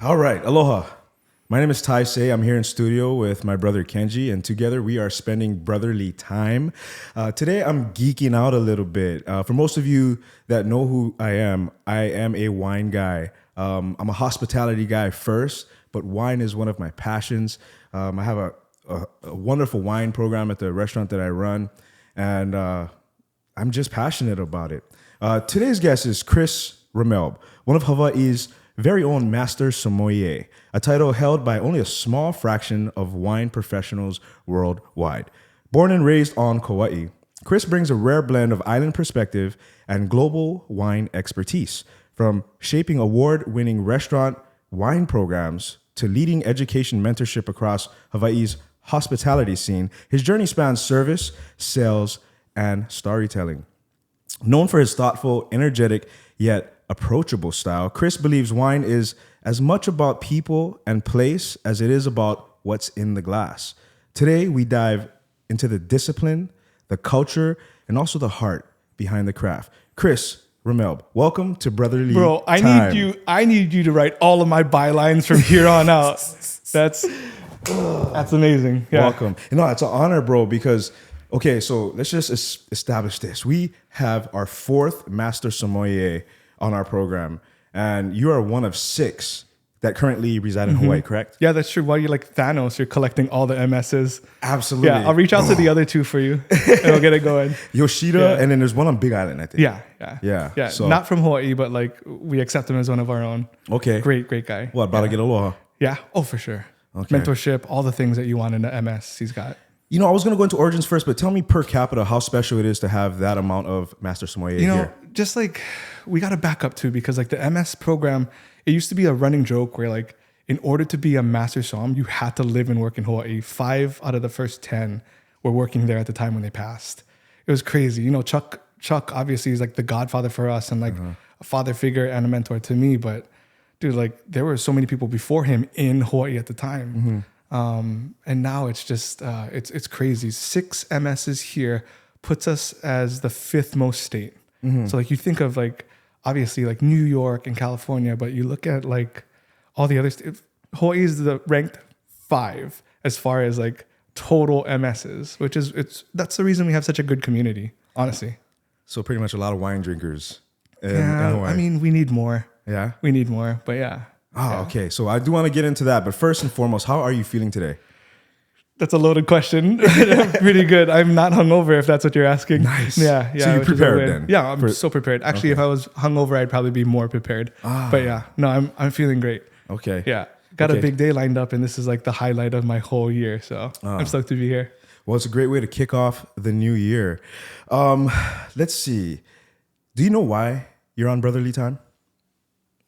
All right, aloha. My name is Tai Se. I'm here in studio with my brother Kenji, and together we are spending brotherly time. Today I'm geeking out a little bit. For most of you that know who I am a wine guy. I'm a hospitality guy first, but wine is one of my passions. I have a wonderful wine program at the restaurant that I run, and I'm just passionate about it. Today's guest is Chris Ramelb, one of Hawaii's very own Master Sommelier, a title held by only a small fraction of wine professionals worldwide. Born and raised on Kauai, Chris brings a rare blend of island perspective and global wine expertise. From shaping award-winning restaurant wine programs to leading education mentorship across Hawaii's hospitality scene, his journey spans service, sales, and storytelling. Known for his thoughtful, energetic, yet approachable style, Chris believes wine is as much about people and place as it is about what's in the glass. Today, we dive into the discipline, the culture, and also the heart behind the craft. Chris Ramelb, welcome to BrotherLee. Bro, I need you to write all of my bylines from here on out. That's amazing. Yeah. Welcome. No, it's an honor, bro, because okay, so let's just establish this. We have our fourth Master Sommelier on our program, and you are one of 6 that currently reside in Hawaii, correct? Yeah, that's true. While you're like Thanos, you're collecting all the MSs. Absolutely. Yeah, I'll reach out to the other 2 for you, and we'll get it going. Yoshida, Yeah. and then there's one on Big Island, I think. Yeah. So, Not from Hawaii, but like we accept him as one of our own. okay. Great guy. What, about to get Aloha? Yeah. Oh, for sure. Okay. Mentorship, all the things that you want in the MS, he's got. You know, I was going to go into origins first, but tell me per capita how special it is to have that amount of Master Sommelier here. Just like we got to back up too, because like the MS program, it used to be a running joke where like in order to be a Master Somm, you had to live and work in Hawaii. 5 out of the first 10 were working there at the time when they passed. It was crazy. You know, Chuck obviously is like the godfather for us and like a father figure and a mentor to me. But dude, like there were so many people before him in Hawaii at the time. And now it's just, it's crazy. 6 MSs here puts us as the 5th most state. So like you think of like, obviously like New York and California, but you look at like all the other states, Hawaii is the ranked 5 as far as like total MSs, which is, that's the reason we have such a good community, honestly. So pretty much a lot of wine drinkers in Yeah, Hawaii. I mean, we need more. Yeah? We need more, but yeah. Oh, okay. So I do want to get into that. But first and foremost, how are you feeling today? That's a loaded question. Pretty good. I'm not hungover if that's what you're asking. Nice. Yeah. So you're which is a prepared win. then? Yeah, I'm so prepared. Actually, if I was hungover, I'd probably be more prepared. But yeah, no, I'm feeling great. Okay. Yeah. Got a big day lined up, and this is like the highlight of my whole year. So I'm stoked to be here. Well, it's a great way to kick off the new year. Let's see. Do you know why you're on BrotherLee time?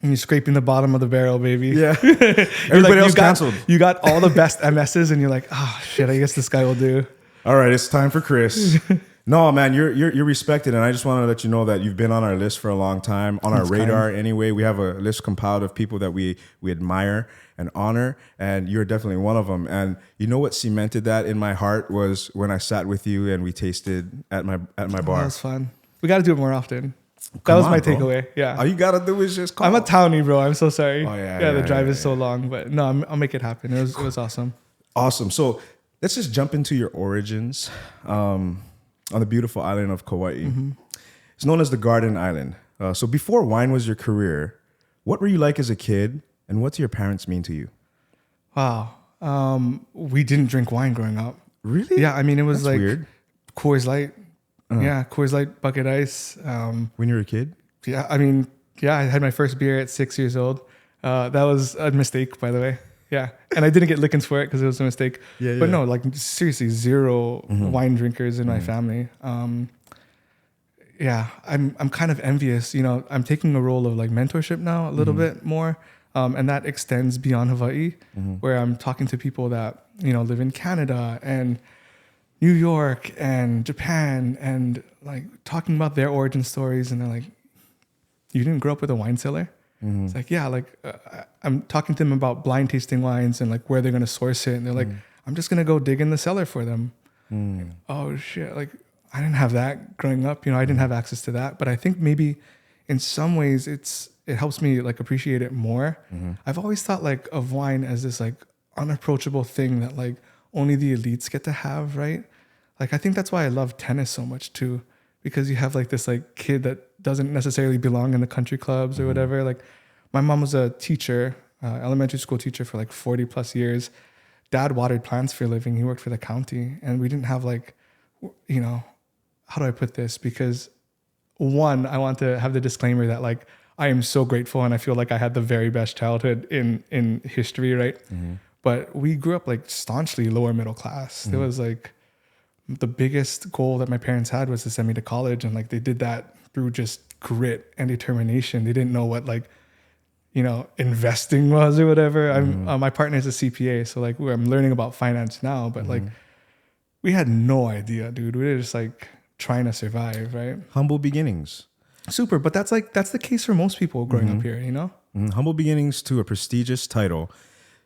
And you're scraping the bottom of the barrel, baby. Yeah. Everybody else canceled. You got all the best MSs, and you're like, oh shit, I guess this guy will do. All right, it's time for Chris. No, man, you're respected, and I just want to let you know that you've been on our list for a long time, on our radar anyway. We have a list compiled of people that we admire and honor, and you're definitely one of them. And you know what cemented that in my heart was when I sat with you and we tasted at my bar. That was fun. We got to do it more often. That was my takeaway. Yeah. All you gotta do is just call. I'm a townie, bro. I'm so sorry. Oh, yeah, the drive is so long, but no, I'll make it happen. It was awesome. Awesome. So let's just jump into your origins on the beautiful island of Kauai. It's known as the Garden Island. So before wine was your career, what were you like as a kid, and what do your parents mean to you? Wow. We didn't drink wine growing up. Really? Yeah, I mean, it was That's like weird. Coors Light. Yeah, Coors Light, bucket ice. When you were a kid? Yeah, I mean, I had my first beer at 6 years old. That was a mistake, by the way. Yeah, and I didn't get lickings for it because it was a mistake. But no, like seriously, 0 wine drinkers in my family. Yeah, I'm kind of envious. You know, I'm taking a role of like mentorship now a little bit more, and that extends beyond Hawaii, where I'm talking to people that live in Canada and New York and Japan, and like talking about their origin stories, and they're like, "You didn't grow up with a wine cellar?" It's like, yeah, like I'm talking to them about blind tasting wines and like where they're gonna source it, and they're like, "I'm just gonna go dig in the cellar for them." Like, oh shit! Like I didn't have that growing up. I didn't have access to that, but I think maybe in some ways it's it helps me like appreciate it more. I've always thought like of wine as this like unapproachable thing that like only the elites get to have, right? Like I think that's why I love tennis so much too, because you have like this like kid that doesn't necessarily belong in the country clubs or whatever. Like my mom was a teacher, elementary school teacher for like 40 plus years. Dad watered plants for a living. He worked for the county, and we didn't have like, you know, how do I put this? Because one, I want to have the disclaimer that like I am so grateful and I feel like I had the very best childhood in history, right? But we grew up like staunchly lower middle class. There was like the biggest goal that my parents had was to send me to college, and like they did that through just grit and determination. They didn't know what like, you know, investing was or whatever. My partner is a CPA, so like I'm learning about finance now, but like we had no idea, dude. We were just like trying to survive, right? Humble beginnings. Super, but that's the case for most people growing up here, you know? Humble beginnings to a prestigious title.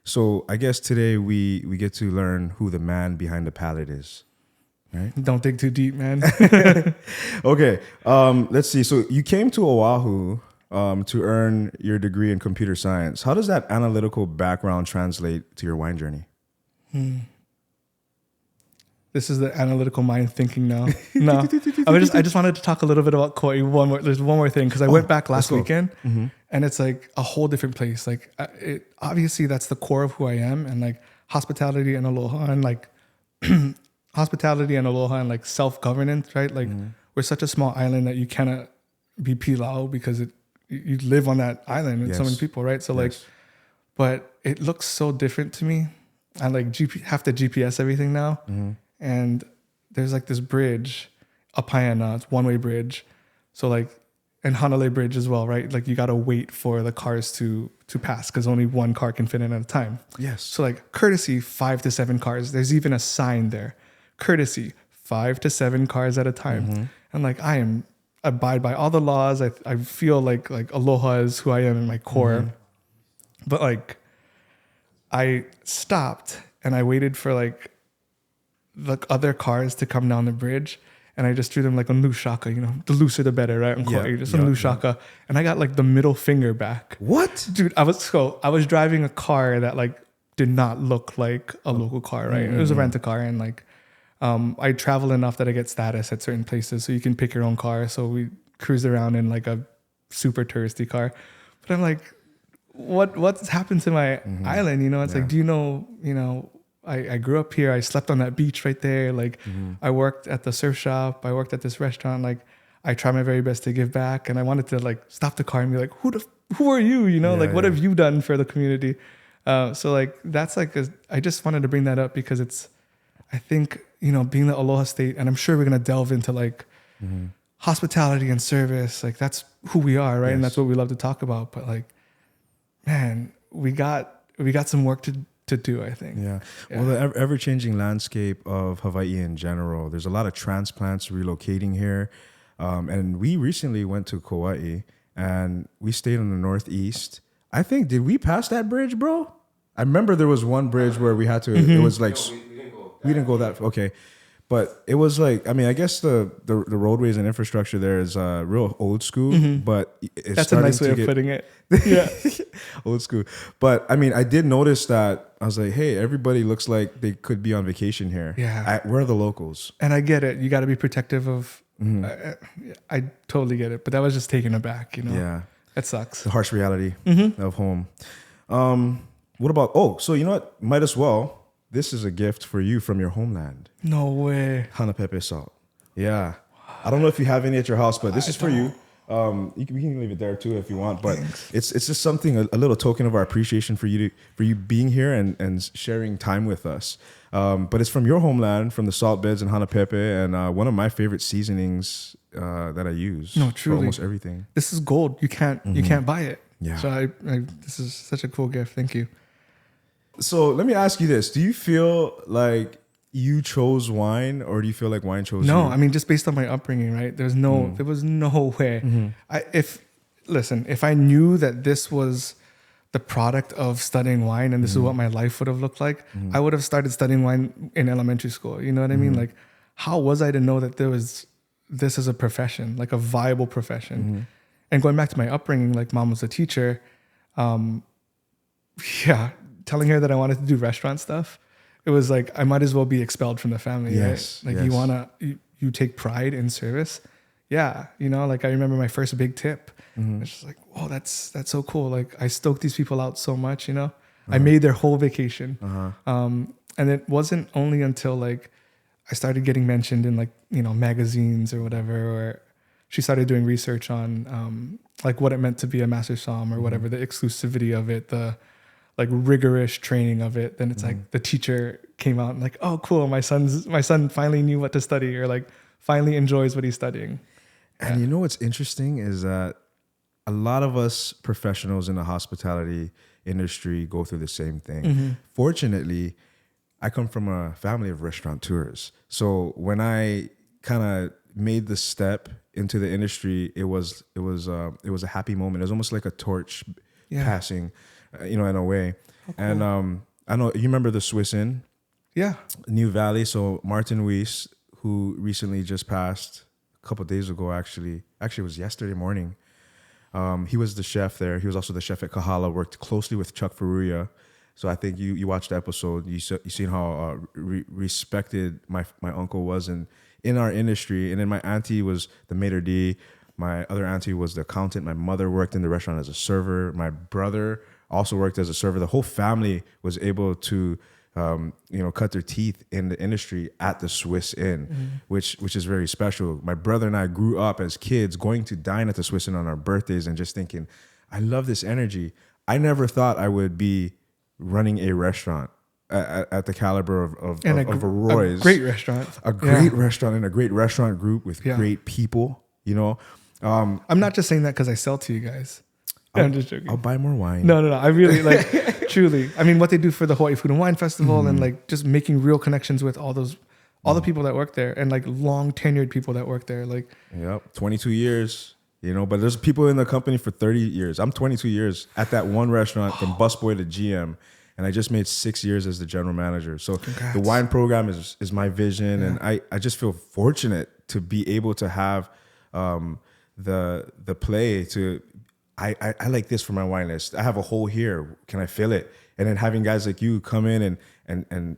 So I guess today we get to learn who the man behind the palate is, right? Don't dig too deep, man. Okay, let's see. So you came to Oahu to earn your degree in computer science. How does that analytical background translate to your wine journey? This is the analytical mind thinking now. No, I just wanted to talk a little bit about Kauai. There's one more thing, because I went back last weekend, and it's like a whole different place. Like obviously that's the core of who I am, and like hospitality and aloha, and like like self-governance, right? Like we're such a small island that you cannot be pilau because you live on that island with so many people, right? So like, but it looks so different to me. I like have to GPS everything now. And there's like this bridge up Haiana, it's one-way bridge. So like, and Hanalei Bridge as well, right? Like you got to wait for the cars to pass because only one car can fit in at a time. Yes. So like courtesy, 5 to 7 cars. There's even a sign there. Courtesy, 5 to 7 cars at a time. And like I abide by all the laws. I feel like aloha is who I am in my core. But like I stopped and I waited for like the other cars to come down the bridge, and I just threw them like a nushaka, you know, the looser the better, right? Just a nushaka. And I got like the middle finger back. What? Dude, I was driving a car that like did not look like a local car, right? It was a rent-a-car, and like I travel enough that I get status at certain places, so you can pick your own car. So we cruised around in like a super touristy car. But I'm like, what's happened to my island? You know, it's like, do you know, I grew up here. I slept on that beach right there. Like I worked at the surf shop. I worked at this restaurant. Like I try my very best to give back. And I wanted to like stop the car and be like, who are you? You know, what have you done for the community? So like, that's like, I just wanted to bring that up because I think, you know, being the Aloha state, and I'm sure we're going to delve into like hospitality and service. Like that's who we are. Right. Yes. And that's what we love to talk about. But like, man, we got some work to do, I think. Yeah. Well, the ever-changing landscape of Hawaii in general, there's a lot of transplants relocating here. And we recently went to Kauai, and we stayed on the northeast. I think, did we pass that bridge, bro? I remember there was one bridge where we had to, it was like, we didn't go that, okay. But it was like, I mean, I guess the roadways and infrastructure there is real old school, but it's that's a nice way of putting it. Yeah. Old school. But I mean, I did notice that I was like, hey, everybody looks like they could be on vacation here. Yeah. Where are the locals? And I get it. You got to be protective of, I totally get it. But that was just taken aback, you know? Yeah. That sucks. The harsh reality of home. What about, so you know what? Might as well. This is a gift for you from your homeland. No way. Hana pepe salt. Yeah. I don't know if you have any at your house, but this is for you. We can leave it there too if you want. But it's just something, a little token of our appreciation for you being here and sharing time with us. But it's from your homeland, from the salt beds and Hana pepe, and one of my favorite seasonings that I use. No, truly. For almost everything. This is gold. You can't buy it. Yeah. So this is such a cool gift. Thank you. So let me ask you this. Do you feel like you chose wine, or do you feel like wine chose you? No, I mean, just based on my upbringing, right? There was no way. If I knew that this was the product of studying wine and this is what my life would have looked like, I would have started studying wine in elementary school. You know what I mean? Like, how was I to know that this is a profession, like a viable profession? And going back to my upbringing, like mom was a teacher. Yeah, telling her that I wanted to do restaurant stuff, it was like I might as well be expelled from the family. Yes, right? Like yes. you take pride in service. Yeah, like I remember my first big tip. It's just like, oh, that's so cool. Like I stoked these people out so much. I made their whole vacation. And it wasn't only until like I started getting mentioned in like magazines or whatever, or she started doing research on like what it meant to be a master som or whatever, the exclusivity of it, the like rigorous training of it. Then it's like the teacher came out and like, oh, cool, my son finally knew what to study, or like finally enjoys what he's studying. And you know what's interesting is that a lot of us professionals in the hospitality industry go through the same thing. Fortunately, I come from a family of restaurateurs. So when I kind of made the step into the industry, it was a happy moment. It was almost like a torch passing, in a way. Oh, cool. And I know you remember the Swiss Inn, New Valley. So Martin Weiss, who recently just passed a couple of days ago, actually it was yesterday morning. He was the chef there. He was also the chef at Kahala. Worked closely with Chuck Furuya. So I think you watched the episode. You seen how respected my uncle was in our industry. And then my auntie was the maitre d'. My other auntie was the accountant. My mother worked in the restaurant as a server. My brother also worked as a server. The whole family was able to cut their teeth in the industry at the Swiss Inn, which is very special. My brother and I grew up as kids going to dine at the Swiss Inn on our birthdays and just thinking, I love this energy. I never thought I would be running a restaurant at the caliber of a Roy's. A great restaurant. A great restaurant and a great restaurant group with great people, I'm not just saying that because I sell to you guys. I'm just joking. I'll buy more wine. No. I really like, truly. I mean, what they do for the Hawaii Food and Wine Festival and like just making real connections with all the people that work there and like long tenured people that work there. Like, yep, 22 years, but there's people in the company for 30 years. I'm 22 years at that one restaurant from busboy to GM. And I just made 6 years as the general manager. So Congrats. The wine program is my vision. And I just feel fortunate to be able to have the play to, I like this for my wine list. I have a hole here. Can I fill it? And then having guys like you come in and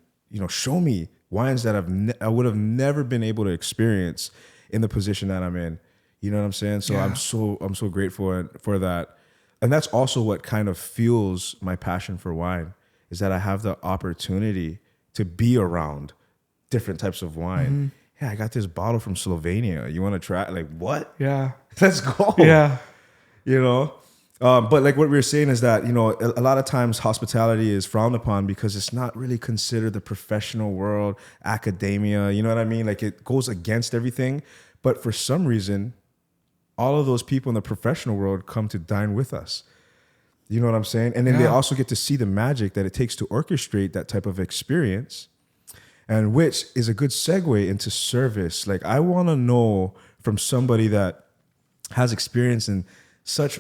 show me wines that I would have never been able to experience in the position that I'm in. You know what I'm saying? So I'm so grateful for that. And that's also what kind of fuels my passion for wine, is that I have the opportunity to be around different types of wine. Yeah, I got this bottle from Slovenia. You want to try? Like, what? Yeah. Let's go. Yeah. But like what we were saying is that, a lot of times hospitality is frowned upon because it's not really considered the professional world, academia, you know what I mean? Like it goes against everything. But for some reason, all of those people in the professional world come to dine with us. You know what I'm saying? And then they also get to see the magic that it takes to orchestrate that type of experience, and which is a good segue into service. Like I want to know from somebody that has experience in such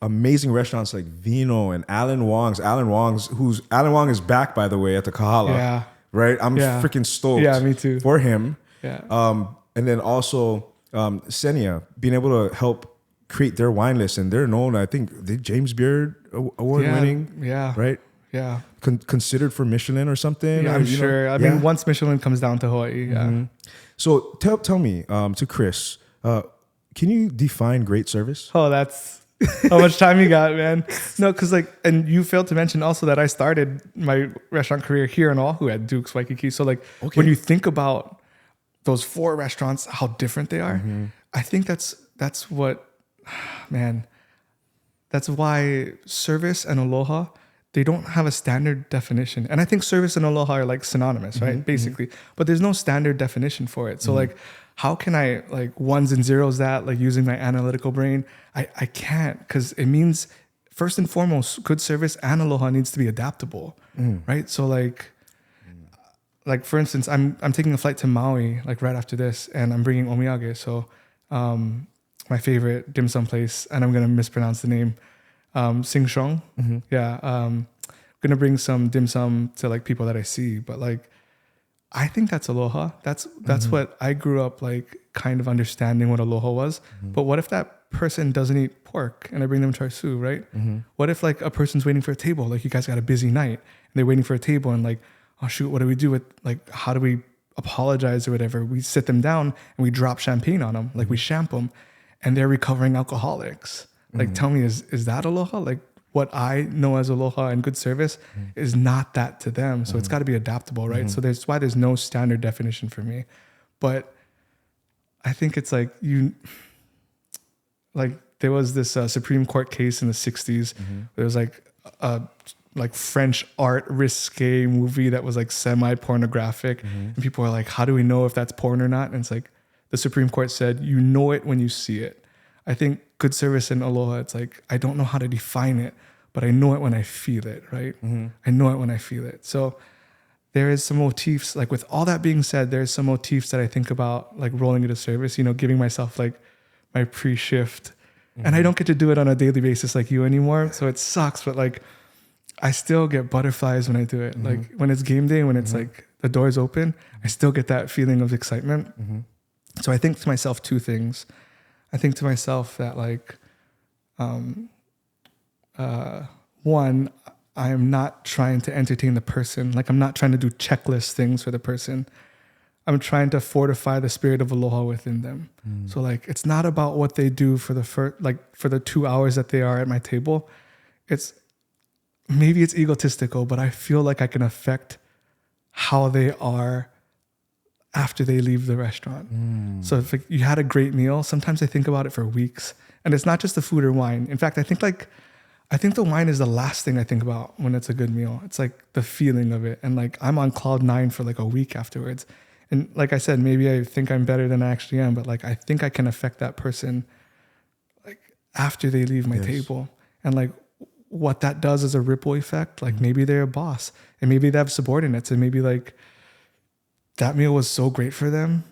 amazing restaurants like Vino and Alan Wong's. Alan Wong is back, by the way, at the Kahala. Yeah. Right? I'm freaking stoked. Yeah, me too. For him. Yeah. And then also Senia, being able to help create their wine list, and they're known, I think, the James Beard award winning. Yeah. Right? Yeah. Considered for Michelin or something. Yeah, I'm sure. I mean, once Michelin comes down to Hawaii. Yeah. So tell me, to Chris, can you define great service? Oh, that's how much time you got, man. No, because and you failed to mention also that I started my restaurant career here in Oahu at Duke's Waikiki. So when you think about those 4 restaurants, how different they are, I think that's what, man, that's why service and aloha, they don't have a standard definition. And I think service and aloha are like synonymous, right? Basically. But there's no standard definition for it. So how can I ones and zeros that using my analytical brain? I can't, because it means first and foremost, good service and aloha needs to be adaptable, right? So for instance, I'm taking a flight to Maui right after this, and I'm bringing omiyage. So my favorite dim sum place, and I'm gonna mispronounce the name, Sing Shong. Yeah, I'm gonna bring some dim sum to people that I see, but I think that's aloha. That's what I grew up kind of understanding what aloha was. But what if that person doesn't eat pork and I bring them char siu, right? What if like a person's waiting for a table, like you guys got a busy night and they're waiting for a table and like, oh shoot, what do we do with like, how do we apologize or whatever? We sit them down and we drop champagne on them, like we champ them, and they're recovering alcoholics. Like, tell me, is that aloha? Like what I know as aloha and good service is not that to them. So it's got to be adaptable, right? So that's why there's no standard definition for me. But I think it's like there was this Supreme Court case in the 60s. There was like a French art risque movie that was like semi-pornographic. And people are like, how do we know if that's porn or not? And it's like the Supreme Court said, you know it when you see it. I think good service in aloha, it's like, I don't know how to define it, but I know it when I feel it, right? I know it when I feel it. So there is some motifs, like with all that being said, there's some motifs that I think about like rolling into service, giving myself like my pre-shift. And I don't get to do it on a daily basis like you anymore. So it sucks, but like I still get butterflies when I do it. Like when it's game day, when it's like the door's open, I still get that feeling of excitement. So I think to myself two things. I think to myself that like, one, I am not trying to entertain the person. Like I'm not trying to do checklist things for the person. I'm trying to fortify the spirit of aloha within them. So like, it's not about what they do for the 2 hours that they are at my table. Maybe it's egotistical, but I feel like I can affect how they are after they leave the restaurant. So if like, you had a great meal, sometimes I think about it for weeks, and it's not just the food or wine. In fact, I think the wine is the last thing I think about when it's a good meal. It's like the feeling of it. And like, I'm on cloud 9 for like a week afterwards. And like I said, maybe I think I'm better than I actually am, but like, I think I can affect that person like after they leave my table. And like what that does is a ripple effect. Like maybe they're a boss and maybe they have subordinates and maybe like that meal was so great for them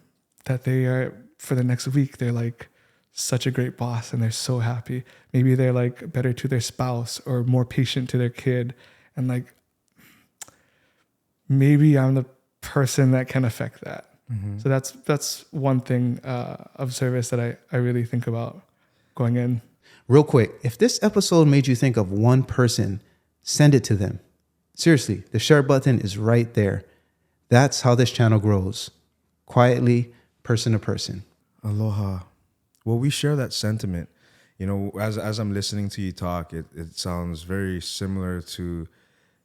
that they are, for the next week, they're like such a great boss and they're so happy. Maybe they're like better to their spouse or more patient to their kid. And like, maybe I'm the person that can affect that. So that's one thing of service that I really think about going in. Real quick, if this episode made you think of one person, send it to them. Seriously, the share button is right there. That's how this channel grows. Quietly, person to person. Aloha. Well, we share that sentiment. As I'm listening to you talk, it sounds very similar to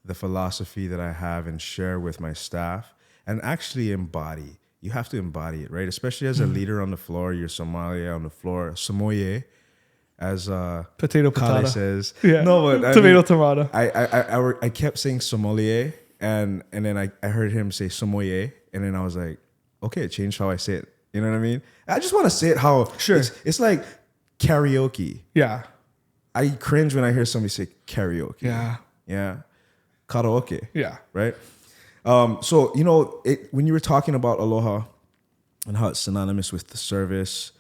the philosophy that I have and share with my staff and actually embody. You have to embody it, right? Especially as a leader on the floor, you're sommelier on the floor, sommelier, as Potato Kale patata says. Yeah. No, but tomato. I kept saying sommelier, and then I heard him say sommelier, and then I was like, okay, it changed how I say it. You know what I mean? I just want to say it how it's like karaoke. Yeah. I cringe when I hear somebody say karaoke. Yeah. Karaoke. Yeah. Right? So, when you were talking about aloha and how it's synonymous with the service,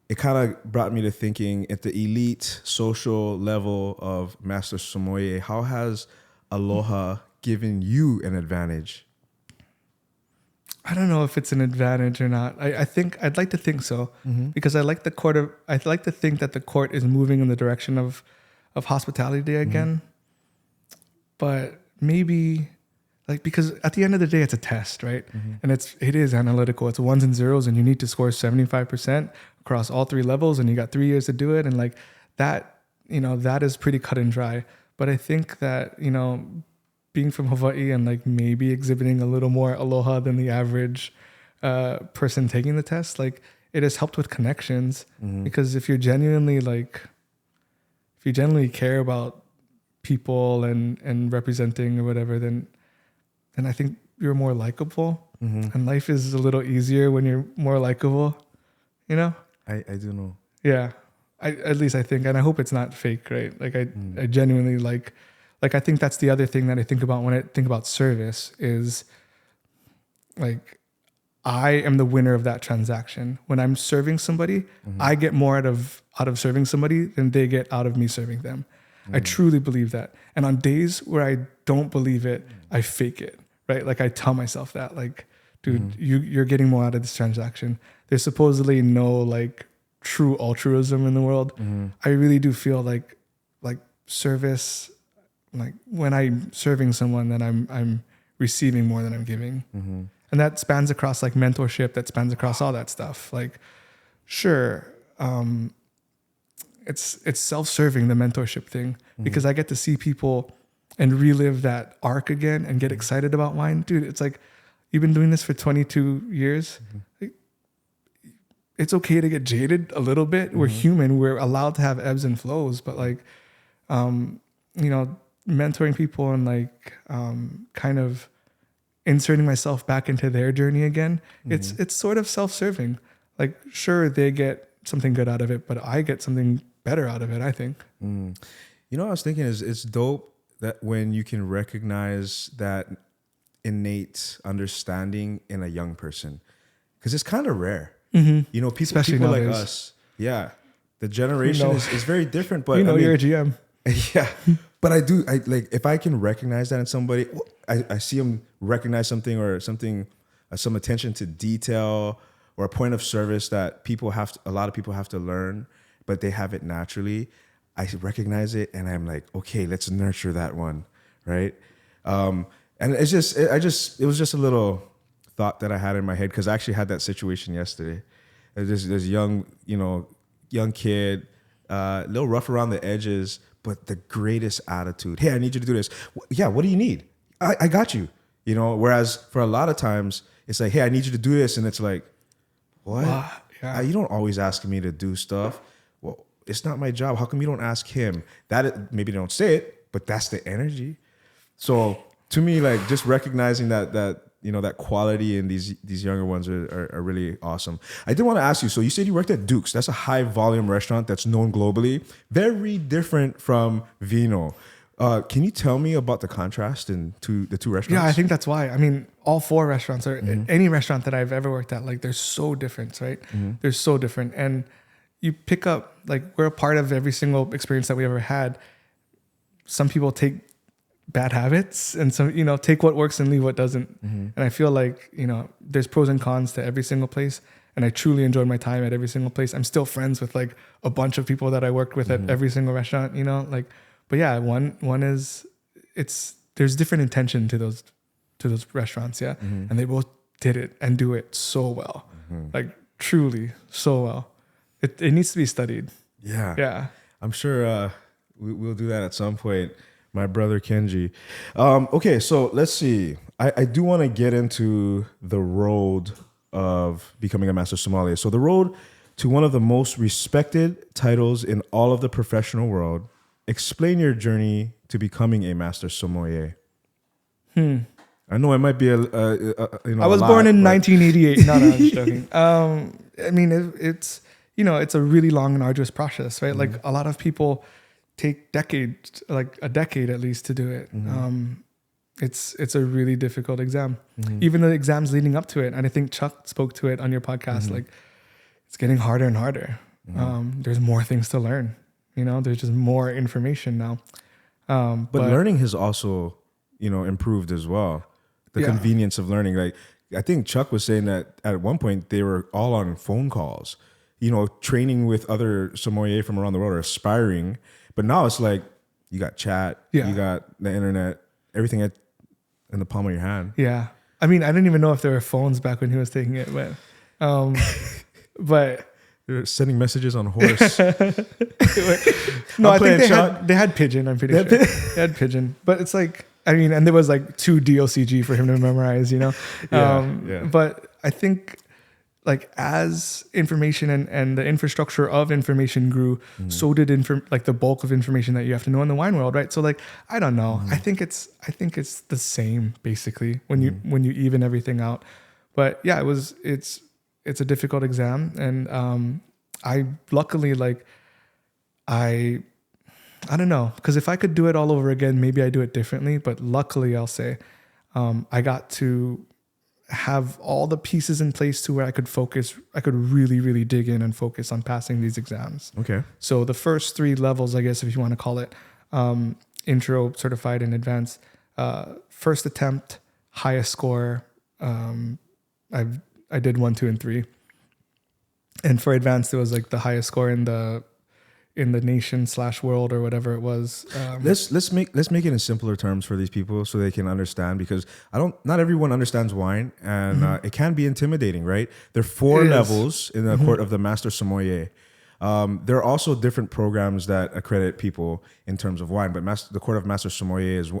it kind of brought me to thinking at the elite social level of Master Sommelier, how has aloha given you an advantage? I don't know if it's an advantage or not. I think I'd like to think so because I like I'd like to think that the court is moving in the direction of hospitality again. But maybe because at the end of the day, it's a test, right? And it is analytical. It's ones and zeros, and you need to score 75% across all 3 levels, and you got 3 years to do it. And like that, that is pretty cut and dry. But I think that, being from Hawaii and like maybe exhibiting a little more aloha than the average person taking the test, like it has helped with connections. Because if you genuinely care about people and representing or whatever, then I think you're more likable. And life is a little easier when you're more likable, I do know. Yeah. At least I think, and I hope it's not fake, right? Like I genuinely like I think that's the other thing that I think about when I think about service is like, I am the winner of that transaction. When I'm serving somebody, I get more out of serving somebody than they get out of me serving them. I truly believe that. And on days where I don't believe it, I fake it, right? Like I tell myself that, like, dude, you're getting more out of this transaction. There's supposedly no like true altruism in the world. I really do feel like service, like when I'm serving someone, then I'm receiving more than I'm giving. And that spans across like mentorship, that spans across all that stuff. Like, sure, it's self-serving, the mentorship thing, because I get to see people and relive that arc again and get excited about wine. Dude, it's like, you've been doing this for 22 years. Like, it's okay to get jaded a little bit. We're human. We're allowed to have ebbs and flows, but like, mentoring people and like, kind of inserting myself back into their journey again. It's sort of self-serving. Like, sure, they get something good out of it, but I get something better out of it, I think. You know what I was thinking is it's dope that when you can recognize that innate understanding in a young person, because it's kind of rare. You know, people like us, the generation is very different. But you're a GM. Yeah, but I like, if I can recognize that in somebody, I see them recognize something or something, some attention to detail or a point of service that a lot of people have to learn, but they have it naturally. I recognize it and I'm like, okay, let's nurture that one, right? And it was just a little thought that I had in my head, because I actually had that situation yesterday. There's young kid, a little rough around the edges, but the greatest attitude. Hey, I need you to do this. Yeah, what do you need? I got you. You know, whereas for a lot of times it's like, hey, I need you to do this, and it's like, what? Yeah. You don't always ask me to do stuff. Well, it's not my job. How come you don't ask him? Maybe they don't say it, but that's the energy. So to me, like, just recognizing that quality in these younger ones are really awesome. I did want to ask you, so you said you worked at Duke's. That's a high volume restaurant that's known globally. Very different from Vino. Can you tell me about the contrast in the two restaurants? Yeah, I think that's why. I mean, all four restaurants are any restaurant that I've ever worked at, like, they're so different, right? They're so different. And you pick up, like, we're a part of every single experience that we ever had. Some people take bad habits, and some, take what works and leave what doesn't. And I feel like, there's pros and cons to every single place. And I truly enjoyed my time at every single place. I'm still friends with like a bunch of people that I worked with at every single restaurant, but yeah, one is, there's different intention to those restaurants. Yeah. And they both did it and do it so well, like truly so well. It needs to be studied. Yeah. Yeah. I'm sure we'll do that at some point. My brother Kenji. Okay, so let's see. I do want to get into the road of becoming a master sommelier. So the road to one of the most respected titles in all of the professional world. Explain your journey to becoming a master sommelier. I know it might be I was born in 1988. No, I'm just joking. I mean, it's a really long and arduous process, right? Like, a lot of people take decades, like a decade at least, to do it. It's a really difficult exam. Even the exams leading up to it, and I think Chuck spoke to it on your podcast. Like, it's getting harder and harder. There's more things to learn. There's just more information now. But learning has also, improved as well. The convenience of learning. Like, I think Chuck was saying that at one point they were all on phone calls, training with other sommelier from around the world, or aspiring. But now it's like, you got chat, you got the internet, everything in the palm of your hand. Yeah. I mean, I didn't even know if there were phones back when he was taking it, but they're sending messages on horse. No, I think they had pigeon. I'm pretty sure they had pigeon. But it's like, I mean, and there was like 2 DOCG for him to memorize, But I think, like, as information and the infrastructure of information grew, so did the bulk of information that you have to know in the wine world, right? So, like, I don't know. I think it's the same basically when you even everything out. But yeah, it's a difficult exam, and I luckily, like, I don't know, because if I could do it all over again, maybe I do it differently. But luckily, I'll say, I got to have all the pieces in place to where I could focus. I could really, really dig in and focus on passing these exams. Okay. So the first 3 levels, I guess, if you want to call it, intro, certified, and advanced. First attempt, highest score. I did 1, 2, and 3. And for advanced, it was like the highest score in the nation/world or whatever it was. Let's make it in simpler terms for these people so they can understand, because not everyone understands wine, and it can be intimidating, right? There are 4 levels in the court of the Master Sommelier. There are also different programs that accredit people in terms of wine, but the court of Master Sommelier is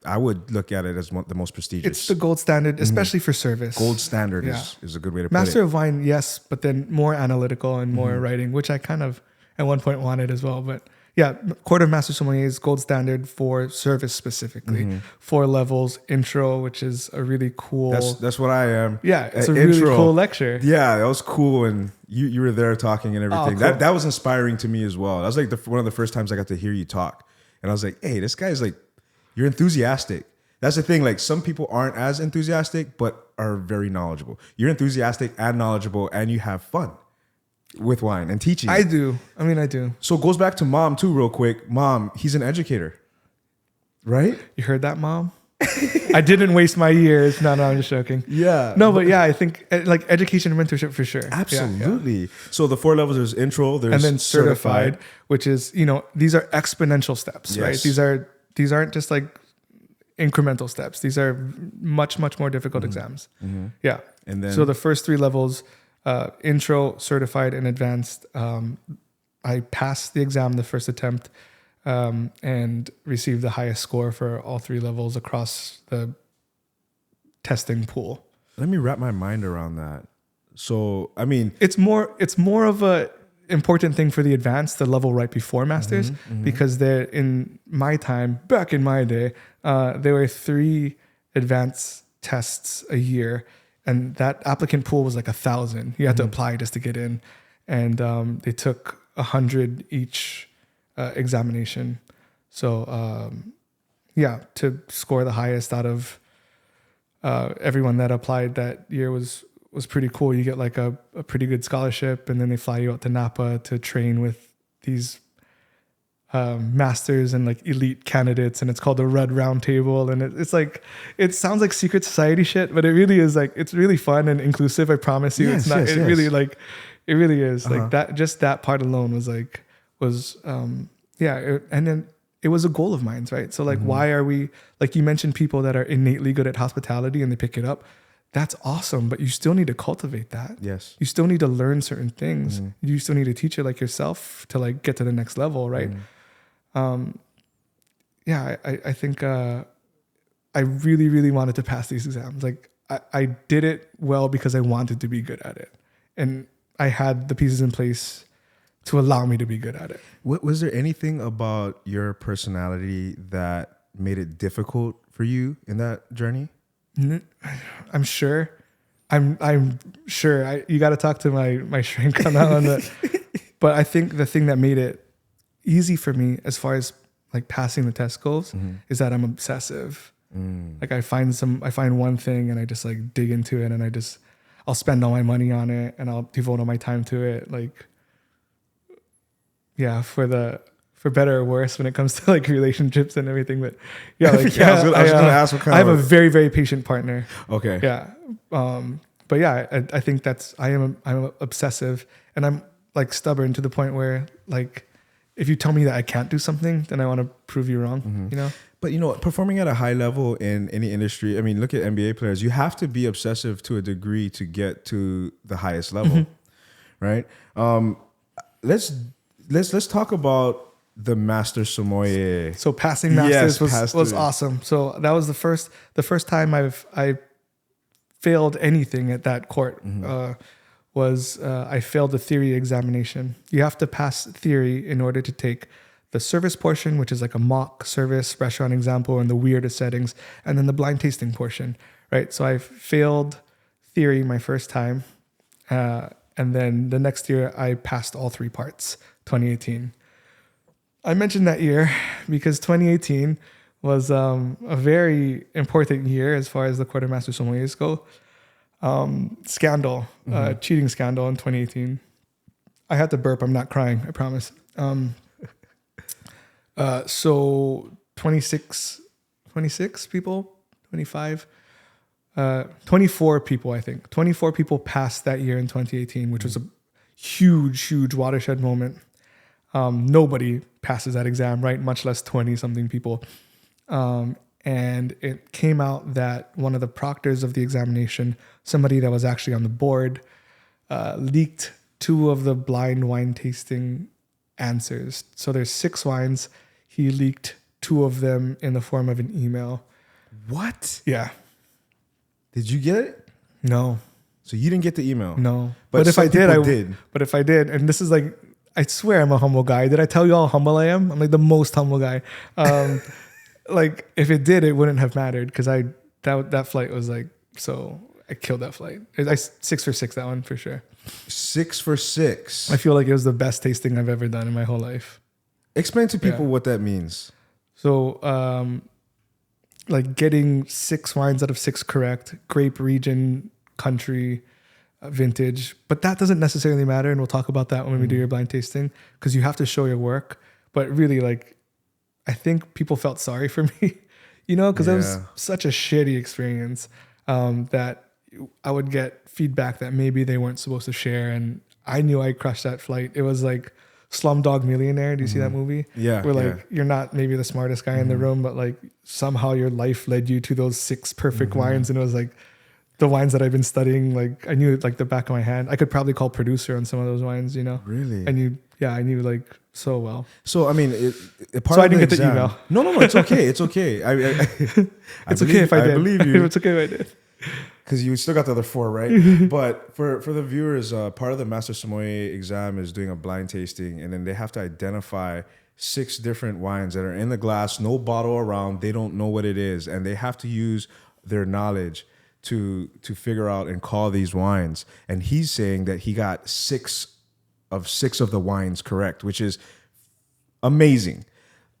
I would look at it as the most prestigious. It's the gold standard, especially for service. Gold standard is a good way to put Master it. of Wine, yes, but then more analytical and more writing, which I kind of at one point wanted as well. But yeah, Court of Master Sommelier is gold standard for service specifically. 4 levels, intro, which is a really cool. That's what I am. Yeah, it's a really cool lecture. Yeah, that was cool, and you were there talking and everything. Cool. That was inspiring to me as well. That was like one of the first times I got to hear you talk, and I was like, hey, this guy's like, you're enthusiastic. That's the thing. Like, some people aren't as enthusiastic, but are very knowledgeable. You're enthusiastic and knowledgeable, and you have fun with wine and teaching. I do. So it goes back to Mom too, real quick. Mom, he's an educator, right? You heard that, Mom? I didn't waste my years. No, I'm just joking. Yeah. No, but yeah, I think like education and mentorship for sure. Absolutely. Yeah. So the 4 levels, there's intro, there's and then certified, which is, these are exponential steps, right? These aren't just like incremental steps. These are much, much more difficult exams. Yeah. And then, so the first 3 levels, intro, certified, and advanced, I passed the exam the first attempt, and received the highest score for all 3 levels across the testing pool. let me wrap my mind around that. So, I mean, it's more of a important thing for the advanced, the level right before masters, because there, in my time, back in my day, there were 3 advanced tests a year, and that applicant pool was like 1,000. You had to apply just to get in, and they took 100 each examination. So to score the highest out of everyone that applied that year was pretty cool. You get like a pretty good scholarship, and then they fly you out to Napa to train with these masters and like elite candidates, and it's called the Red Round Table. And it's like, it sounds like secret society shit, but it really is like, it's really fun and inclusive. I promise you. Yes, it's not, yes, it yes. really like, it really is like that. Just that part alone was and then it was a goal of mine, right? So like, why are we, like you mentioned, people that are innately good at hospitality and they pick it up. That's awesome, but you still need to cultivate that. yes. You still need to learn certain things. You still need a teacher like yourself to like get to the next level, right? I think I really, really wanted to pass these exams. Like I did it well because I wanted to be good at it, and I had the pieces in place to allow me to be good at it. Was there anything about your personality that made it difficult for you in that journey? I'm sure. I'm sure. You got to talk to my shrink on that one. But I think the thing that made it easy for me as far as like passing the test goes is that I'm obsessive. Like I find one thing and I just like dig into it, and I'll spend all my money on it, and I'll devote all my time to it. Like, yeah, for better or worse when it comes to like relationships and everything. But yeah, like, I was gonna ask what kind I have a very, very patient partner. Okay. Yeah. But yeah, I think I'm obsessive, and I'm like stubborn to the point where like, if you tell me that I can't do something, then I want to prove you wrong, you know? But performing at a high level in any industry, I mean, look at NBA players. You have to be obsessive to a degree to get to the highest level, right? Let's talk about the Master Sommelier. So passing masters was awesome. So that was the first time I failed anything at that court. I failed the theory examination. You have to pass theory in order to take the service portion, which is like a mock service restaurant example in the weirdest settings, and then the blind tasting portion, right? So I failed theory my first time, and then the next year I passed all 3 parts, 2018. I mentioned that year because 2018 was a very important year as far as the Court of Master Sommeliers go. Scandal, cheating scandal in 2018. I had to burp. I'm not crying. I promise. So 26 people, 25, 24 people, I think. 24 people passed that year in 2018, which was a huge watershed moment. Nobody passes that exam, right? Much less 20 something people. And it came out that one of the proctors of the examination, somebody that was actually on the board, leaked 2 of the blind wine tasting answers. So there's 6 wines. He leaked 2 of them in the form of an email. What? Yeah. Did you get it? No. So you didn't get the email? No. But if some I did, people did. But if I did, and this is like, I swear I'm a humble guy. Did I tell you how humble I am? I'm like the most humble guy. Like if it did, it wouldn't have mattered because that flight was like, so I killed that flight. I 6 for 6 that one for sure. 6 for 6. I feel like it was the best tasting I've ever done in my whole life. Explain to people what that means. So, like getting 6 wines out of 6 correct, grape, region, country, vintage, but that doesn't necessarily matter. And we'll talk about that when we do your blind tasting because you have to show your work. But really, like, I think people felt sorry for me, because that was such a shitty experience that I would get feedback that maybe they weren't supposed to share. And I knew I crushed that flight. It was like Slumdog Millionaire. Do you see that movie? Yeah. Where like you're not maybe the smartest guy in the room, but like somehow your life led you to those 6 perfect wines. And it was like the wines that I've been studying. Like I knew it like the back of my hand. I could probably call producer on some of those wines, Really? I knew like so well. So I mean, I didn't get the email. No, it's okay. It's okay. It's okay if I did. I believe you. It's okay if I did. Because you still got the other 4, right? But for the viewers, part of the Master Sommelier exam is doing a blind tasting, and then they have to identify 6 different wines that are in the glass, no bottle around. They don't know what it is, and they have to use their knowledge to figure out and call these wines. And he's saying that he got 6 of the wines correct, which is amazing.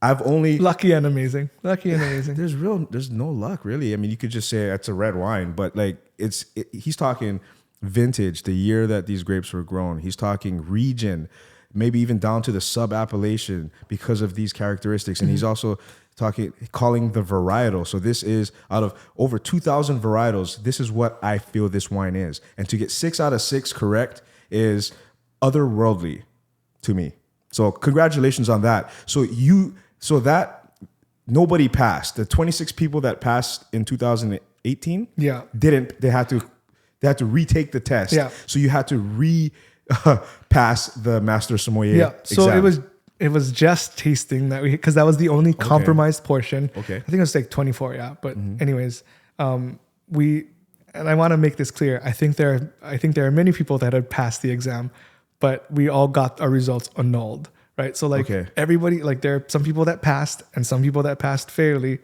I've only lucky and amazing. There's no luck really. I mean, you could just say it's a red wine, but like he's talking vintage, the year that these grapes were grown. He's talking region, maybe even down to the sub-appellation because of these characteristics. And he's also calling the varietal. So this is out of over 2,000 varietals. This is what I feel this wine is. And to get 6 out of 6 correct is otherworldly to me. So congratulations on that. So that nobody passed. The 26 people that passed in 2018 didn't. They had to retake the test. Yeah. So you had to pass the Master Sommelier. Yeah. So exam. it was just tasting because that was the only compromised portion. Okay. I think it was like 24. Yeah. But anyways, and I want to make this clear. I think there are many people that had passed the exam, but we all got our results annulled. Right. So like everybody, like there are some people that passed and some people that passed fairly,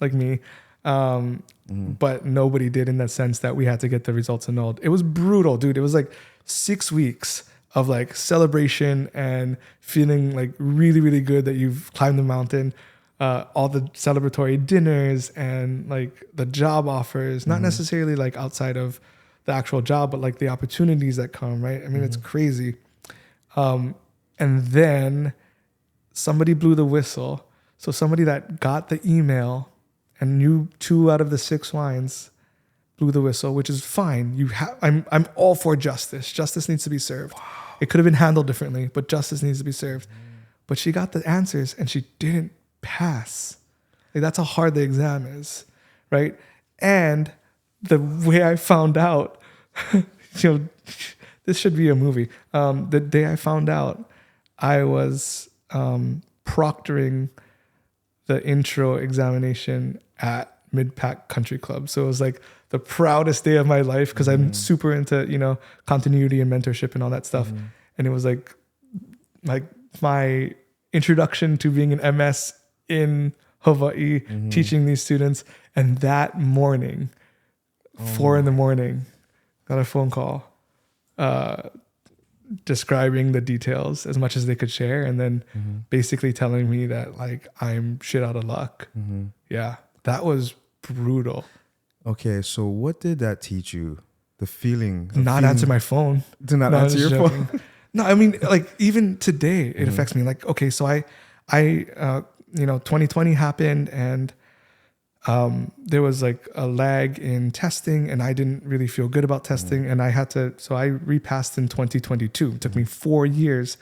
like me. But nobody did in that sense that we had to get the results annulled. It was brutal, dude. It was like 6 weeks of like celebration and feeling like really, really good that you've climbed the mountain. All the celebratory dinners and like the job offers, not necessarily like outside of the actual job, but like the opportunities that come, right? I mean, it's crazy. And then somebody blew the whistle. So somebody that got the email and knew 2 out of the 6 wines blew the whistle, which is fine. I'm all for justice. Justice needs to be served. Wow. It could have been handled differently, but justice needs to be served. But she got the answers and she didn't pass. Like that's how hard the exam is, right? And the way I found out, this should be a movie. The day I found out, I was proctoring the intro examination at Mid-Pac Country Club. So it was like the proudest day of my life because I'm super into, continuity and mentorship and all that stuff. And it was like my introduction to being an MS in Hawaii, teaching these students. And that morning, 4 a.m, got a phone call describing the details as much as they could share, and then basically telling me that like I'm shit out of luck. Yeah, that was brutal. Okay, so what did that teach you? The feeling of not answer my phone. To not answer your phone. No, I mean like even today it affects me. Like okay, so I 2020 happened and there was like a lag in testing, and I didn't really feel good about testing, and so I repassed in 2022. It took me 4 years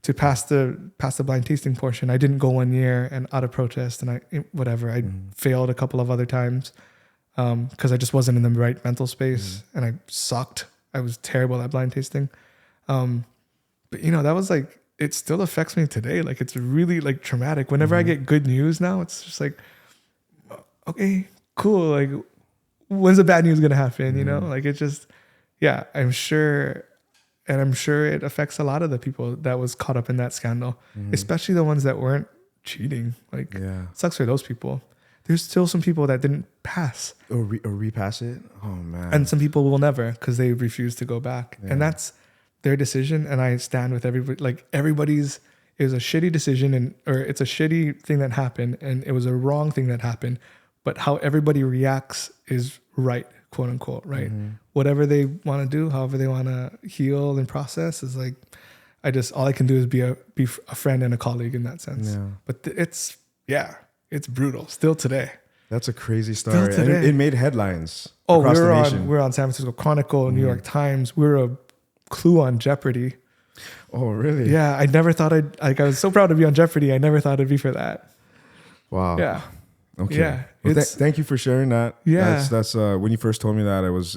to pass the blind tasting portion. I didn't go 1 year, and out of protest, and I failed a couple of other times because I just wasn't in the right mental space, and I sucked. I was terrible at blind tasting. But that was like, it still affects me today. Like, it's really like traumatic. Whenever I get good news now, it's just like, okay, cool. Like, when's the bad news going to happen? Like, it just, yeah, I'm sure it affects a lot of the people that was caught up in that scandal, especially the ones that weren't cheating. Like, sucks for those people. There's still some people that didn't pass or repass it. Oh man. And some people will never, because they refuse to go back. And that's their decision. And I stand with everybody. Like, everybody's, it was a shitty decision, or it's a shitty thing that happened, and it was a wrong thing that happened. But how everybody reacts is right, quote unquote, right? Whatever they want to do, however they want to heal and process is like, all I can do is be a friend and a colleague in that sense. Yeah. But it's brutal still today. That's a crazy story. And it made headlines. Oh, we're on San Francisco Chronicle, New York Times. We're a clue on Jeopardy. Oh, really? Yeah. I never thought I was so proud to be on Jeopardy. I never thought it'd be for that. Wow. Yeah. Okay. Yeah. Well, thank you for sharing that. Yeah. That's when you first told me that, it was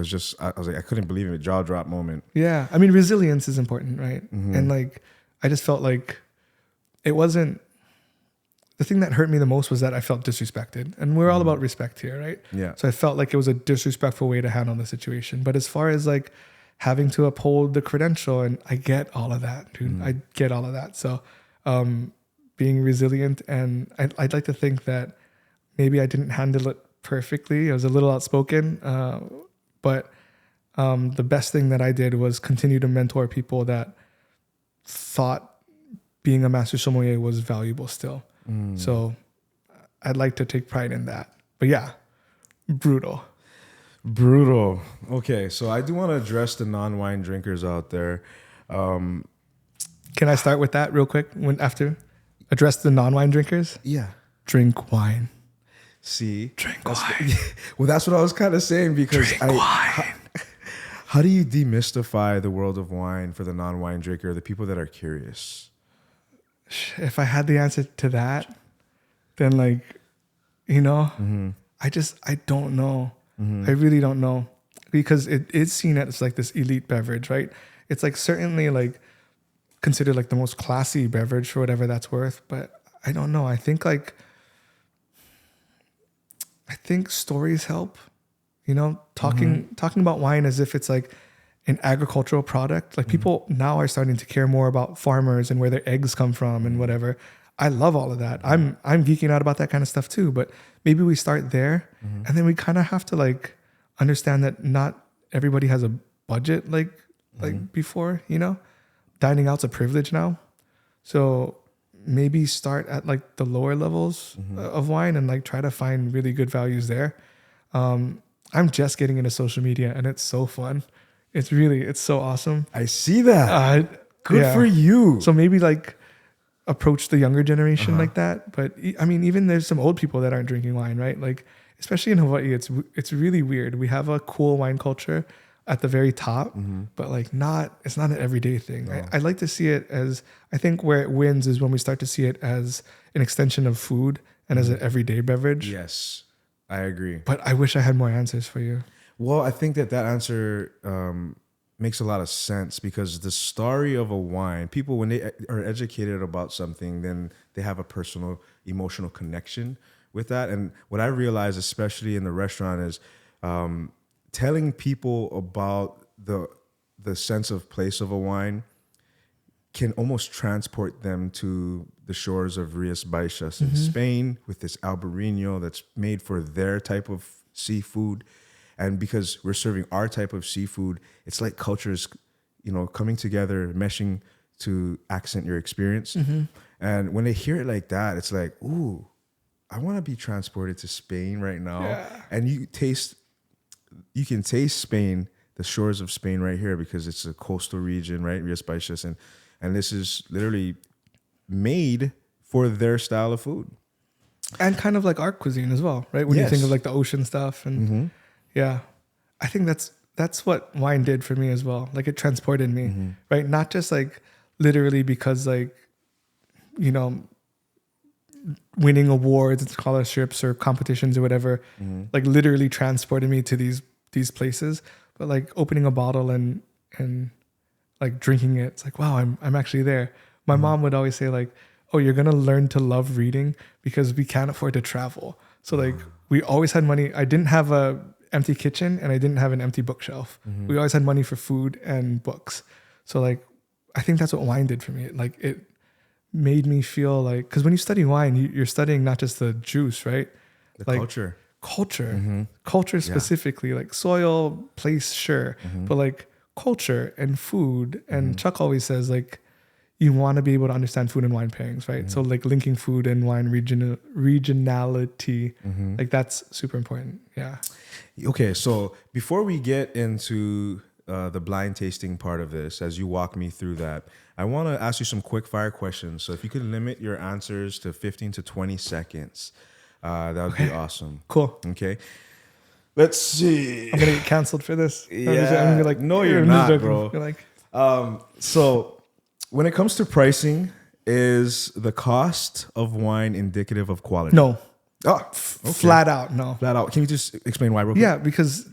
just, I was like, I couldn't believe it. Jaw drop moment. Yeah. I mean, resilience is important, right? And like, I just felt like it wasn't, the thing that hurt me the most was that I felt disrespected, and we're all about respect here, right? Yeah. So I felt like it was a disrespectful way to handle the situation. But as far as like having to uphold the credential, and I get all of that, dude. I get all of that. So, being resilient, and I'd like to think that maybe I didn't handle it perfectly. I was a little outspoken, but the best thing that I did was continue to mentor people that thought being a master sommelier was valuable still. So I'd like to take pride in that. But yeah, brutal. Okay, so I do want to address the non-wine drinkers out there. Can I start with that real quick? After address the non-wine drinkers? Yeah. Drink wine. See? Drink wine. Well, that's what I was kind of saying, because wine. How do you demystify the world of wine for the non-wine drinker, the people that are curious? If I had the answer to that, then like, I don't know. I really don't know, because it is seen as like this elite beverage, right? It's like certainly like considered like the most classy beverage for whatever that's worth. But I don't know. I think stories help, talking about wine as if it's like an agricultural product. Like people now are starting to care more about farmers and where their eggs come from and whatever. I love all of that. I'm geeking out about that kind of stuff too, but maybe we start there and then we kind of have to like understand that not everybody has a budget like before, dining out's a privilege now. So maybe start at like the lower levels of wine and like try to find really good values there. I'm just getting into social media, and it's so fun. It's so awesome. I see that. Good for you. So maybe like approach the younger generation like that. But I mean, even there's some old people that aren't drinking wine, right? Like, especially in Hawaii, it's really weird. We have a cool wine culture at the very top, but like it's not an everyday thing. No. I like to see it as, I think where it wins is when we start to see it as an extension of food and as an everyday beverage. Yes, I agree. But I wish I had more answers for you. Well, I think that answer makes a lot of sense, because the story of a wine, people, when they are educated about something, then they have a personal, emotional connection with that. And what I realize, especially in the restaurant, is telling people about the sense of place of a wine can almost transport them to the shores of Rías Baixas in Spain, with this Albarino that's made for their type of seafood. And because we're serving our type of seafood, it's like cultures, coming together, meshing to accent your experience. And when they hear it like that, it's like, ooh, I want to be transported to Spain right now. Yeah. And you can taste Spain, the shores of Spain right here, because it's a coastal region, right? Rías Baixas. And this is literally made for their style of food. And kind of like art cuisine as well, right? When you think of like the ocean stuff and yeah, I think that's what wine did for me as well. Like it transported me, right? Not just like literally because like, you know, winning awards and scholarships or competitions or whatever, like literally transported me to these places, but like opening a bottle and like drinking it, it's like, wow, I'm actually there. My mom would always say like, oh, you're going to learn to love reading because we can't afford to travel. So like we always had money. I didn't have a empty kitchen and I didn't have an empty bookshelf. We always had money for food and books. So like, I think that's what wine did for me. Like it made me feel like, because when you study wine, you're studying not just the juice, right? The like culture specifically, like soil, place, sure. But like culture and food. And Chuck always says like, you want to be able to understand food and wine pairings, right? So like linking food and wine regionality, like that's super important. Yeah. Okay, so before we get into the blind tasting part of this, as you walk me through that, I want to ask you some quick fire questions. So if you could limit your answers to 15 to 20 seconds, that would be awesome. Cool. Okay. Let's see. I'm going to get canceled for this. Yeah. I'm gonna be like, no, you're not, bro. You're like, So when it comes to pricing, is the cost of wine indicative of quality? no. Oh, okay. Flat out, no. Flat out. Can you just explain why real quick? Yeah, because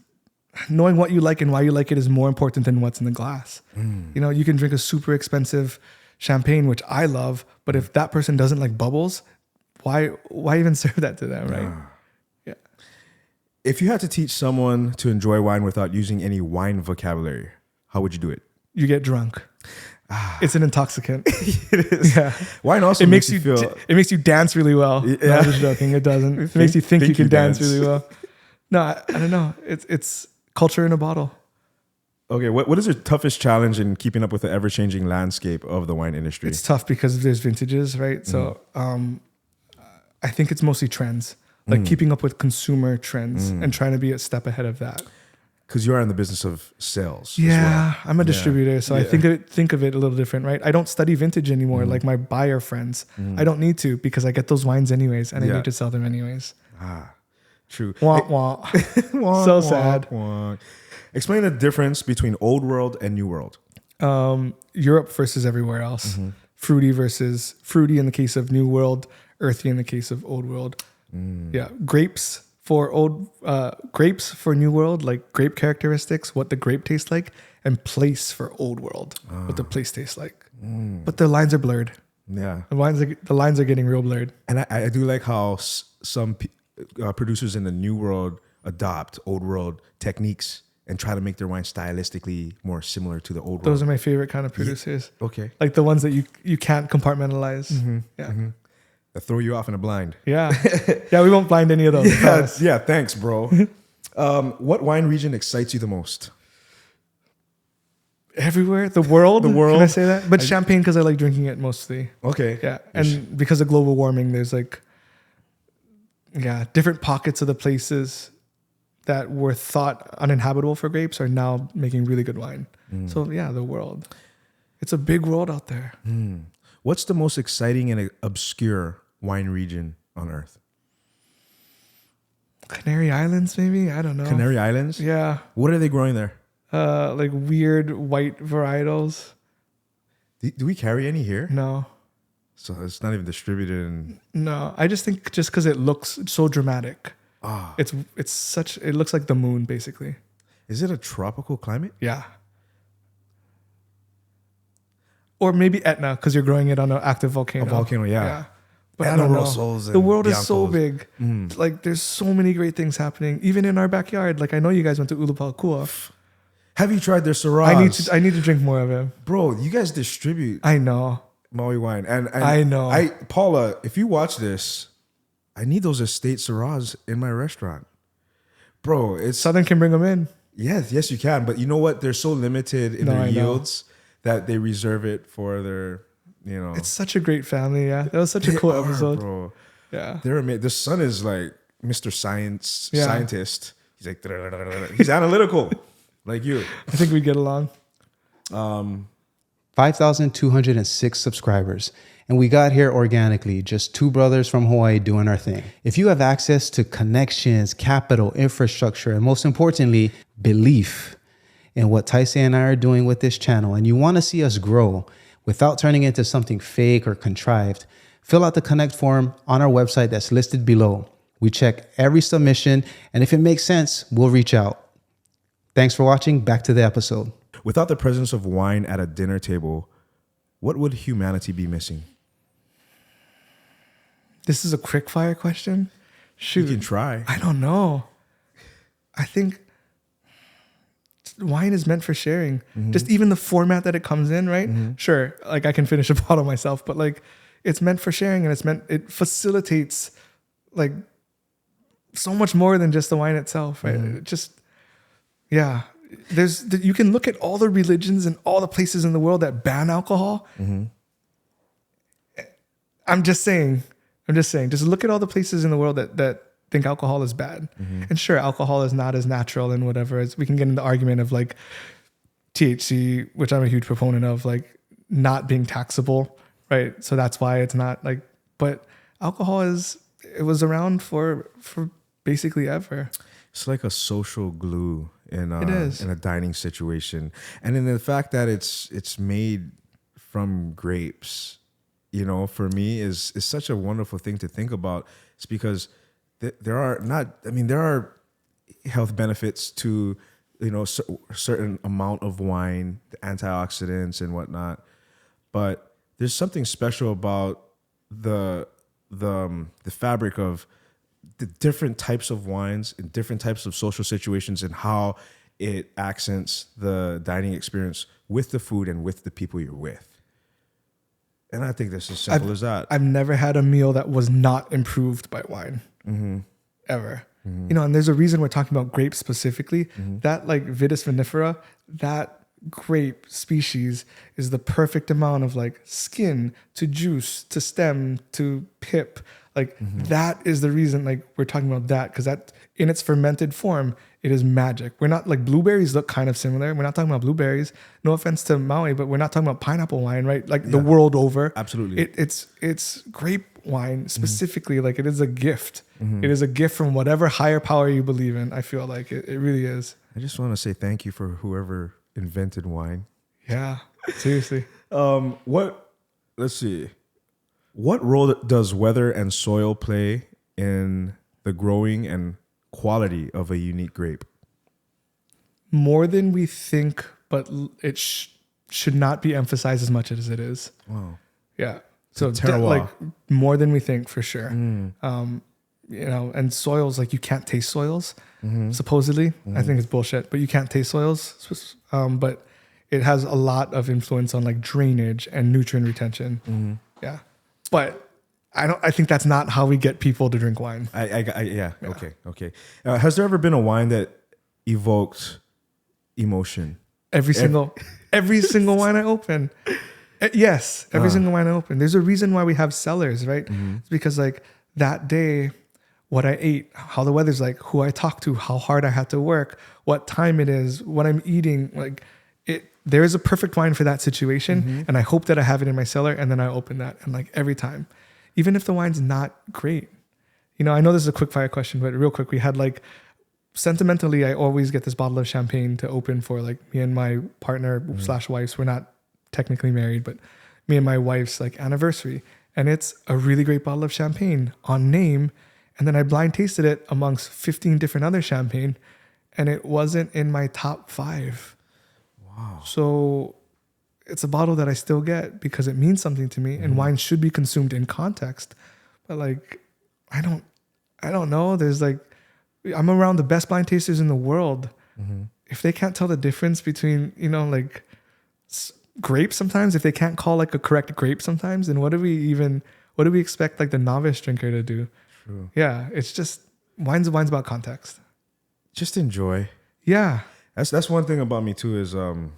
knowing what you like and why you like it is more important than what's in the glass. You know, you can drink a super expensive champagne, which I love, but if that person doesn't like bubbles, why even serve that to them, right? Yeah. If you had to teach someone to enjoy wine without using any wine vocabulary, how would you do it? You get drunk. It's an intoxicant. It is. Yeah. Wine also It makes you you feel... it makes you dance really well. Yeah. No, I'm just joking. It doesn't. It makes you think you can dance really well. No, I don't know. It's culture in a bottle. Okay, what is your toughest challenge in keeping up with the ever-changing landscape of the wine industry? It's tough because there's vintages, right? So I think it's mostly trends, like keeping up with consumer trends and trying to be a step ahead of that. Because you are in the business of sales. Yeah, as well. I'm a distributor, so I think of it a little different, right? I don't study vintage anymore like my buyer friends. I don't need to because I get those wines anyways, and I need to sell them anyways. True. Wah, wah. So sad. Wah. Explain the difference between old world and new world. Europe versus everywhere else. Fruity in the case of new world, earthy in the case of old world. Yeah, grapes for new world, like grape characteristics, what the grape tastes like, and place for old world, what the place tastes like. But the lines are blurred. Yeah. The lines are getting real blurred. And I do like how some producers in the new world adopt old world techniques and try to make their wine stylistically more similar to the old world. Those are my favorite kind of producers. Yeah. Okay. Like the ones that you can't compartmentalize. Yeah. That throw you off in a blind. Yeah. Yeah, we won't blind any of those. Yeah, thanks, bro. What wine region excites you the most? Everywhere. The world. The world. Can I say that? But champagne because I like drinking it mostly. Okay. Yeah. And because of global warming, there's like, different pockets of the places that were thought uninhabitable for grapes are now making really good wine. So yeah, the world. It's a big world out there. What's the most exciting and obscure wine region on earth? Canary Islands, maybe? I don't know. Canary Islands? Yeah. What are they growing there? Like weird white varietals. Do we carry any here? No. So it's not even distributed in... No. I just think just because it looks so dramatic. It looks like the moon, basically. Is it a tropical climate? Yeah. Or maybe Etna, because you're growing it on an active volcano. A volcano, yeah. But Etna I don't know. Rossos and the world is Biancos. so big. Like, there's so many great things happening, even in our backyard. Like, I know you guys went to Ulupalakua. Have you tried their Syrahs? I need to drink more of it. Bro, you guys distribute I know. Maui wine. And I know. Paula, if you watch this, I need those estate Syrahs in my restaurant. Bro, it's... Southern can bring them in. Yes, you can. But you know what? They're so limited in their yields that they reserve it for their, It's such a great family, yeah. That was such a cool episode. Bro. Yeah. They're amazing. The son is like Mr. Scientist. He's like, he's analytical, like you. I think we get along. 5 5,206 subscribers. And we got here organically, just two brothers from Hawaii doing our thing. If you have access to connections, capital, infrastructure, and most importantly, belief in what Taisei and I are doing with this channel, and you want to see us grow without turning into something fake or contrived, fill out the Connect form on our website that's listed below. We check every submission, and if it makes sense, we'll reach out. Thanks for watching. Back to the episode. Without the presence of wine at a dinner table, what would humanity be missing? This is a quick fire question. Shoot. You can try. I don't know. I think wine is meant for sharing. Mm-hmm. Just even the format that it comes in, right? Mm-hmm. Sure, like I can finish a bottle myself, but like it's meant for sharing, and it facilitates like so much more than just the wine itself, right? Mm-hmm. It just, yeah. You can look at all the religions and all the places in the world that ban alcohol. Mm-hmm. I'm just saying, just look at all the places in the world that think alcohol is bad. Mm-hmm. And sure, alcohol is not as natural and whatever. As we can get into the argument of like THC, which I'm a huge proponent of, like not being taxable, right? So that's why it's not like, but alcohol it was around for basically ever. It's like a social glue in It is. in a dining situation. And in the fact that it's made from grapes, you know, for me is such a wonderful thing to think about. It's because there are health benefits to, you know, a certain amount of wine, the antioxidants and whatnot. But there's something special about the fabric of the different types of wines in different types of social situations and how it accents the dining experience with the food and with the people you're with. And I think that's as simple as that. I've never had a meal that was not improved by wine, ever. Mm-hmm. You know, and there's a reason we're talking about grapes specifically. Mm-hmm. That like Vitis vinifera, that grape species is the perfect amount of like skin to juice to stem to pip. Like that is the reason like we're talking about that, because that in its fermented form, it is magic. We're not like blueberries look kind of similar. We're not talking about blueberries. No offense to Maui, but we're not talking about pineapple wine, right? Like the world over. Absolutely. It's grape wine specifically. Like it is a gift. It is a gift from whatever higher power you believe in. I feel like it really is. I just want to say thank you for whoever invented wine. Yeah, seriously. Let's see. What role does weather and soil play in the growing and quality of a unique grape? More than we think, but it should not be emphasized as much as it is. Wow. Yeah. So terroir. more than we think for sure. You know, and soils, like you can't taste soils, supposedly. I think it's bullshit, but you can't taste soils. But it has a lot of influence on like drainage and nutrient retention. Yeah. But I think that's not how we get people to drink wine. Yeah. Okay. Has there ever been a wine that evoked emotion? Every single wine I open. Yes, every single wine I open. There's a reason why we have cellars, right? It's because like that day, what I ate, how the weather's like, who I talked to, how hard I had to work, what time it is, what I'm eating, like there is a perfect wine for that situation. And I hope that I have it in my cellar, and then I open that. And like every time, even if the wine's not great, you know, I know this is a quick fire question, but real quick, we had like, sentimentally, I always get this bottle of champagne to open for like me and my partner / wife's. We're not technically married, but me and my wife's like anniversary. And it's a really great bottle of champagne on name. And then I blind tasted it amongst 15 different other champagne, and it wasn't in my top 5. Wow. So it's a bottle that I still get because it means something to me, and wine should be consumed in context. But like, I don't know. There's like, I'm around the best blind tasters in the world. If they can't tell the difference between, you know, like grapes sometimes, if they can't call like a correct grape sometimes, then what do we expect like the novice drinker to do? True. Yeah. It's just, wine's about context. Just enjoy. Yeah. That's one thing about me too, is I'm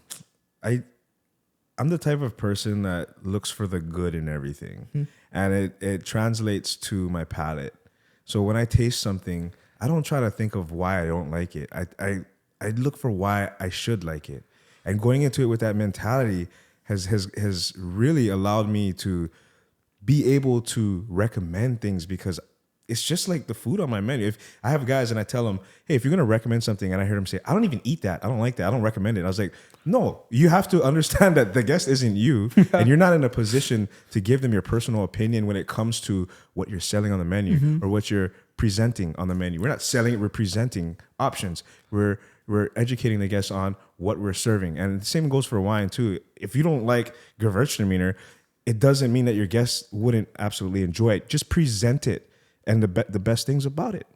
the type of person that looks for the good in everything. And it translates to my palate. So when I taste something, I don't try to think of why I don't like it. I look for why I should like it. And going into it with that mentality, has really allowed me to be able to recommend things, because it's just like the food on my menu. If I have guys and I tell them, hey, if you're going to recommend something, and I hear them say, I don't even eat that, I don't like that, I don't recommend it. I was like, no, you have to understand that the guest isn't you, and you're not in a position to give them your personal opinion when it comes to what you're selling on the menu or what you're presenting on the menu. We're not selling it, we're presenting options. We're educating the guests on what we're serving. And the same goes for wine too. If you don't like Gewürztraminer, it doesn't mean that your guests wouldn't absolutely enjoy it. Just present it and the best things about it.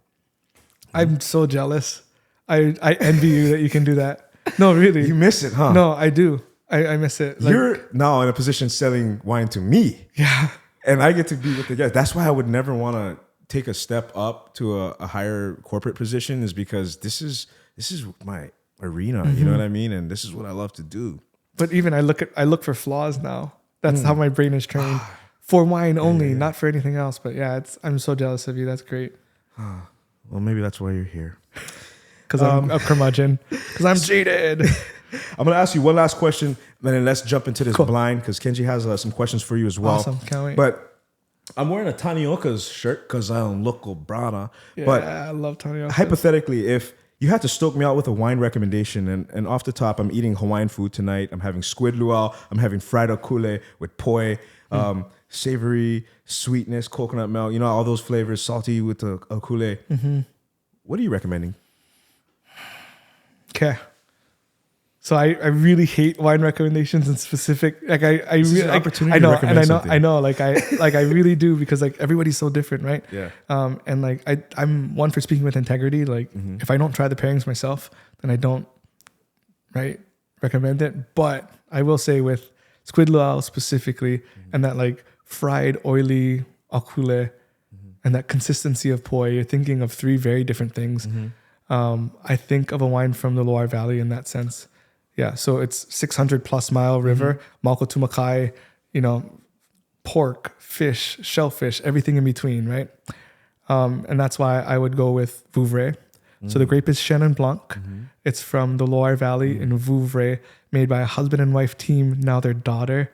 I'm so jealous. I envy you that you can do that. No, really. You miss it, huh? No, I do. I miss it. Like, you're now in a position selling wine to me. Yeah. And I get to be with the guests. That's why I would never want to take a step up to a higher corporate position, is because this is my arena. You know what I mean? And this is what I love to do. But even I look for flaws now. That's how my brain is trained. For wine only, not for anything else. But yeah, I'm so jealous of you. That's great. Well, maybe that's why you're here. Because I'm a curmudgeon. Because I'm cheated. I'm going to ask you one last question, and then let's jump into this blind, because Kenji has some questions for you as well. Awesome. Can't wait. But I'm wearing a Tanioka's shirt because I'm local brada. Yeah, but I love Tanioka. Hypothetically, if you had to stoke me out with a wine recommendation, and off the top, I'm eating Hawaiian food tonight. I'm having squid luau. I'm having fried akule with poi, savory, sweetness, coconut milk, you know, all those flavors, salty with the akule. What are you recommending? Okay. So I really hate wine recommendations in specific. Like I really opportunity I know, to recommend and something. I know, like I really do, because like everybody's so different, right? Yeah. And like I'm one for speaking with integrity. Like if I don't try the pairings myself, then I don't recommend it. But I will say with squid luau specifically, and that like fried oily akule, and that consistency of poi, you're thinking of three very different things. I think of a wine from the Loire Valley in that sense. Yeah, so it's 600 plus mile river, Malko Tumakai, you know, pork, fish, shellfish, everything in between, right? And that's why I would go with Vouvray. So the grape is Chenin Blanc. It's from the Loire Valley in Vouvray, made by a husband and wife team, now their daughter,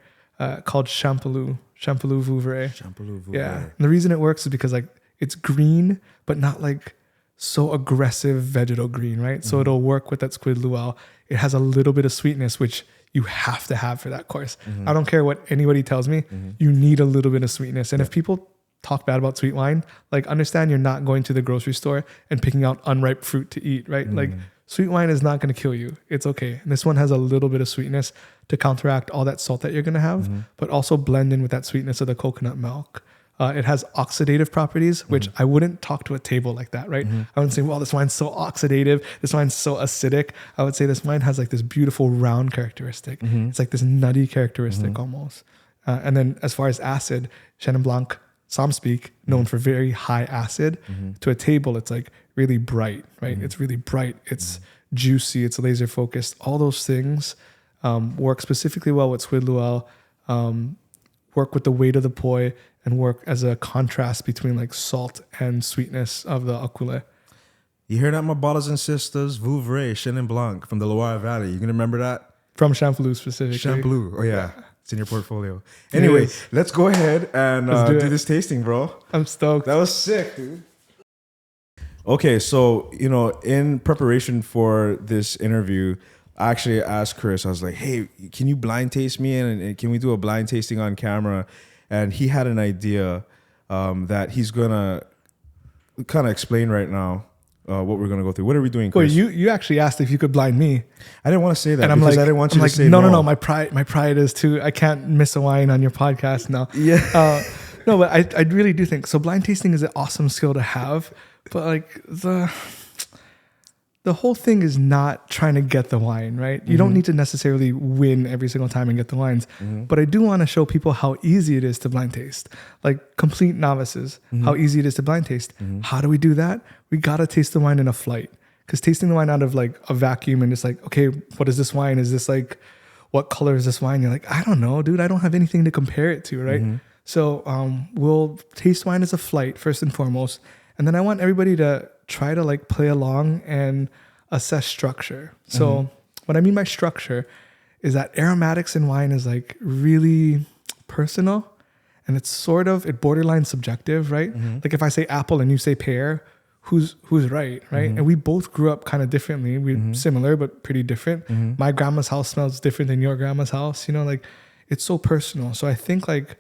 called Champelou Vouvray. Champelou Vouvray. Yeah, and the reason it works is because like it's green, but not like so aggressive vegetal green, right? So it'll work with that squid luau. It has a little bit of sweetness, which you have to have for that course. I don't care what anybody tells me. You need a little bit of sweetness. And if people talk bad about sweet wine, like understand you're not going to the grocery store and picking out unripe fruit to eat, right? Like sweet wine is not going to kill you. It's okay. And this one has a little bit of sweetness to counteract all that salt that you're going to have, but also blend in with that sweetness of the coconut milk. It has oxidative properties, which I wouldn't talk to a table like that, right? I wouldn't say, well, this wine's so oxidative. This wine's so acidic. I would say this wine has like this beautiful round characteristic. It's like this nutty characteristic almost. And then as far as acid, Chenin Blanc, some speak, known for very high acid. To a table, it's like really bright, right? It's really bright. It's juicy. It's laser focused. All those things work specifically well with squid luau, work with the weight of the poi, and work as a contrast between like salt and sweetness of the akule. You hear that, my brothers and sisters? Vouvray, Chenin Blanc from the Loire Valley. You can remember that? From Champelou specifically. Champelou. Oh, yeah. It's in your portfolio. Anyway, let's go ahead and do this tasting, bro. I'm stoked. That was sick, dude. Okay, so, you know, in preparation for this interview, I actually asked Chris, I was like, hey, can you blind taste me? And can we do a blind tasting on camera? And he had an idea that he's going to kind of explain right now what we're going to go through. What are we doing, Chris? Well, you actually asked if you could blind me. I didn't want to say that, and I'm because like, I didn't want you to say no. My pride is too, I can't miss a wine on your podcast now. Yeah. No, but I really do think, so blind tasting is an awesome skill to have, but like the whole thing is not trying to get the wine, right? You don't need to necessarily win every single time and get the wines. But I do want to show people how easy it is to blind taste. Like complete novices, how easy it is to blind taste. How do we do that? We got to taste the wine in a flight. Because tasting the wine out of like a vacuum and it's like, okay, what is this wine? Is this like, what color is this wine? You're like, I don't know, dude. I don't have anything to compare it to, right? So we'll taste wine as a flight first and foremost. And then I want everybody to try to like play along and assess structure. So what I mean by structure is that aromatics in wine is like really personal, and it borderline subjective, right? Like if I say apple and you say pear, who's right? And we both grew up kind of differently. We're similar but pretty different. My grandma's house smells different than your grandma's house. Like it's so personal. So I think like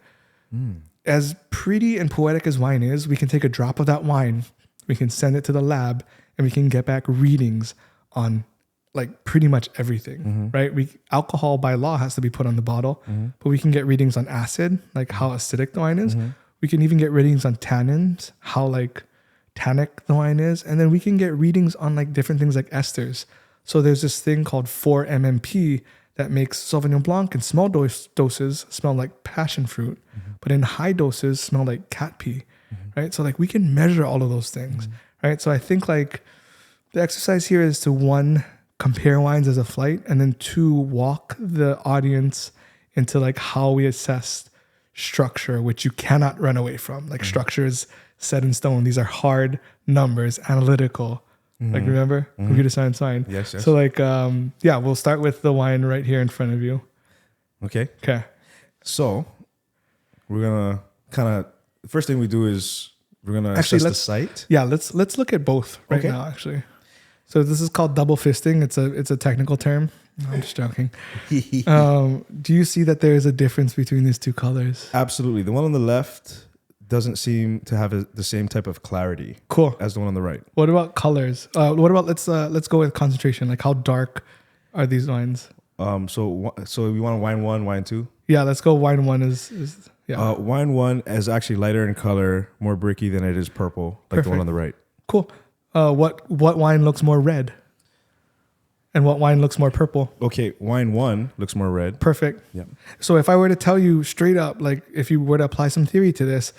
as pretty and poetic as wine is, we can take a drop of that wine, we can send it to the lab, and we can get back readings on like pretty much everything, right? Alcohol by law has to be put on the bottle, but we can get readings on acid, like how acidic the wine is. We can even get readings on tannins, how like tannic the wine is. And then we can get readings on like different things like esters. So there's this thing called 4-MMP that makes Sauvignon Blanc in small doses smell like passion fruit, but in high doses smell like cat pee, right? So like we can measure all of those things, right? So I think like the exercise here is to one, compare wines as a flight, and then two, walk the audience into like how we assess structure, which you cannot run away from. Like structure is set in stone. These are hard numbers, analytical. Like remember computer science wine. Yes. So like we'll start with the wine right here in front of you. Okay. So we're gonna the first thing we do is we're gonna assess the site. Yeah, let's look at both right now actually. So this is called double fisting. It's a technical term. No, I'm just joking. Do you see that there is a difference between these two colors? Absolutely. The one on the left doesn't seem to have the same type of clarity as the one on the right. What about colors? What about let's go with concentration. Like how dark are these wines? So we want wine 1, wine 2? Yeah, let's go. Wine 1 is wine 1 is actually lighter in color, more bricky than it is purple, like the one on the right. Cool. What wine looks more red? And what wine looks more purple? Okay, wine 1 looks more red. Perfect. Yeah. So if I were to tell you straight up, like if you were to apply some theory to this,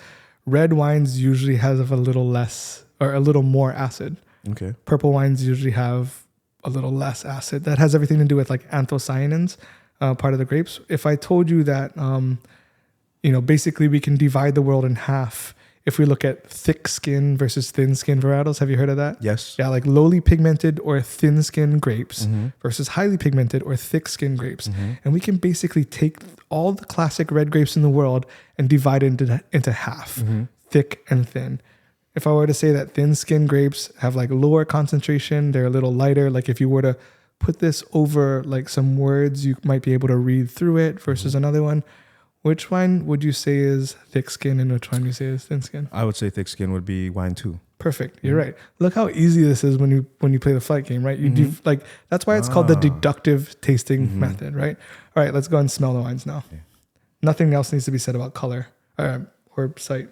red wines usually have a little less or a little more acid. Okay. Purple wines usually have a little less acid. That has everything to do with like anthocyanins, part of the grapes. If I told you that, basically we can divide the world in half if we look at thick skin versus thin skin varietals. Have you heard of that? Yes. Yeah, like lowly pigmented or thin skin grapes versus highly pigmented or thick skin grapes. And we can basically take all the classic red grapes in the world and divide it into half, thick and thin. If I were to say that thin skin grapes have like lower concentration, they're a little lighter. Like if you were to put this over like some words, you might be able to read through it versus another one. Which wine would you say is thick skin and which one would you say is thin skin? I would say thick skin would be wine 2. Perfect. You're right. Look how easy this is when you play the flight game, right? You do like that's why it's called the deductive tasting method, right? All right, let's go and smell the wines now. Okay. Nothing else needs to be said about color or sight.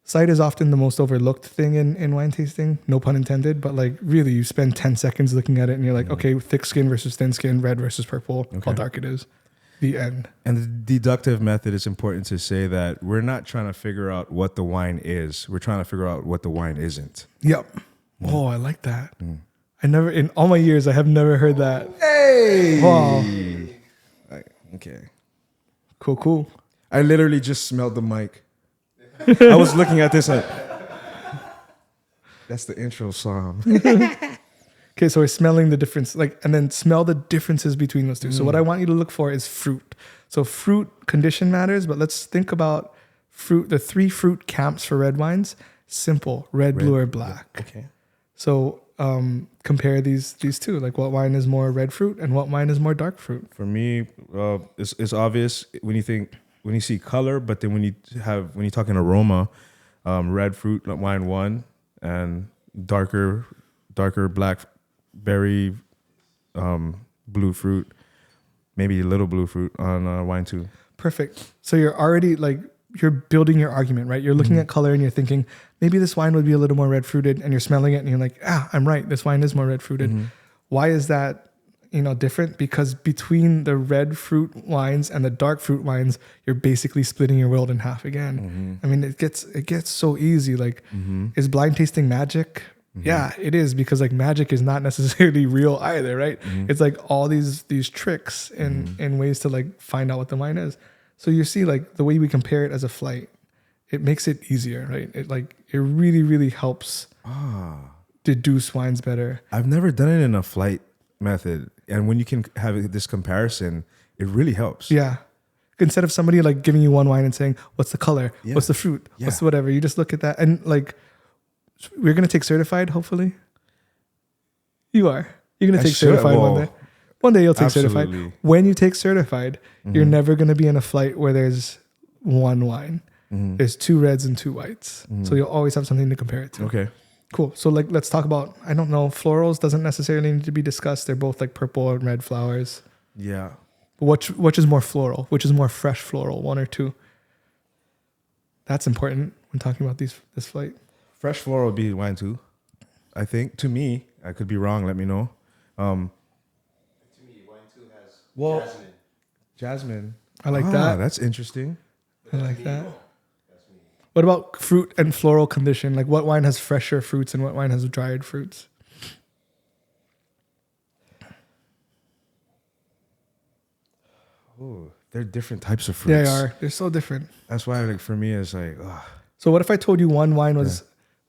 Sight is often the most overlooked thing in wine tasting, no pun intended, but like really you spend 10 seconds looking at it and you're like, okay, thick skin versus thin skin, red versus purple, how dark it is. The end. And the deductive method, is important to say that we're not trying to figure out what the wine is. We're trying to figure out what the wine isn't. Yep. Oh, I like that. I never, in all my years, I have never heard that. Hey! Wow. Okay. Cool. I literally just smelled the mic. I was looking at this like, that's the intro song. Okay, so we're smelling the difference, and then smell the differences between those two. So what I want you to look for is fruit. So fruit condition matters, but let's think about fruit. The 3 fruit camps for red wines: simple, red, blue, or black. Okay. So compare these two. Like, what wine is more red fruit, and what wine is more dark fruit? For me, it's obvious when you see color, but then when you talk in aroma, red fruit wine 1 and darker blackberry, blue fruit, maybe a little blue fruit on wine 2. Perfect. So you're already you're building your argument, right? You're looking at color and you're thinking maybe this wine would be a little more red fruited, and you're smelling it and you're like, I'm right. This wine is more red fruited. Why is that? Different? Because between the red fruit wines and the dark fruit wines, you're basically splitting your world in half again. I mean, it gets so easy. Like, is blind tasting magic? Yeah, it is, because like magic is not necessarily real either, right? It's like all these tricks and ways to like find out what the wine is. So you see, like the way we compare it as a flight, it makes it easier, right? It really, really helps deduce wines better. I've never done it in a flight method. And when you can have this comparison, it really helps. Yeah. Instead of somebody like giving you one wine and saying, what's the color? Yeah. What's the fruit? Yeah. What's the whatever? You just look at that. And like, we're going to take certified, hopefully. You are. You're going to take certified one day. One day you'll take absolutely. certified. When you take certified, you're never going to be in a flight where there's one wine. There's 2 reds and 2 whites. So you'll always have something to compare it to. Okay. Cool. So like, let's talk about, I don't know, florals doesn't necessarily need to be discussed. They're both like purple and red flowers. Yeah. Which is more floral? Which is more fresh floral? 1 or 2? That's important when talking about this flight. Fresh floral would be wine 2, I think. To me, I could be wrong. Let me know. To me, wine 2 has jasmine. Jasmine. I like that. That's interesting. I like that. What about fruit and floral condition? Like what wine has fresher fruits and what wine has dried fruits? Oh, they're different types of fruits. They are. They're so different. That's why, like, for me, it's like, So what if I told you one wine was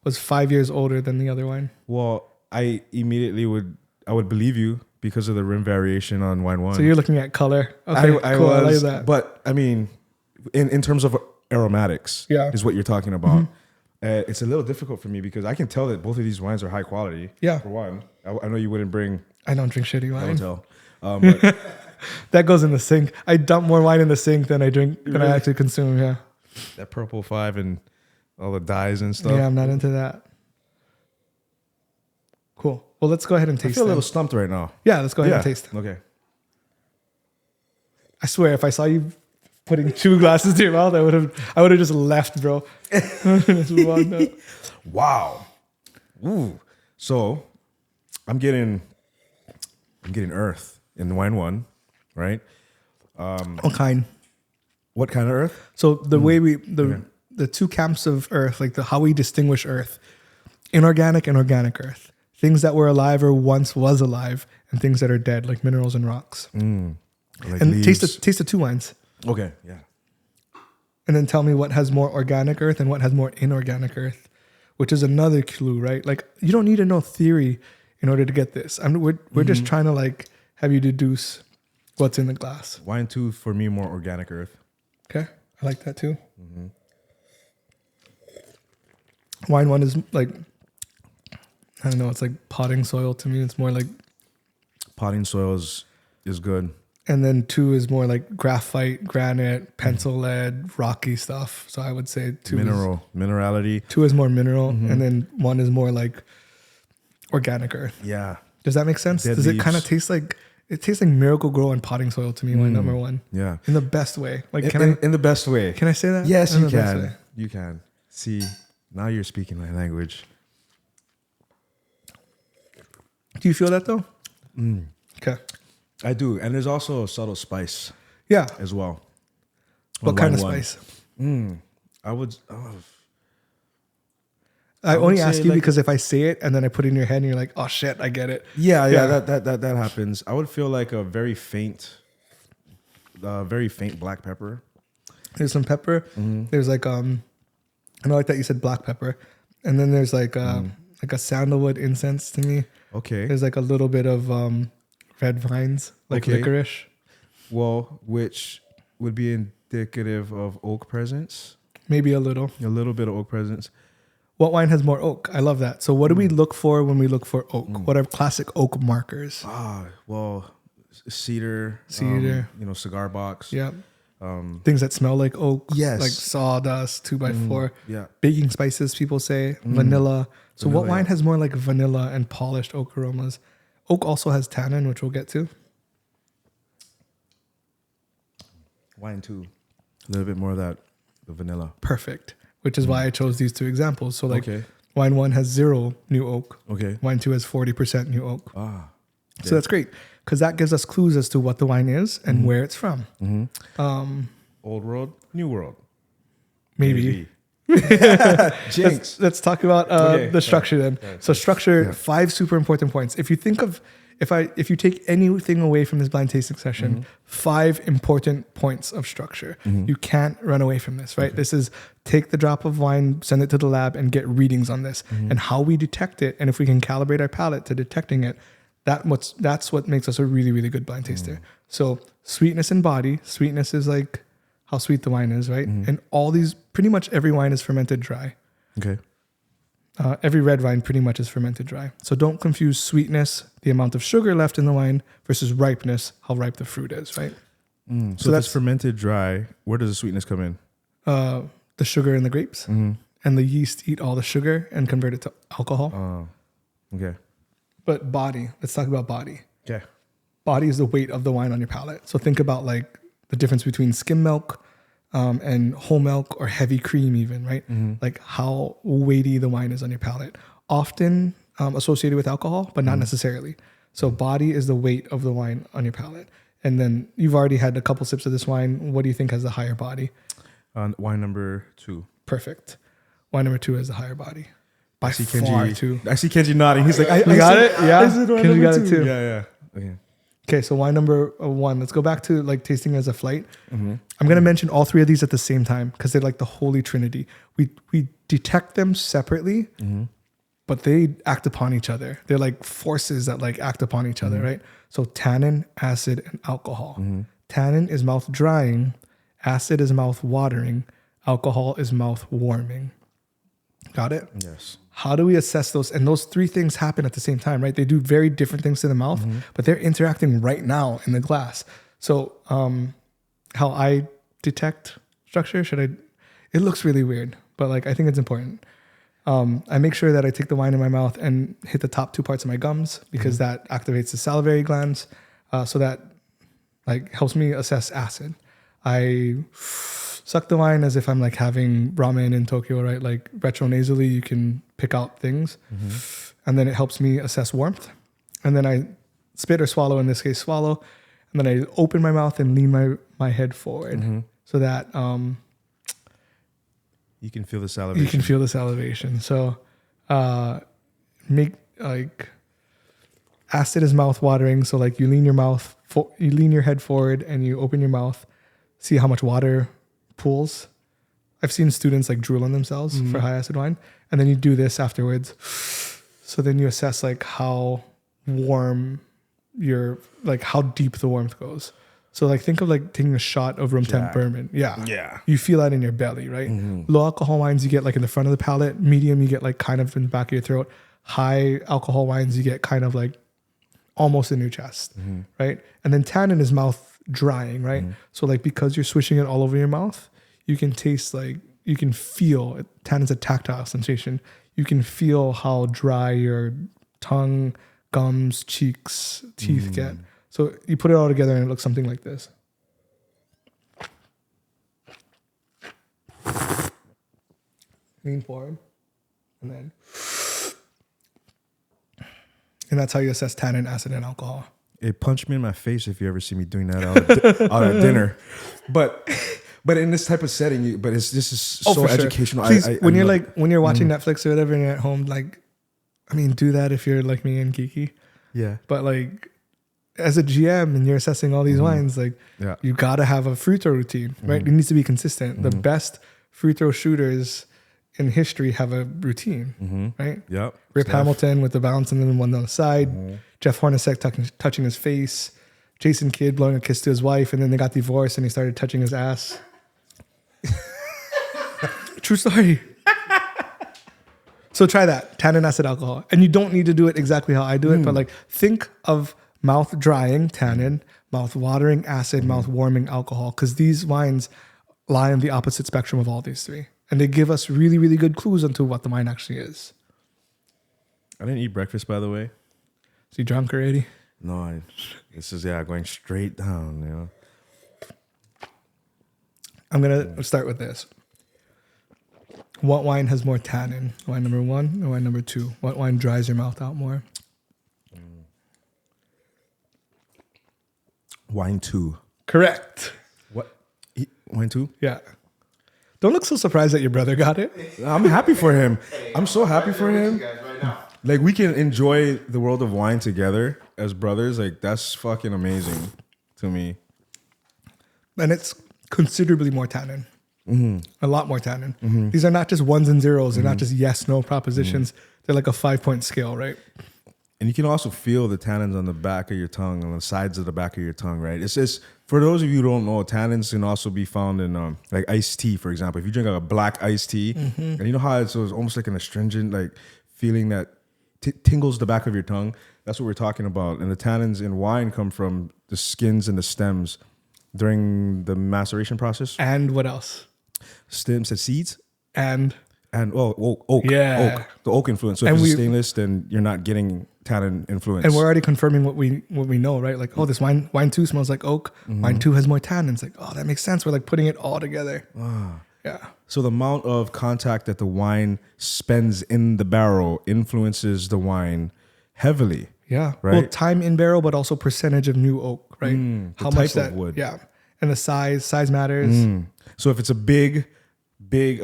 5 years older than the other wine? well, I immediately would believe you because of the rim variation on wine 1. So you're looking at color. Okay, I cool. was, I like that. but I mean, in terms of aromatics, Yeah. is what you're talking about. It's a little difficult for me because I can tell that both of these wines are high quality. Yeah. For one, I know you wouldn't bring. I don't drink shitty I wine. don't tell. But That goes in the sink. I dump more wine in the sink than I drink than I Really? actually consume. Yeah. that purple 5 and all the dyes and stuff. Yeah, I'm not into that. Cool. Well, let's go ahead and I taste feel a them. little stumped right now. Yeah, let's go ahead and taste them. Okay. I swear, if I saw you putting 2 glasses to your mouth, I would have just left, bro. Just walked out. Wow. Ooh. So I'm getting earth in wine 1, right? What kind? What kind of earth? So the way the 2 camps of earth, like how we distinguish earth, inorganic and organic earth, things that were alive or once was alive, and things that are dead, like minerals and rocks. Like And leaves. taste the 2 wines, Okay. Yeah. and then tell me what has more organic earth and what has more inorganic earth, which is another clue, right? Like you don't need to know theory in order to get this. We're just trying to like have you deduce what's in the glass. Wine 2 for me more organic earth. Okay, I like that too. Wine 1 is like, I don't know, it's like potting soil to me. It's more like, Potting soil is good. and then 2 is more like graphite, granite, pencil lead, rocky stuff. So I would say 2 Minerality. 2 is more mineral, and then 1 is more like organic earth. Yeah. Does that make sense? Dead Does it kind of leaves. taste like, it tastes like Miracle Grow and potting soil to me, wine number 1. Yeah. In the best way. Like, In the best way. can I say that? Yes, In you the best way. can. You can. See, now you're speaking my language. Do you feel that though? Okay. I do. And there's also a subtle spice Yeah. as well. What on kind of wine 1. spice? I would. I would only say ask you like- because if I say it and then I put it in your head and you're like, oh shit, I get it. Yeah. Yeah. That happens. I would feel like a very faint black pepper. There's some pepper. There's like I like that you said black pepper, and then there's like a sandalwood incense to me. Okay. There's like a little bit of red vines, like Okay. licorice. Well, which would be indicative of oak presence. Maybe a little. A little bit of oak presence. What wine has more oak? I love that. So what do we look for when we look for oak? What are classic oak markers? Well, cedar. Cedar. Cigar box. Yeah. Things that smell like oak. Yes. Like sawdust, 2x4. Yeah. Baking spices, people say. Vanilla. So what Vanilla, wine yeah. has more like vanilla and polished oak aromas? Oak also has tannin, which we'll get to. Wine 2. A little bit more of that, the vanilla. Perfect. Which is why I chose these 2 examples. So like Okay. wine 1 has 0 new oak. Okay. Wine 2 has 40% new oak. Ah. So that's great because that gives us clues as to what the wine is and where it's from. Old world, new world. Maybe. Jinx. Let's talk about the structure then. So structure, 5 super important points. If you think of, if you take anything away from this blind tasting session, 5 important points of structure. You can't run away from this, right? This is take the drop of wine, send it to the lab and get readings on this and how we detect it. And if we can calibrate our palate to detecting it, That's what makes us a really, really good blind taster. So sweetness and body. Sweetness is like how sweet the wine is, right? And pretty much every wine is fermented dry. Okay. Every red wine pretty much is fermented dry. So don't confuse sweetness, the amount of sugar left in the wine, versus ripeness, how ripe the fruit is, right? So that's fermented dry. Where does the sweetness come in? The sugar in the grapes, and the yeast eat all the sugar and convert it to alcohol. Okay. But body, let's talk about body. Okay. Body is the weight of the wine on your palate. So think about like the difference between skim milk and whole milk or heavy cream even, right? Like how weighty the wine is on your palate. Often associated with alcohol, but not necessarily. So body is the weight of the wine on your palate. And then you've already had a couple sips of this wine. What do you think has the higher body? Wine number 2. Perfect. Wine number 2 has the higher body. By I see far, Kenji. too. I see Kenji nodding. He's like, I got said- it? Yeah. I said wine Kenji number got it 2. too. Yeah. Okay. Okay, so wine number 1. Let's go back to like tasting as a flight. I'm going to mention all 3 of these at the same time because they're like the holy trinity. We detect them separately, but they act upon each other. They're like forces that like act upon each other, right? So tannin, acid, and alcohol. Tannin is mouth drying, acid is mouth watering, alcohol is mouth warming. Got it? Yes. How do we assess those? And those 3 things happen at the same time, right? They do very different things to the mouth, but they're interacting right now in the glass. So how I detect structure, it looks really weird, but like I think it's important. I make sure that I take the wine in my mouth and hit the top 2 parts of my gums because that activates the salivary glands. So that like helps me assess acid. I suck the wine as if I'm like having ramen in Tokyo, right? Like retronasally, you can pick out things. And then it helps me assess warmth. And then I spit or swallow, in this case, swallow. And then I open my mouth and lean my head forward so that you can feel the salivation. you can feel the salivation. So make like acid is mouth watering. So like you lean your head forward and you open your mouth, see how much water pools. I've seen students like drool on themselves for high acid wine, and then you do this afterwards. So then you assess like how warm how deep the warmth goes. So like think of like taking a shot of room temp bourbon. Yeah. You feel that in your belly, right? Low alcohol wines you get like in the front of the palate. Medium you get like kind of in the back of your throat. High alcohol wines you get kind of like almost in your chest, right? And then tannin is mouth drying, right? So like because you're swishing it all over your mouth, you can taste you can feel, tannin's a tactile sensation. You can feel how dry your tongue, gums, cheeks, teeth get. So you put it all together and it looks something like this. Lean forward and that's how you assess tannin, acid, and alcohol. It punched me in my face if you ever see me doing that out at dinner. But in this type of setting, this is so educational. Please, when you're watching Netflix or whatever and you're at home, do that if you're like me and geeky. Yeah. But like as a GM and you're assessing all these wines, you gotta have a free throw routine, right? It needs to be consistent. The best free throw shooters in history have a routine, right? Yep. Rip Hamilton with the bounce and then one on the side. Jeff Hornacek touching his face. Jason Kidd blowing a kiss to his wife, and then they got divorced and he started touching his ass. True story. So try that, tannin, acid, alcohol. And you don't need to do it exactly how I do it, but like think of mouth drying, tannin, mouth watering, acid, mouth warming, alcohol, because these wines lie on the opposite spectrum of all these 3. And they give us really, really good clues into what the wine actually is. I didn't eat breakfast, by the way. Is he drunk already? No, this is going straight down, I'm going to start with this. What wine has more tannin? Wine number 1 or wine number 2? What wine dries your mouth out more? Wine 2. Correct. What? Wine 2? Yeah. Don't look so surprised that your brother got it. I'm happy for him. I'm so happy for him. Like we can enjoy the world of wine together as brothers. Like that's fucking amazing to me. And it's considerably more tannin. A lot more tannin. These are not just ones and zeros. They're not just yes, no propositions. They're like a 5-point scale, right? And you can also feel the tannins on the back of your tongue, on the sides of the back of your tongue, right? It's just, for those of you who don't know, tannins can also be found in like iced tea, for example. If you drink like a black iced tea, and you know how it's almost like an astringent like feeling that tingles the back of your tongue, that's what we're talking about. And the tannins in wine come from the skins and the stems during the maceration process. And what else? Stems and seeds. And oak. Yeah. Oak. The oak influence. So if it's stainless, then you're not getting tannin influence. And we're already confirming what we know, right? Like, oh, this wine 2 smells like oak. Wine 2 has more tannins. Like, oh, that makes sense. We're like putting it all together. Yeah. So the amount of contact that the wine spends in the barrel influences the wine heavily. Yeah. Right. Well, time in barrel, but also percentage of new oak, right? How much of wood. Yeah. And the size matters. So if it's a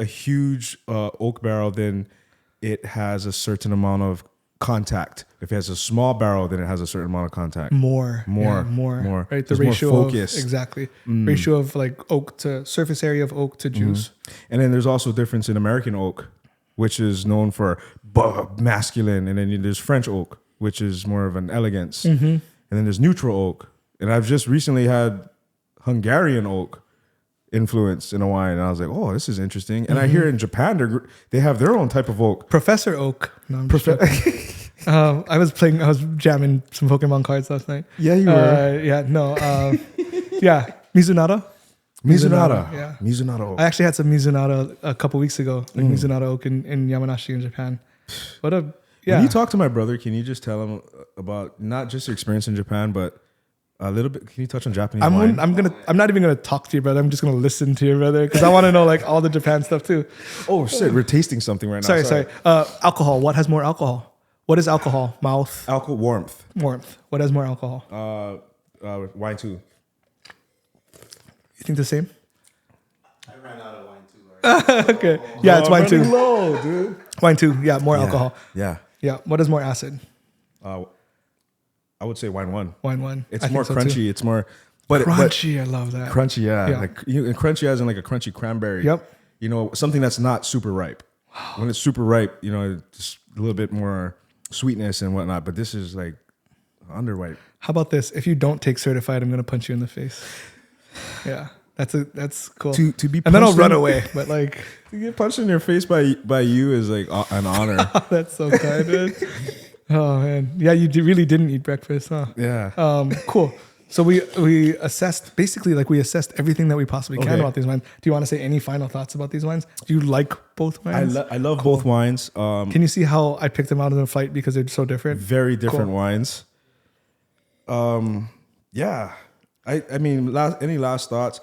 huge oak barrel, then it has a certain amount of contact. If it has a small barrel, then it has a certain amount of contact. More. Right. The ratio more focus. Exactly. Ratio of like oak to surface area of oak to juice. And then there's also a difference in American oak, which is known for masculine, and then there's French oak, which is more of an elegance. And then there's neutral oak. And I've just recently had Hungarian oak influence in a wine, and I was like, oh, this is interesting. And I hear in Japan they have their own type of oak. Professor Oak. No, I'm just I was jamming some Pokemon cards last night. Yeah, you were. Yeah, Mizunara. Yeah. Mizunara oak. I actually had some Mizunara a couple weeks ago, like Mizunara oak in Yamanashi in Japan. When you talk to my brother, can you just tell him about not just your experience in Japan, but a little bit? Can you touch on Japanese wine? I'm not even gonna talk to your brother. I'm just gonna listen to your brother because I want to know like all the Japan stuff too. Oh shit, we're tasting something right now. Sorry. Alcohol. What has more alcohol? What is alcohol? Mouth. Alcohol. Warmth. What has more alcohol? Wine too. You think the same? I ran out of wine too. Right? Okay. Yeah, it's wine too. Low, dude. Wine too. Yeah, more alcohol. Yeah. What is more acid? I would say wine 1. Wine 1. It's more crunchy. Too. It's more crunchy. I love that. Crunchy, yeah. Like and crunchy as in like a crunchy cranberry. Yep. You know, something that's not super ripe. Wow. When it's super ripe, you know, just a little bit more sweetness and whatnot. But this is like underripe. How about this? If you don't take certified, I'm gonna punch you in the face. Yeah. That's cool. To be and then I'll run away. But like to get punched in your face by you is like an honor. That's so kind, man. Oh man, yeah, you really didn't eat breakfast, huh? Yeah. Cool. So we assessed everything that we possibly can about these wines. Do you want to say any final thoughts about these wines? Do you like both wines? I love both wines. Can you see how I picked them out in the flight because they're so different? Very different wines. Yeah. I mean, any last thoughts?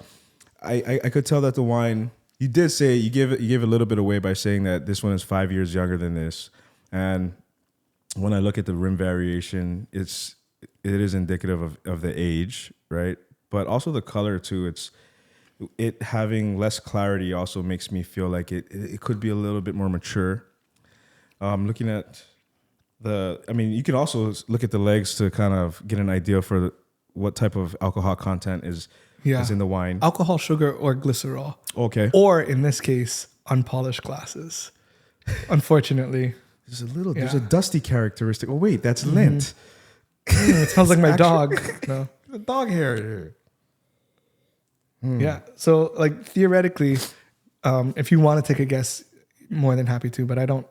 I could tell that the wine, you did say you gave a little bit away by saying that this one is 5 years younger than this, and when I look at the rim variation, it is indicative of the age, right? But also the color too. It having less clarity also makes me feel like it could be a little bit more mature. Looking at you can also look at the legs to kind of get an idea for what type of alcohol content is in the wine. Alcohol, sugar, or glycerol. Okay. Or in this case, unpolished glasses. Unfortunately. There's a dusty characteristic. Oh wait, that's lint. It smells like my dog. No. The dog hair. Yeah. So like theoretically, if you want to take a guess, more than happy to, but I don't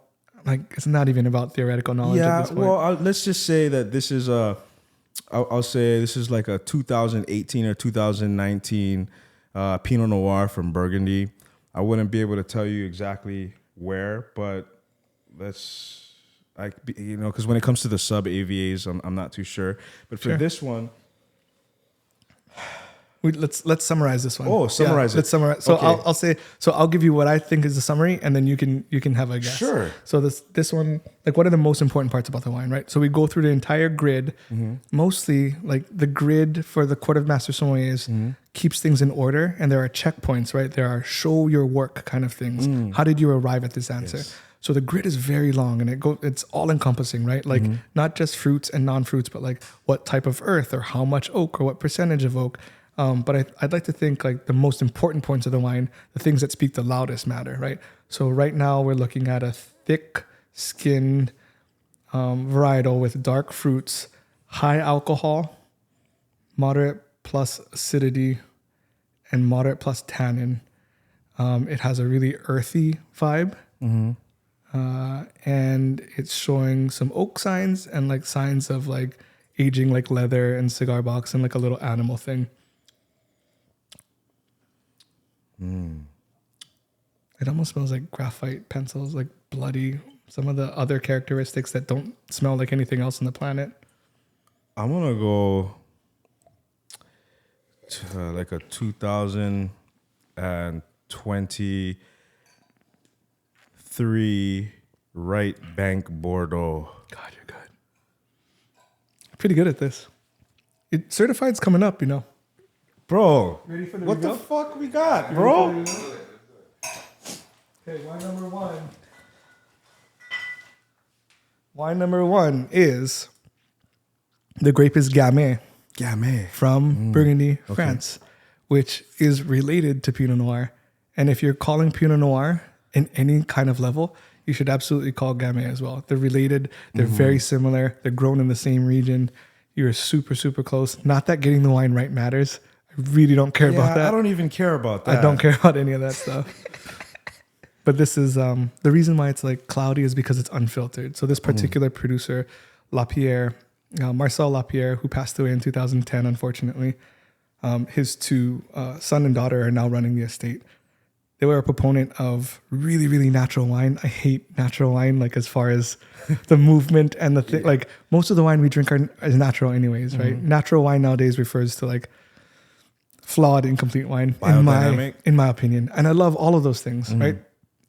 it's not even about theoretical knowledge at this point. Well, let's just say that this is I'll say this is like a 2018 or 2019 Pinot Noir from Burgundy. I wouldn't be able to tell you exactly where, but because when it comes to the sub AVAs, I'm not too sure. But for this one, let's summarize this one. Oh, summarize it. Let's summarize. So Okay. I'll give you what I think is the summary, and then you can have a guess. Sure. So this one, like, what are the most important parts about the wine, right? So we go through the entire grid. Mostly, like the grid for the Court of Master Sommeliers keeps things in order, and there are checkpoints, right? There are show your work kind of things. How did you arrive at this answer? Yes. So the grid is very long, and it's all encompassing, right? Like not just fruits and non-fruits, but like what type of earth or how much oak or what percentage of oak. But I'd like to think like the most important points of the wine, the things that speak the loudest matter, right? So right now we're looking at a thick skinned varietal with dark fruits, high alcohol, moderate plus acidity, and moderate plus tannin. It has a really earthy vibe. And it's showing some oak signs and like signs of like aging, like leather and cigar box and like a little animal thing. It almost smells like graphite pencils, like bloody. Some of the other characteristics that don't smell like anything else on the planet. I'm gonna go to like a 2023 Right Bank Bordeaux. God, you're good. Pretty good at this. It certified's coming up, you know. Bro, Ready for the what reveal? the fuck we got, bro? Okay, wine number one. Wine number one is the grape is Gamay Gamay. from Burgundy, France, which is related to Pinot Noir. And if you're calling Pinot Noir in any kind of level, you should absolutely call Gamay as well. They're related. They're very similar. They're grown in the same region. You're super, super close. Not that getting the wine right matters. I really don't care about that. I don't even care about that. I don't care about any of that stuff. But this is the reason why it's like cloudy is because it's unfiltered. So this particular producer, Lapierre, Marcel Lapierre, who passed away in 2010, unfortunately, his two son and daughter are now running the estate. They were a proponent of really, really natural wine. I hate natural wine, like as far as the movement and the thing. Like most of the wine we drink is natural anyways, right? Natural wine nowadays refers to like flawed, incomplete wine, in my opinion. And I love all of those things, right?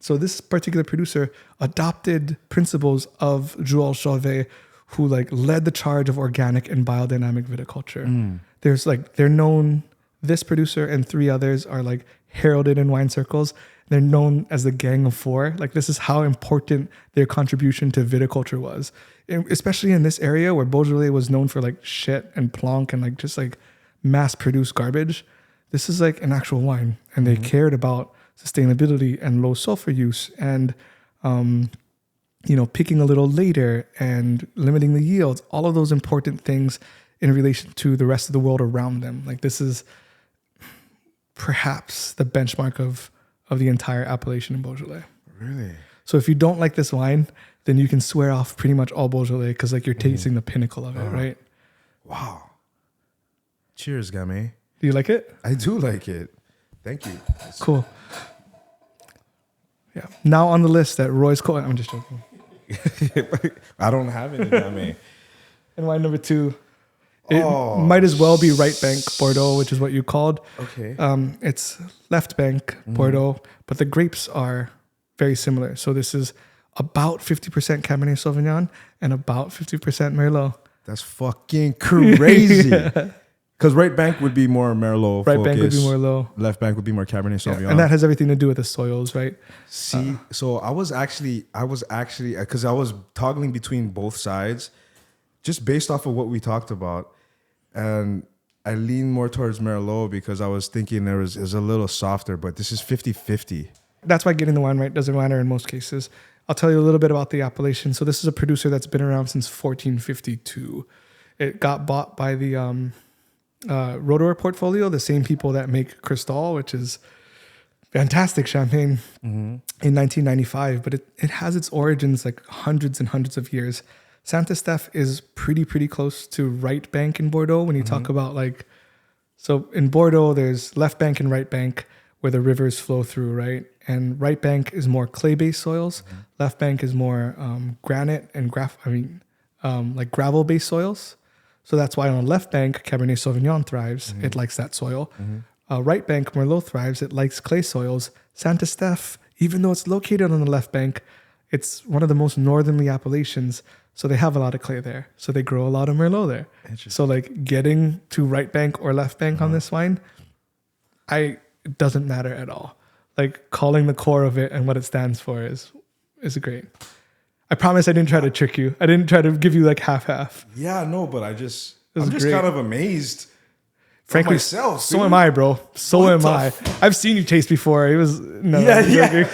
So this particular producer adopted principles of Jules Chauvet, who like led the charge of organic and biodynamic viticulture. There's like, they're known, this producer and three others are like heralded in wine circles. They're known as the Gang of Four. Like this is how important their contribution to viticulture was, especially in this area where Beaujolais was known for like shit and plonk and like just like mass produced garbage. This is like an actual wine, and they cared about sustainability and low sulfur use and, picking a little later and limiting the yields, all of those important things in relation to the rest of the world around them. Like this is perhaps the benchmark of the entire appellation in Beaujolais. Really? So if you don't like this wine, then you can swear off pretty much all Beaujolais because like you're tasting the pinnacle of it, right? Wow. Cheers, Gamay. Do you like it? I do like it. Thank you. Cool. Yeah. Now on the list that Roy's called. I'm just joking. I don't have any Gamay. And wine number two, it might as well be Right Bank Bordeaux, which is what you called. Okay. It's Left Bank Bordeaux, but the grapes are very similar. So this is about 50% Cabernet Sauvignon and about 50% Merlot. That's fucking crazy. Because Right Bank would be more Merlot Right focused. Bank would be more low. Left Bank would be more Cabernet Sauvignon. Yeah, and that has everything to do with the soils, right? See, so I was actually, because I was toggling between both sides, just based off of what we talked about, and I leaned more towards Merlot because I was thinking it was a little softer, but this is 50-50. That's why getting the wine right doesn't matter in most cases. I'll tell you a little bit about the appellation. So this is a producer that's been around since 1452. It got bought by the Rotor portfolio, the same people that make Cristal, which is fantastic champagne, in 1995. But it has its origins like hundreds and hundreds of years. Saint Estèphe is pretty close to Right Bank in Bordeaux when you talk about like, so in Bordeaux, there's Left Bank and Right Bank where the rivers flow through, right? And Right Bank is more clay-based soils. Left Bank is more granite and like gravel-based soils. So that's why on the Left Bank, Cabernet Sauvignon thrives. It likes that soil. Right Bank, Merlot thrives. It likes clay soils. Saint Estèphe, even though it's located on the Left Bank, it's one of the most northerly appellations. So they have a lot of clay there. So they grow a lot of Merlot there. So like getting to Right Bank or Left Bank on this wine, it doesn't matter at all. Like calling the core of it and what it stands for is great. I promise I didn't try to trick you. I didn't try to give you like half. Yeah, no, but I'm just great. kind of amazed. Frankly, myself, so dude. am I, bro. So What am the I. I've seen you taste before. It was no. Yeah.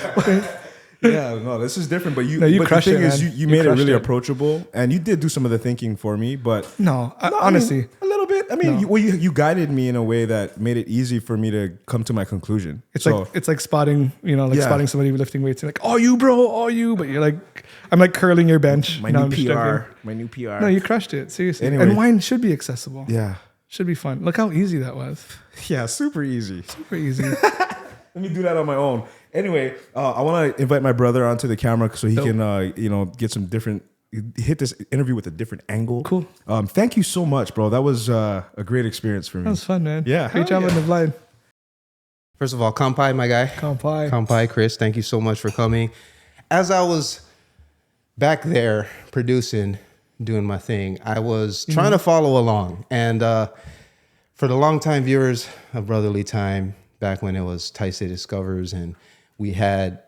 Yeah, no, this is different. But No, you but the crushed thing it, is, man. you made it crushed really it. approachable, and you did do some of the thinking for me. But No, no, honestly. I mean, a little bit. I mean, No. you guided me in a way that made it easy for me to come to my conclusion. It's like spotting, Yeah. spotting somebody lifting weights. You're like, oh, you, bro, oh, you. But you're like, I'm like curling your bench. my No, new I'm just PR, joking. my new PR. No, you crushed it. Seriously. Anyway. And wine should be accessible. Yeah, Should be fun. Look how easy that was. yeah, super easy. Super easy. Let me do that on my own. Anyway, I want to invite my brother onto the camera so he Dope. can, get some different, hit this interview with a different angle. Cool. Thank you so much, bro. That was a great experience for me. That was fun, man. Yeah, Great hell job yeah. on the blind. First of all, kampai, my guy. Kampai. Kampai, Chris. Thank you so much for coming. As I was back there producing, doing my thing, I was trying to follow along. And for the longtime viewers of BrotherLee Time, back when it was Taisei Discovers, and we had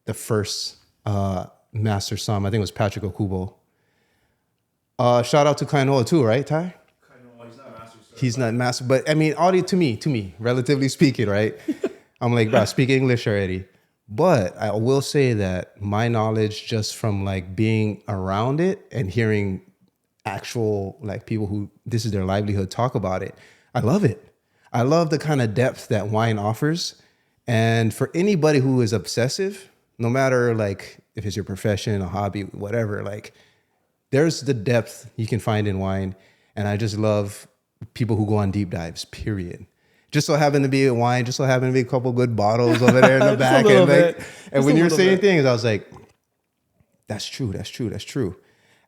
the first Master Som, I think it was Patrick Okubo. Shout out to Kainoa too, right, Ty? He's not master, but I mean, audio to me, relatively speaking, right? I'm like, bro, speak English already. But I will say that my knowledge just from like being around it and hearing actual like people who this is their livelihood talk about it, I love it. I love the kind of depth that wine offers. And for anybody who is obsessive, no matter like if it's your profession, a hobby, whatever, like there's the depth you can find in wine. And I just love people who go on deep dives, period. Just so happen to be at wine, just so happen to be a couple good bottles over there in the back. little And, like, bit. and when you're saying things, I was like, that's true.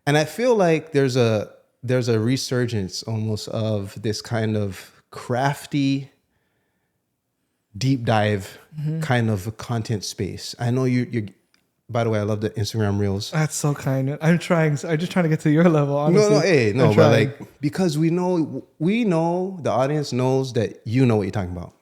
And I feel like there's a resurgence almost of this kind of crafty, deep dive kind of content space. I know you're by the way, I love the Instagram reels. That's so kind. I'm trying to get to your level, honestly. But like, because we know the audience knows that you know what you're talking about.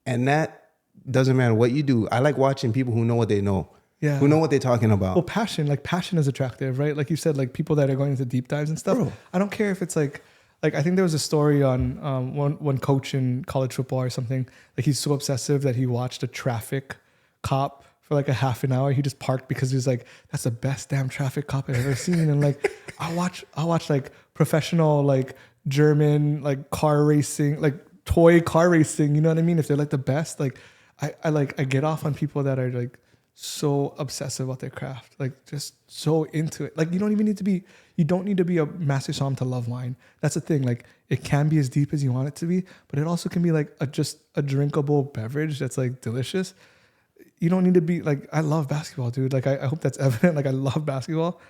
And that doesn't matter what you do. I like watching people who know what they know. Yeah. Who know what they're talking about. Well, passion is attractive, right? Like you said, like people that are going into deep dives and stuff. Bro. I don't care if it's like I think there was a story on one coach in college football or something. Like he's so obsessive that he watched a traffic cop for like a half an hour. He just parked because he was like, that's the best damn traffic cop I've ever seen. And like I watch like professional like German like car racing, like toy car racing, you know what I mean? If they're like the best, like I get off on people that are like so obsessive about their craft, like just so into it. Like you don't need to be a master som to love wine. That's the thing. Like it can be as deep as you want it to be, but it also can be like just a drinkable beverage that's like delicious. You don't need to be like, I love basketball, dude. Like I hope that's evident. Like I love basketball.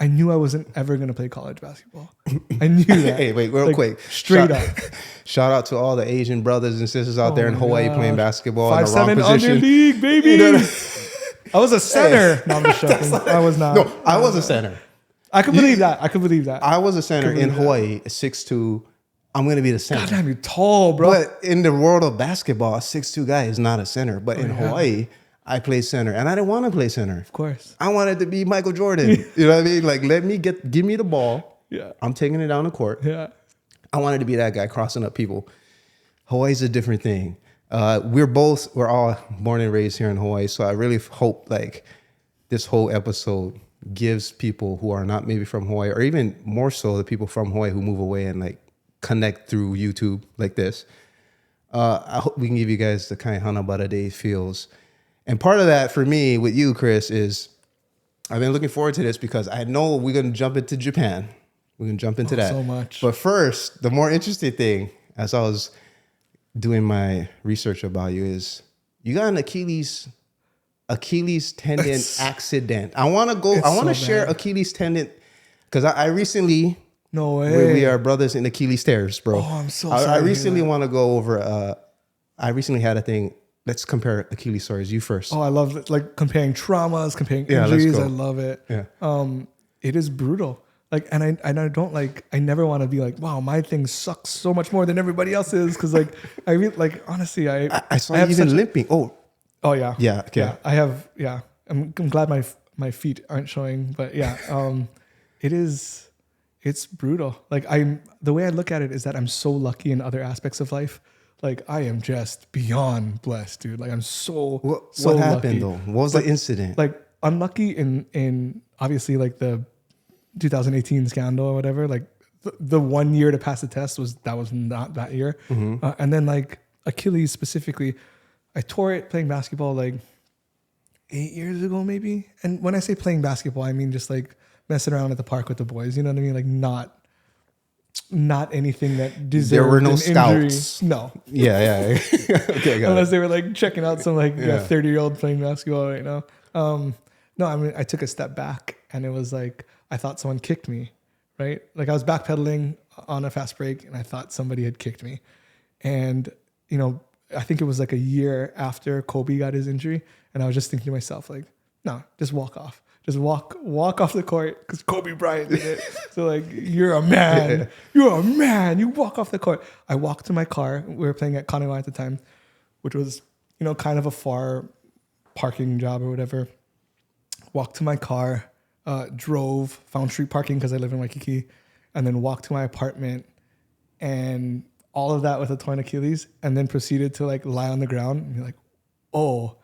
I knew I wasn't ever going to play college basketball. I knew that. Hey, wait, real Like, quick. Straight up. Shout out to all the Asian brothers and sisters out there in my Hawaii gosh. playing basketball in the 5'7" wrong under position. league, baby. You know I was a center. No, I'm just joking. I was not. No, I was a center. I could believe that. I was a center Could in believe that. Hawaii, at 6'2". I'm going to be the center. God damn, you're tall, bro. But in the world of basketball, a 6'2" guy is not a center. But in yeah. Hawaii, I played center. And I didn't want to play center. Of course. I wanted to be Michael Jordan. You know what I mean? Like, give me the ball. Yeah. I'm taking it down the court. Yeah. I wanted to be that guy crossing up people. Hawaii's a different thing. We're all born and raised here in Hawaii. So I really hope like this whole episode gives people who are not maybe from Hawaii, or even more so the people from Hawaii who move away and like connect through YouTube like this. I hope we can give you guys the kind Hanabara Day feels. And part of that for me with you, Chris, is I've been looking forward to this because I know we're going to jump into Japan. We're going to jump into that. So much. But first, the more interesting thing, as I was doing my research about you, is you got an Achilles tendon accident. I want to share bad. Achilles tendon because I recently, No way. we are brothers in Achilles tears, bro. Oh, I'm so I sorry to hear recently that. want to go over, I recently had a thing. Let's compare Achilles stories. You first. Oh, I love it. Like comparing traumas, comparing Yeah, let's injuries. go. I love it. Yeah. It is brutal. Like, and I don't like, I never want to be like, wow, my thing sucks so much more than everybody else's. Cause like, I really, like, honestly, I saw you have even such a- limping. Oh, yeah. Yeah, okay. Yeah. I have, yeah. I'm glad my feet aren't showing, but yeah. It's brutal. Like the way I look at it is that I'm so lucky in other aspects of life. Like I am just beyond blessed, dude. Like I'm so What happened lucky. though? What was the incident? Like unlucky in obviously like the 2018 scandal or whatever. Like the 1 year to pass the test was not that year. And then like Achilles specifically, I tore it playing basketball like 8 years ago maybe. And when I say playing basketball, I mean just like messing around at the park with the boys. You know what I mean? Like not anything that deserved There were no an scouts. injury. No. Yeah. Okay, I got Unless it. they were like checking out some like 30-year-old playing basketball right now. No, I mean, I took a step back and it was like, I thought someone kicked me, right? Like I was backpedaling on a fast break and I thought somebody had kicked me. And, you know, I think it was like a year after Kobe got his injury. And I was just thinking to myself, like, no, just walk off. Just walk off the court because Kobe Bryant did it. So like, you're a man. You're a man. You walk off the court. I walked to my car. We were playing at Kauai at the time, which was, you know, kind of a far parking job or whatever. Walked to my car, drove, found street parking because I live in Waikiki, and then walked to my apartment, and all of that with a torn Achilles, and then proceeded to like lie on the ground and be like, oh,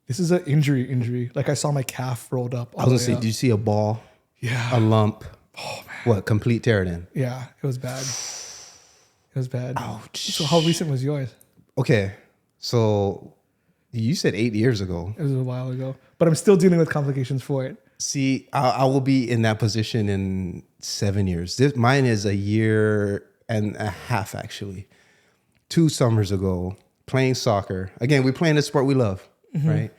this is an injury. Like I saw my calf rolled up. I was gonna say, did you see a ball? Yeah. A lump? Oh man. What? Complete tear then? Yeah, it was bad. It was bad. Ouch. So how recent was yours? Okay, so you said 8 years ago. It was a while ago, but I'm still dealing with complications for it. See, I will be in that position in 7 years. Mine is a year and a half, actually. 2 summers ago, playing soccer. Again, we're playing the sport we love, right?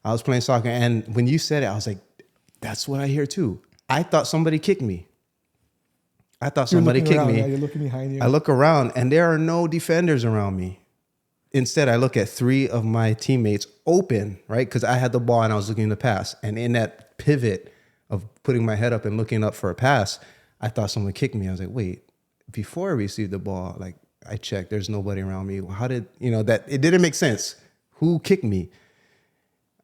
I was playing soccer, and when you said it, I was like, that's what I hear too. I thought somebody kicked me. I thought somebody kicked me. Yeah, you're looking behind you. I look around, and there are no defenders around me. Instead, I look at 3 of my teammates open, right? Because I had the ball and I was looking to pass. And in that pivot of putting my head up and looking up for a pass, I thought someone kicked me. I was like, wait, before I received the ball, like I checked, there's nobody around me. How did, that it didn't make sense. Who kicked me?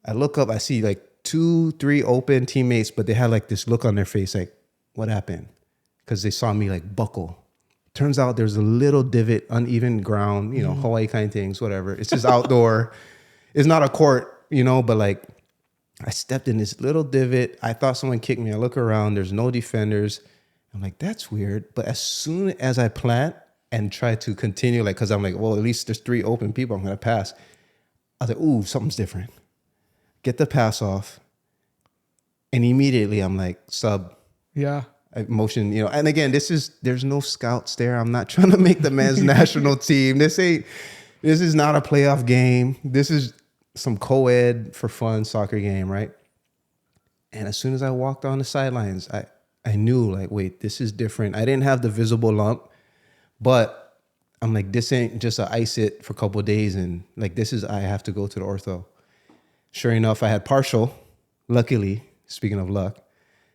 I look up, I see like 2, 3 open teammates, but they had like this look on their face, like, what happened? Because they saw me like buckle. Turns out there's a little divot, uneven ground, Hawaii kind of things, whatever. It's just outdoor. It's not a court, but like I stepped in this little divot. I thought someone kicked me. I look around. There's no defenders. I'm like, that's weird. But as soon as I plant and try to continue, like, because I'm like, well, at least there's 3 open people I'm going to pass. I was like, ooh, something's different. Get the pass off. And immediately I'm like, sub. Yeah. Motion, and again, there's no scouts there. I'm not trying to make the men's national team. This is not a playoff game. This is some co-ed for fun soccer game, right? And as soon as I walked on the sidelines, I knew like, wait, this is different. I didn't have the visible lump, but I'm like, this ain't just a ice it for a couple of days. And like, I have to go to the ortho. Sure enough, I had partial. Luckily, speaking of luck,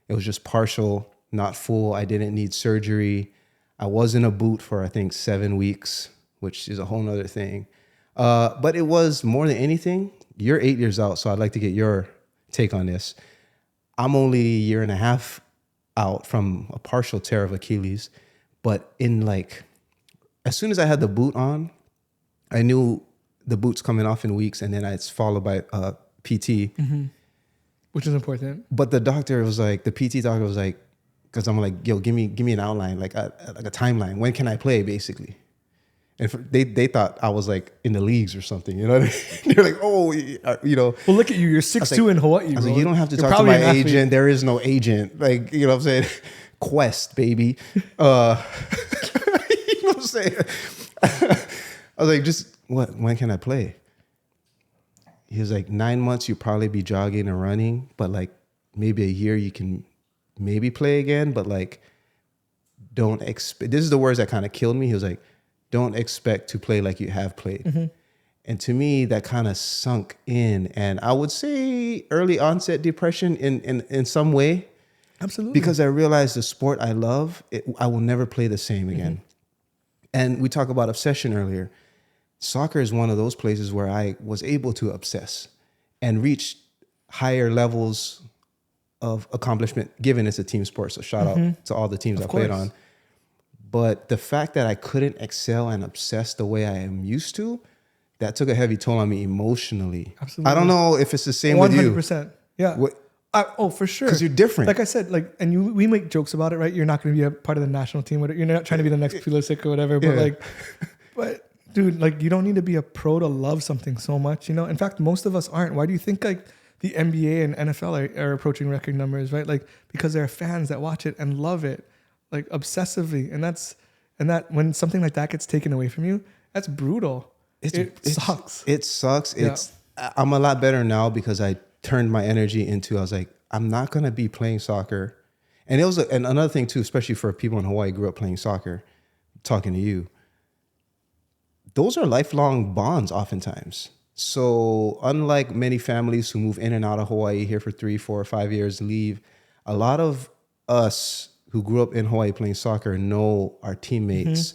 it was just partial. Not full. I didn't need surgery. I was in a boot for, I think, 7 weeks, which is a whole nother thing. But it was more than anything. You're 8 years out, so I'd like to get your take on this. I'm only a year and a half out from a partial tear of Achilles. But as soon as I had the boot on, I knew the boot's coming off in weeks, and then it's followed by PT. Mm-hmm. Which is important. But the PT doctor was like, because I'm like, yo, give me an outline, like a timeline. When can I play, basically? And they thought I was like in the leagues or something. You know what I mean? They're like, oh, Well, look at you. You're 6'2" in Hawaii. I was like, you don't have to talk to my agent. There is no agent. Like, you know what I'm saying? Quest, baby. You know what I'm saying? I was like, just what? When can I play? He was like, 9 months, you'll probably be jogging and running, but like maybe a year you can maybe play again, but like, don't expect, this is the words that kind of killed me. He was like, don't expect to play like you have played. Mm-hmm. And to me, that kind of sunk in. And I would say early onset depression in some way. Absolutely. Because I realized the sport I love, I will never play the same again. Mm-hmm. And we talked about obsession earlier. Soccer is one of those places where I was able to obsess and reach higher levels of accomplishment, given it's a team sport. So shout out to all the teams I played on. But the fact that I couldn't excel and obsess the way I am used to, that took a heavy toll on me emotionally. Absolutely. I don't know if it's the same with you. 100%. Yeah. For sure. Because you're different. Like I said, we make jokes about it, right? You're not going to be a part of the national team. You're not trying to be the next Pulisic or whatever. But but dude, like you don't need to be a pro to love something so much, you know? In fact, most of us aren't. Why do you think like the NBA and NFL are approaching record numbers, right? Like because there are fans that watch it and love it, like obsessively. And that when something like that gets taken away from you, that's brutal. It sucks. It sucks. Yeah. I'm a lot better now because I turned my energy into, I was like, I'm not going to be playing soccer. And it was, and another thing too, especially for people in Hawaii who grew up playing soccer, talking to you, those are lifelong bonds oftentimes. So unlike many families who move in and out of Hawaii here for 3, 4, or 5 years, leave, a lot of us who grew up in Hawaii playing soccer know our teammates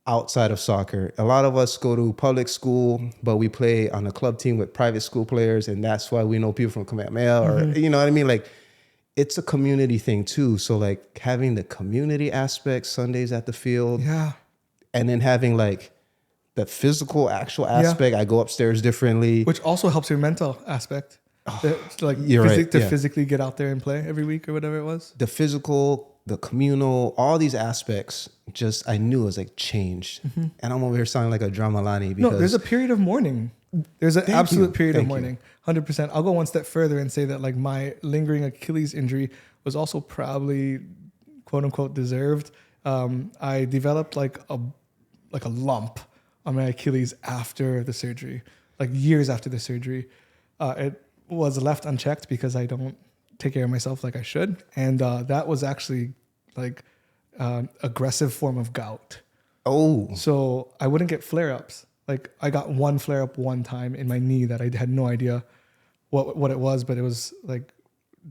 outside of soccer. A lot of us go to public school, but we play on a club team with private school players, and that's why we know people from Kamehameha, or you know what I mean? Like, it's a community thing too. So like having the community aspect, Sundays at the field, and then having like the physical actual aspect, I go upstairs differently. Which also helps your mental aspect. Physically get out there and play every week or whatever it was. The physical, the communal, all these aspects, just I knew it was like changed. And I'm over here sounding like a Dramalani because there's a period of mourning. There's an absolute period of mourning. 100%. I'll go one step further and say that like my lingering Achilles injury was also probably quote unquote deserved. I developed like a lump on my Achilles after the surgery, like years after the surgery. It was left unchecked because I don't take care of myself like I should. And that was actually like aggressive form of gout. Oh. So I wouldn't get flare-ups. Like I got one flare-up one time in my knee that I had no idea what it was, but it was like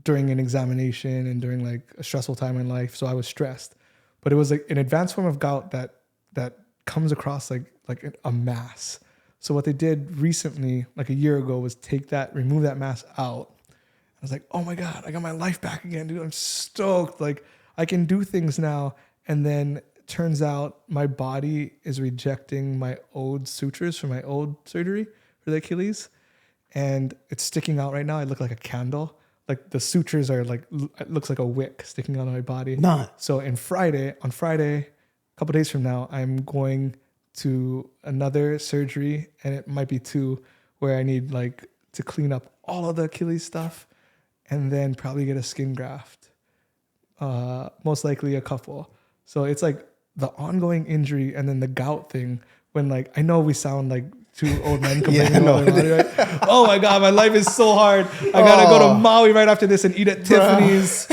during an examination and during like a stressful time in life. So I was stressed. But it was like an advanced form of gout that comes across like a mass. So what they did recently, like a year ago, was remove that mass out. I was like, oh my God, I got my life back again, dude. I'm stoked. Like I can do things now. And then turns out my body is rejecting my old sutures from my old surgery for the Achilles. And it's sticking out right now. I look like a candle. Like the sutures are like, it looks like a wick sticking out of my body. So on Friday, a couple days from now, I'm going to another surgery, and it might be 2, where I need like to clean up all of the Achilles stuff and then probably get a skin graft. Most likely a couple. So it's like the ongoing injury and then the gout thing, when like, I know we sound like 2 old men complaining about their body, right? Oh my God, my life is so hard. I gotta go to Maui right after this and eat at Tiffany's.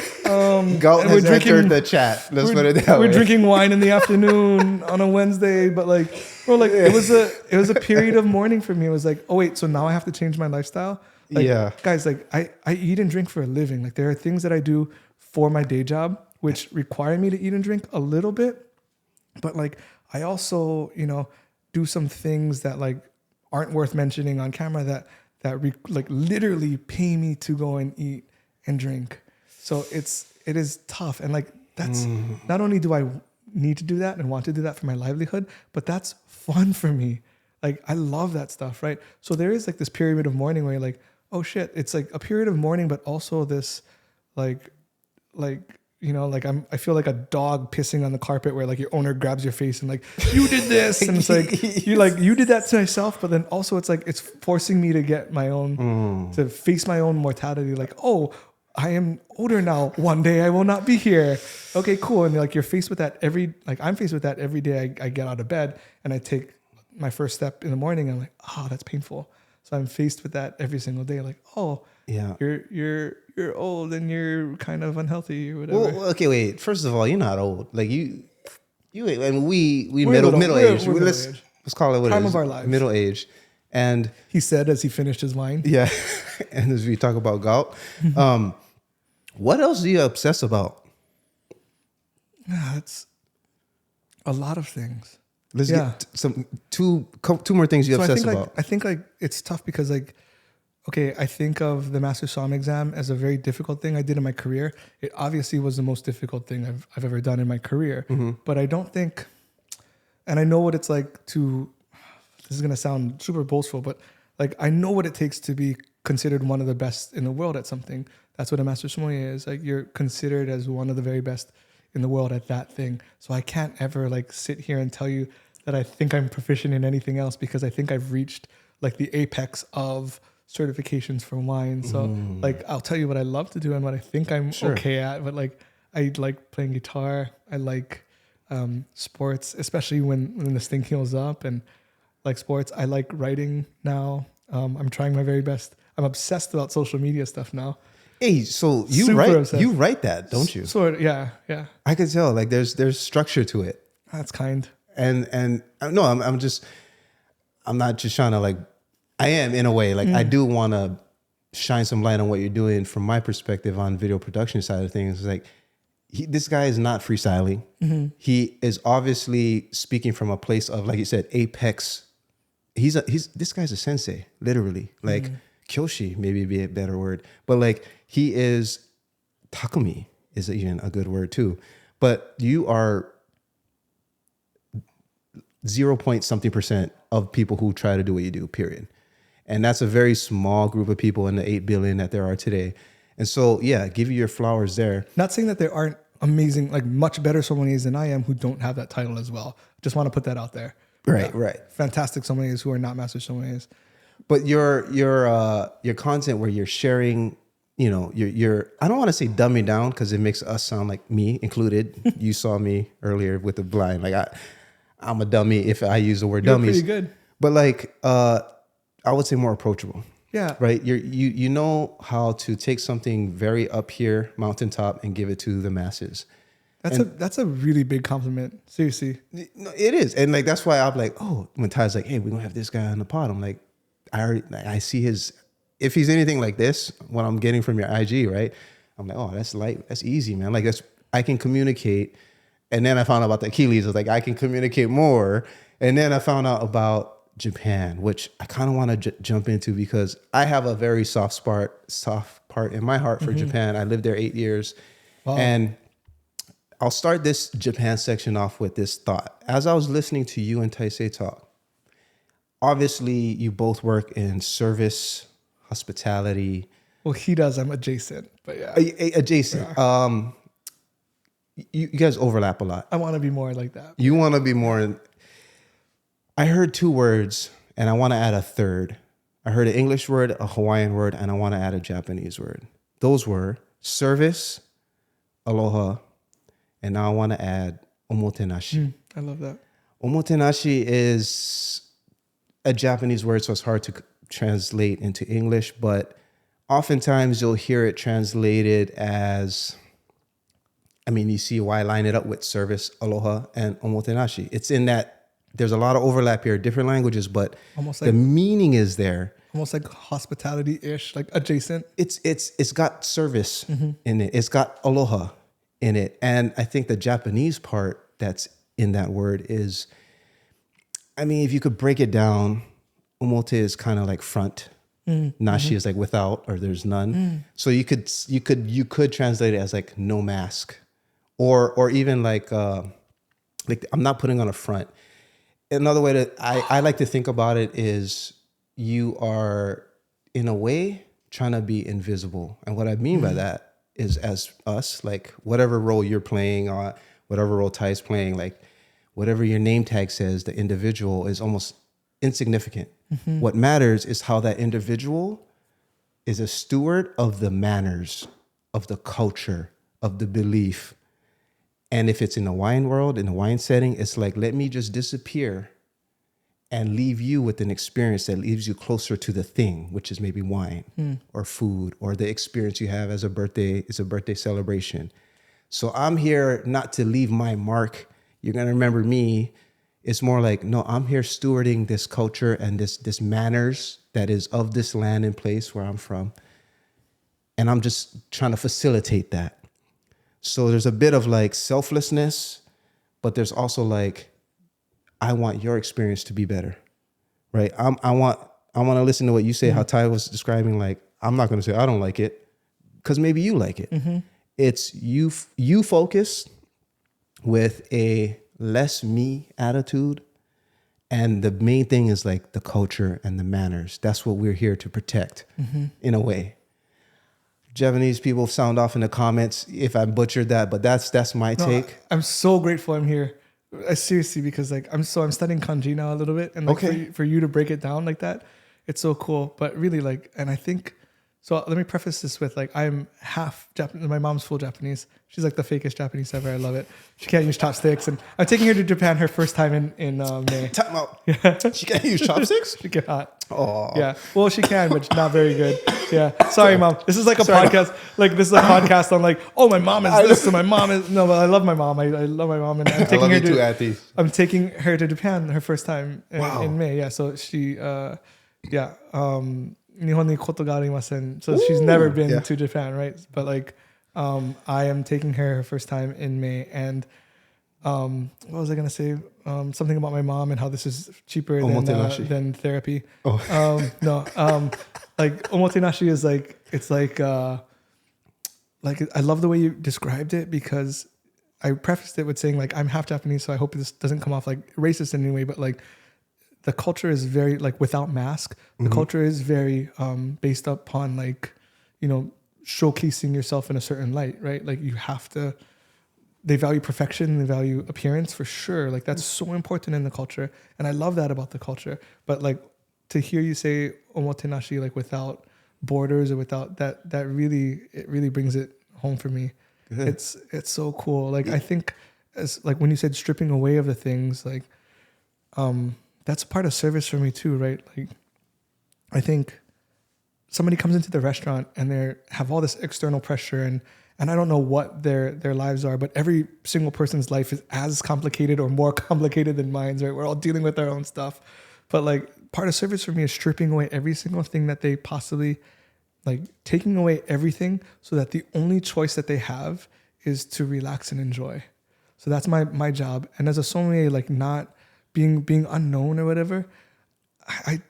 Gout has entered the chat. Let's put it that way. We're drinking wine in the afternoon on a Wednesday, but like, it was a period of mourning for me. It was like, oh wait, so now I have to change my lifestyle? Like, guys, like I eat and drink for a living. Like there are things that I do for my day job which require me to eat and drink a little bit, but like I also, do some things that like aren't worth mentioning on camera that literally pay me to go and eat and drink. So it is tough. And like, that's not only do I need to do that and want to do that for my livelihood, but that's fun for me. Like, I love that stuff. Right. So there is like this period of mourning where you're like, oh shit, it's like a period of mourning, but also this I feel like a dog pissing on the carpet where like your owner grabs your face and like, you did this. And it's like, you did that to myself. But then also it's like, it's forcing me to get my own, to face my own mortality. Like, oh, I am older now. One day I will not be here. Okay, cool. And like, you're faced with that I'm faced with that every day I get out of bed and I take my first step in the morning. I'm like, oh, that's painful. So I'm faced with that every single day. Like, oh, yeah, you're old and you're kind of unhealthy or whatever. Well, okay, wait. First of all, you're not old. Like you, and we middle age. Let's call it what time it is. Of our lives. Middle age. And he said as he finished his wine. Yeah. And as we talk about gout, what else do you obsess about? It's a lot of things. Let's get two more things you obsess about. I think like it's tough because like, Okay, I think of the Master Som exam as a very difficult thing I did in my career. It obviously was the most difficult thing I've ever done in my career. But I don't think, and I know what it's like to, this is going to sound super boastful, but like I know what it takes to be considered one of the best in the world at something. That's what a Master Sommelier is. Like you're considered as one of the very best in the world at that thing. So I can't ever like sit here and tell you that I think I'm proficient in anything else because I think I've reached like the apex of certifications for wine. So like I'll tell you what I love to do and what I think I'm okay at, but like I like playing guitar. I like sports, especially when this thing heals up, and like sports. I like writing now. I'm trying my very best. I'm obsessed about social media stuff now. Hey, so you Super write obsessed. you write that, don't you? Sort of, yeah. I can tell. Like there's structure to it. That's kind. And no, I'm not just trying to like, I am in a way, like I do want to shine some light on what you're doing from my perspective on video production side of things. It's like this guy is not freestyling. He is obviously speaking from a place of, like you said, apex. This guy's a sensei, literally. Like Kyoshi, maybe be a better word, but like he is, Takumi is even a good word too. But you are 0 point something% of people who try to do what you do, period. And that's a very small group of people in the 8 billion that there are today. And so, yeah, give you your flowers there. Not saying that there aren't amazing, like much better sommeliers than I am who don't have that title as well. Just want to put that out there. Right, right. Fantastic sommeliers who are not master sommeliers. But your content where you're sharing, you know, you're I don't want to say dumbing down because it makes us sound like me included. You saw me earlier with the blind. Like I'm a dummy if I use the word You're dummies. pretty good. But like I would say more approachable. Yeah. Right. You know how to take something very up here, mountaintop, and give it to the masses. That's a really big compliment. Seriously. No, it is. And like that's why I'm like, oh, when Ty's like, hey, we're gonna have this guy on the pod. I'm like, I see his, if he's anything like this, what I'm getting from your IG, right? I'm like, oh, that's light, that's easy, man. Like I can communicate. And then I found out about the Achilles. I was like, I can communicate more. And then I found out about Japan, which I kind of want to jump into because I have a very soft part in my heart for Japan. I lived there 8 years. Wow. And I'll start this Japan section off with this thought. As I was listening to you and Taisei talk, obviously you both work in service, hospitality. Well, he does. I'm adjacent, but yeah. Adjacent. Yeah. You guys overlap a lot. I want to be more like that. You want to be more. I heard 2 words and I want to add a third. I heard an English word, a Hawaiian word, and I want to add a Japanese word. Those were service, aloha, and now I want to add omotenashi. I love that. Omotenashi is a Japanese word, so it's hard to translate into English, but oftentimes you'll hear it translated as, I mean, you see why I line it up with service, aloha, and omotenashi. It's in that there's a lot of overlap here, different languages, but almost like, the meaning is there. Almost like hospitality-ish, like adjacent. It's got service in it. It's got aloha in it. And I think the Japanese part that's in that word is, I mean, if you could break it down, omote is kind of like front. Nashi is like without, or there's none. So you could translate it as like no mask, or even like I'm not putting on a front. Another way that I like to think about it is you are in a way trying to be invisible. And what I mean by that is, as us, like whatever role you're playing, or whatever role Ty's playing, like whatever your name tag says, the individual is almost insignificant. What matters is how that individual is a steward of the manners, of the culture, of the belief. And if it's in the wine world, in the wine setting, it's like, let me just disappear and leave you with an experience that leaves you closer to the thing, which is maybe wine or food or the experience you have as a birthday. It's a birthday celebration. So I'm here not to leave my mark. You're going to remember me. It's more like, no, I'm here stewarding this culture and this manners that is of this land and place where I'm from. And I'm just trying to facilitate that. So there's a bit of like selflessness, but there's also like, I want your experience to be better, right? I want I want to listen to what you say, how Ty was describing, like, I'm not going to say I don't like it because maybe you like it. It's you focus with a less me attitude. And the main thing is like the culture and the manners. That's what we're here to protect in a way. Japanese people sound off in the comments if I butchered that, but that's my take. I'm so grateful I'm here. Seriously, because like I'm studying kanji now a little bit, and like for you to break it down like that, it's so cool. But really, like, and I think so. Let me preface this with like I'm half Japanese. My mom's full Japanese. She's like the fakest Japanese ever. I love it. She can't use chopsticks, and I'm taking her to Japan her first time in May. Time out. Yeah. She can't use chopsticks? She cannot. Oh. Yeah. Well, she can, but not very good. Yeah. Sorry, Mom. This is like a podcast. Like this is a podcast on like, oh, my mom is this, and my mom is no. But I love my mom. I love my mom, and I'm taking her to. I'm taking her to Japan her first time in May. Yeah. So she, Nihon ni koto ga arimasen. So she's never been to Japan, right? But like, I am taking her first time in May, and what was I gonna say? Something about my mom and how this is cheaper than therapy. Like Omotenashi is like it's like I love the way you described it, because I prefaced it with saying like I'm half Japanese, so I hope this doesn't come off like racist in any way, but like the culture is very like without mask. The culture is very based upon like, you know, showcasing yourself in a certain light, right? Like you have to. They value perfection, they value appearance for sure. Like that's so important in the culture. And I love that about the culture. But like to hear you say omotenashi, like without borders or without that really brings it home for me. Good. It's so cool. Like I think as like when you said stripping away of the things, like that's part of service for me too, right? Like I think somebody comes into the restaurant and they have all this external pressure and I don't know what their lives are, but every single person's life is as complicated or more complicated than mine's, right? We're all dealing with our own stuff. But like part of service for me is stripping away every single thing that they possibly, like taking away everything so that the only choice that they have is to relax and enjoy. So that's my job. And as a sommelier, like not being unknown or whatever, I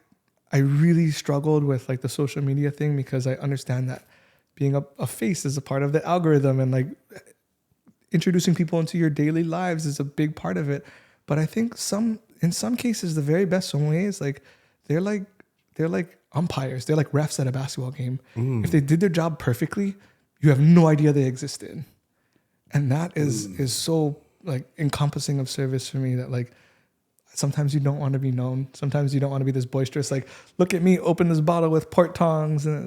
really struggled with like the social media thing, because I understand that being a face is a part of the algorithm, and like introducing people into your daily lives is a big part of it. But I think in some cases, the very best sommeliers, like they're like umpires. They're like refs at a basketball game. If they did their job perfectly, you have no idea they existed. And that is so like encompassing of service for me, that like sometimes you don't want to be known. Sometimes you don't want to be this boisterous, like, look at me, open this bottle with pork tongs. And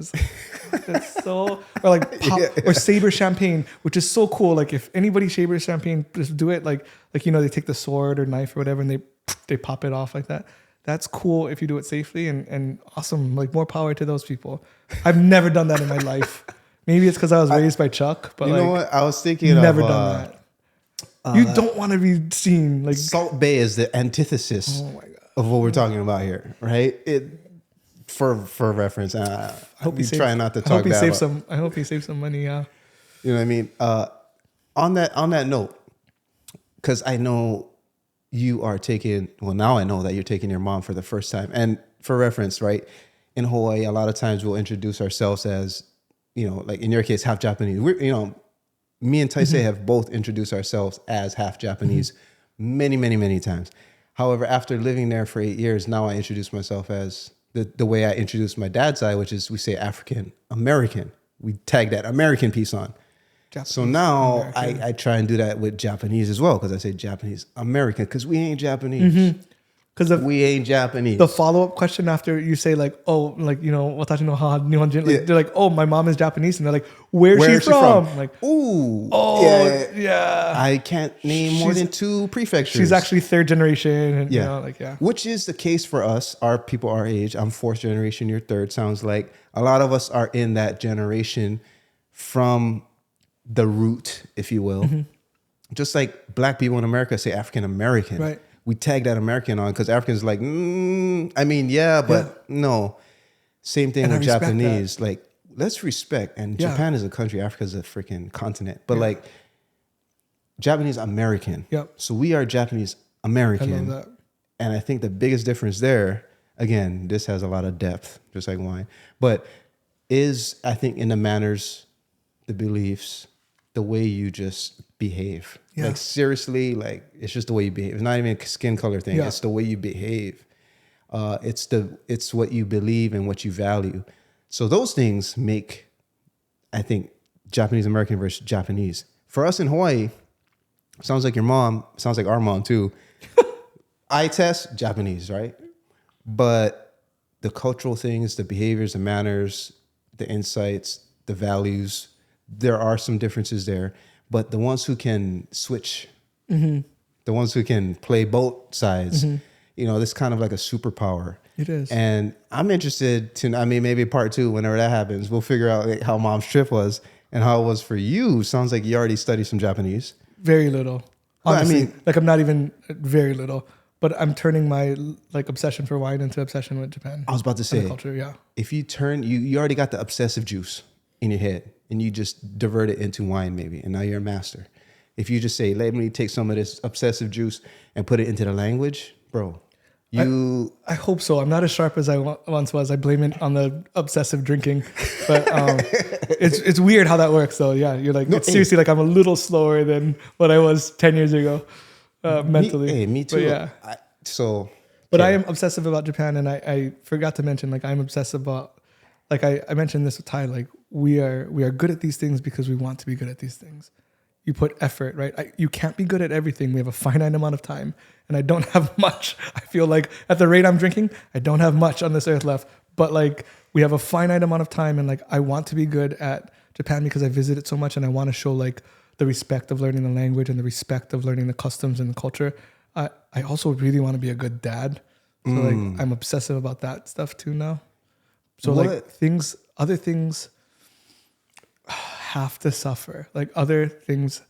it's so, or like pop, or saber champagne, which is so cool. Like if anybody sabers champagne, just do it like, you know, they take the sword or knife or whatever and they pop it off like that. That's cool if you do it safely, and awesome. Like more power to those people. I've never done that in my life. Maybe it's because I was raised by Chuck, but you know what? I was thinking never done that. You don't want to be seen like Salt Bay is the antithesis of what we're talking about here, right? For reference, I hope you try not to talk bad. I hope he saves some money. Yeah, you know what I mean. On that note, because I know you are taking. Well, now I know that you're taking your mom for the first time, and for reference, right? In Hawaii, a lot of times we'll introduce ourselves as, you know, like in your case, half Japanese. Me and Taisei have both introduced ourselves as half Japanese many, many, many times. However, after living there for 8 years, now I introduce myself as the way I introduced my dad's side, which is we say African American. We tag that American piece on. Japanese, so now I try and do that with Japanese as well, because I say Japanese American, because we ain't Japanese. Because we ain't Japanese. The follow-up question after you say like, oh, like, you know, watashi no haha nihonjin, like, they're like, oh, my mom is Japanese, and they're like, where's she from? Like, ooh, yeah. I can't name more than 2 prefectures. She's actually 3rd generation, and you know, like, which is the case for us. Our people our age. I'm 4th generation. You're 3rd. Sounds like a lot of us are in that generation from the root, if you will. Just like Black people in America say African American, right? We tag that American on because Africans like, I mean, but no. Same thing with Japanese. That. Like, let's respect. And Japan is a country. Africa is a freaking continent. But like, Japanese American. Yep. So we are Japanese American. I love that. And I think the biggest difference there, Again, this has a lot of depth, just like wine. But I think, in the manners, the beliefs, the way you just behave. Yeah. Like, seriously, like, it's just the way you behave. It's not even a skin color thing. Yeah. It's the way you behave. It's what you believe and what you value. So those things make, I think, Japanese American versus Japanese. For us in Hawaii, sounds like your mom, sounds like our mom too. I test Japanese, right? But the cultural things, the behaviors, the manners, the insights, the values, there are some differences there. But the ones who can switch, the ones who can play both sides, this kind of like a superpower. It is. And I'm interested to, maybe part 2, whenever that happens, we'll figure out like, how mom's trip was and how it was for you. Sounds like you already studied some Japanese. Very little. Honestly, like I'm not even very little, but I'm turning my like obsession for wine into obsession with Japan. I was about to say, culture, yeah. If you turn, you already got the obsessive juice in your head and you just divert it into wine maybe, and now you're a master. If you just say, let me take some of this obsessive juice and put it into the language, bro, I hope so. I'm not as sharp as I once was. I blame it on the obsessive drinking, but it's weird how that works though. Yeah, you're like, seriously, like I'm a little slower than what I was 10 years ago mentally. Me too. But yeah. But I am obsessive about Japan, and I forgot to mention, like I'm obsessive about, like I mentioned this with Ty, like we are good at these things because we want to be good at these things. You put effort, right? You can't be good at everything. We have a finite amount of time, and I don't have much. I feel like at the rate I'm drinking, I don't have much on this earth left. But like we have a finite amount of time, and like I want to be good at Japan because I visit it so much, and I want to show like the respect of learning the language and the respect of learning the customs and the culture. I also really want to be a good dad, so like I'm obsessive about that stuff too now. So like other things have to suffer. Like other things,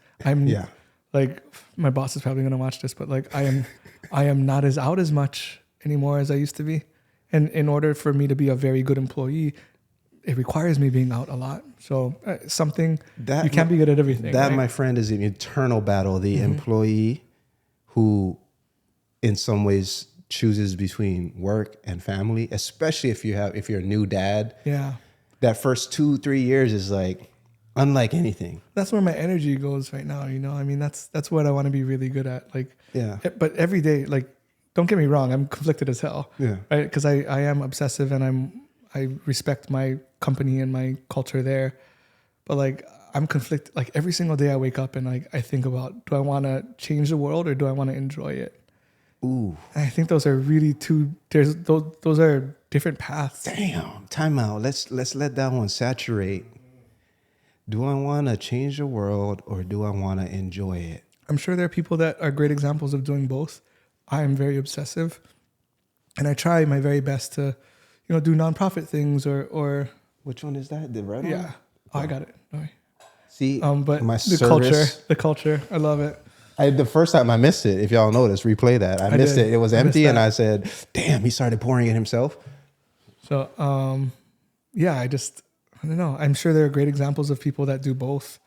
like my boss is probably gonna watch this, but like I am not as out as much anymore as I used to be. And in order for me to be a very good employee, it requires me being out a lot. So something that you can't be good at everything. That, right? my friend, is an eternal battle. The employee who, in some ways, chooses between work and family, especially if you're a new dad. Yeah, that first 2-3 years is like unlike anything. That's where my energy goes right now. I mean, that's what I want to be really good at. Like, yeah. But every day, like, don't get me wrong, I'm conflicted as hell. Yeah. Right, because I am obsessive and I respect my company and my culture there, but like I'm conflicted. Like every single day I wake up and like I think about, do I want to change the world or do I want to enjoy it? Ooh. And I think those are really those are different paths. Damn. Time out. Let's let that one saturate. Do I want to change the world or do I want to enjoy it? I'm sure there are people that are great examples of doing both. I am very obsessive, and I try my very best to, do nonprofit things or. Which one is that? The red one? Yeah. Oh, I got it. Okay. See, but my the culture, I love it. The first time I missed it, if y'all noticed, replay that. I missed it. It was empty, and I said, "Damn!" He started pouring it himself. So, I don't know. I'm sure there are great examples of people that do both.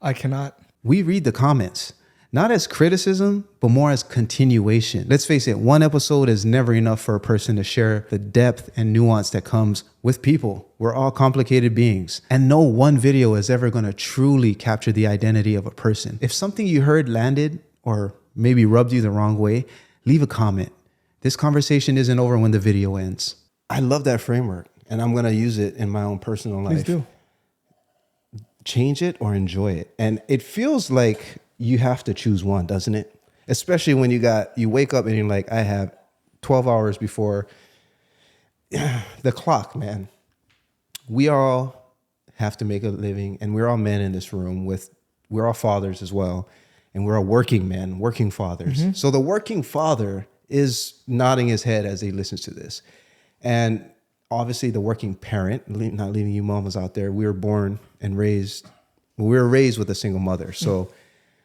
I cannot. We read the comments, not as criticism, but more as continuation. Let's face it, one episode is never enough for a person to share the depth and nuance that comes with people. We're all complicated beings, and no one video is ever going to truly capture the identity of a person. If something you heard landed or maybe rubbed you the wrong way, leave a comment. This conversation isn't over when the video ends. I love that framework, and I'm going to use it in my own personal life. Please do. Change it or enjoy it. And it feels like you have to choose one, doesn't it? Especially when you wake up and you're like, I have 12 hours before the clock, man. We all have to make a living, and we're all men in this room we're all fathers as well. And we're all working men, working fathers. Mm-hmm. So the working father is nodding his head as he listens to this. And obviously the working parent, not leaving you mamas out there, we were raised with a single mother. So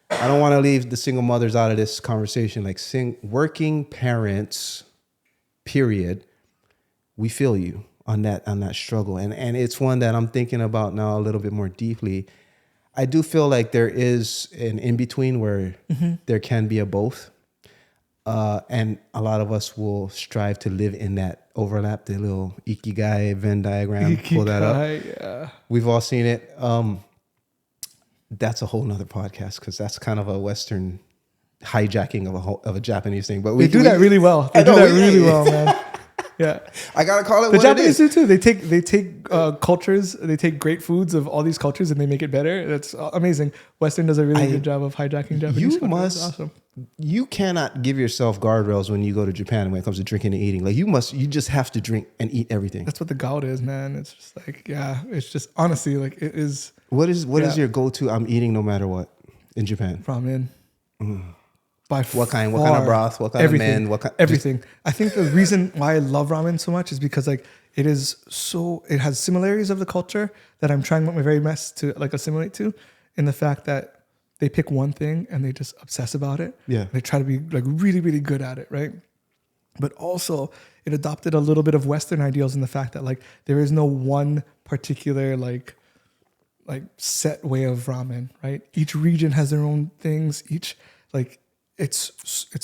I don't want to leave the single mothers out of this conversation. Like working parents, period, we feel you on that struggle. And it's one that I'm thinking about now a little bit more deeply. I do feel like there is an in-between where there can be a both. And a lot of us will strive to live in that overlap, the little Ikigai Venn diagram. Pull that up. Yeah. We've all seen it. That's a whole nother podcast because that's kind of a Western hijacking of a Japanese thing. But They do that really well. They do that really well, man. Yeah. I gotta call it The what Japanese it is. do too. They take cultures, they take great foods of all these cultures and they make it better. That's amazing. Western does a really good job of hijacking Japanese You culture. must. That's awesome. You cannot give yourself guardrails when you go to Japan when it comes to drinking and eating. Like you just have to drink and eat everything. That's what the gout is, man. It's just like, yeah, it's just honestly like it is. What is your go-to? I'm eating no matter what in Japan. Ramen. By What kind of broth? What kind everything, of men? What kind? everything. I think the reason why I love ramen so much is because like it has similarities of the culture that I'm trying my very best to like assimilate to, in the fact that they pick one thing and they just obsess about it. Yeah. They try to be like really, really good at it, right? But also it adopted a little bit of Western ideals in the fact that like there is no one particular like set way of ramen, right? Each region has their own things. Each like it's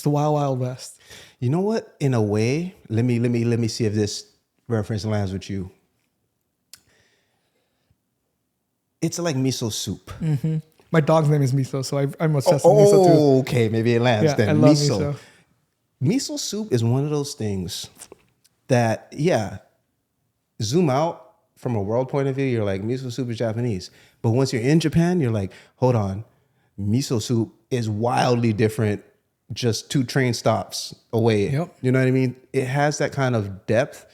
the wild, wild west. You know what? In a way, let me see if this reference lands with you. It's like miso soup. Mm-hmm. My dog's name is Miso, so I'm obsessed with Miso too. Okay, maybe it lands Yeah, then. I love miso. Miso soup is one of those things that, zoom out from a world point of view, you're like, miso soup is Japanese. But once you're in Japan, you're like, hold on, miso soup is wildly different just 2 train stops away. Yep. You know what I mean? It has that kind of depth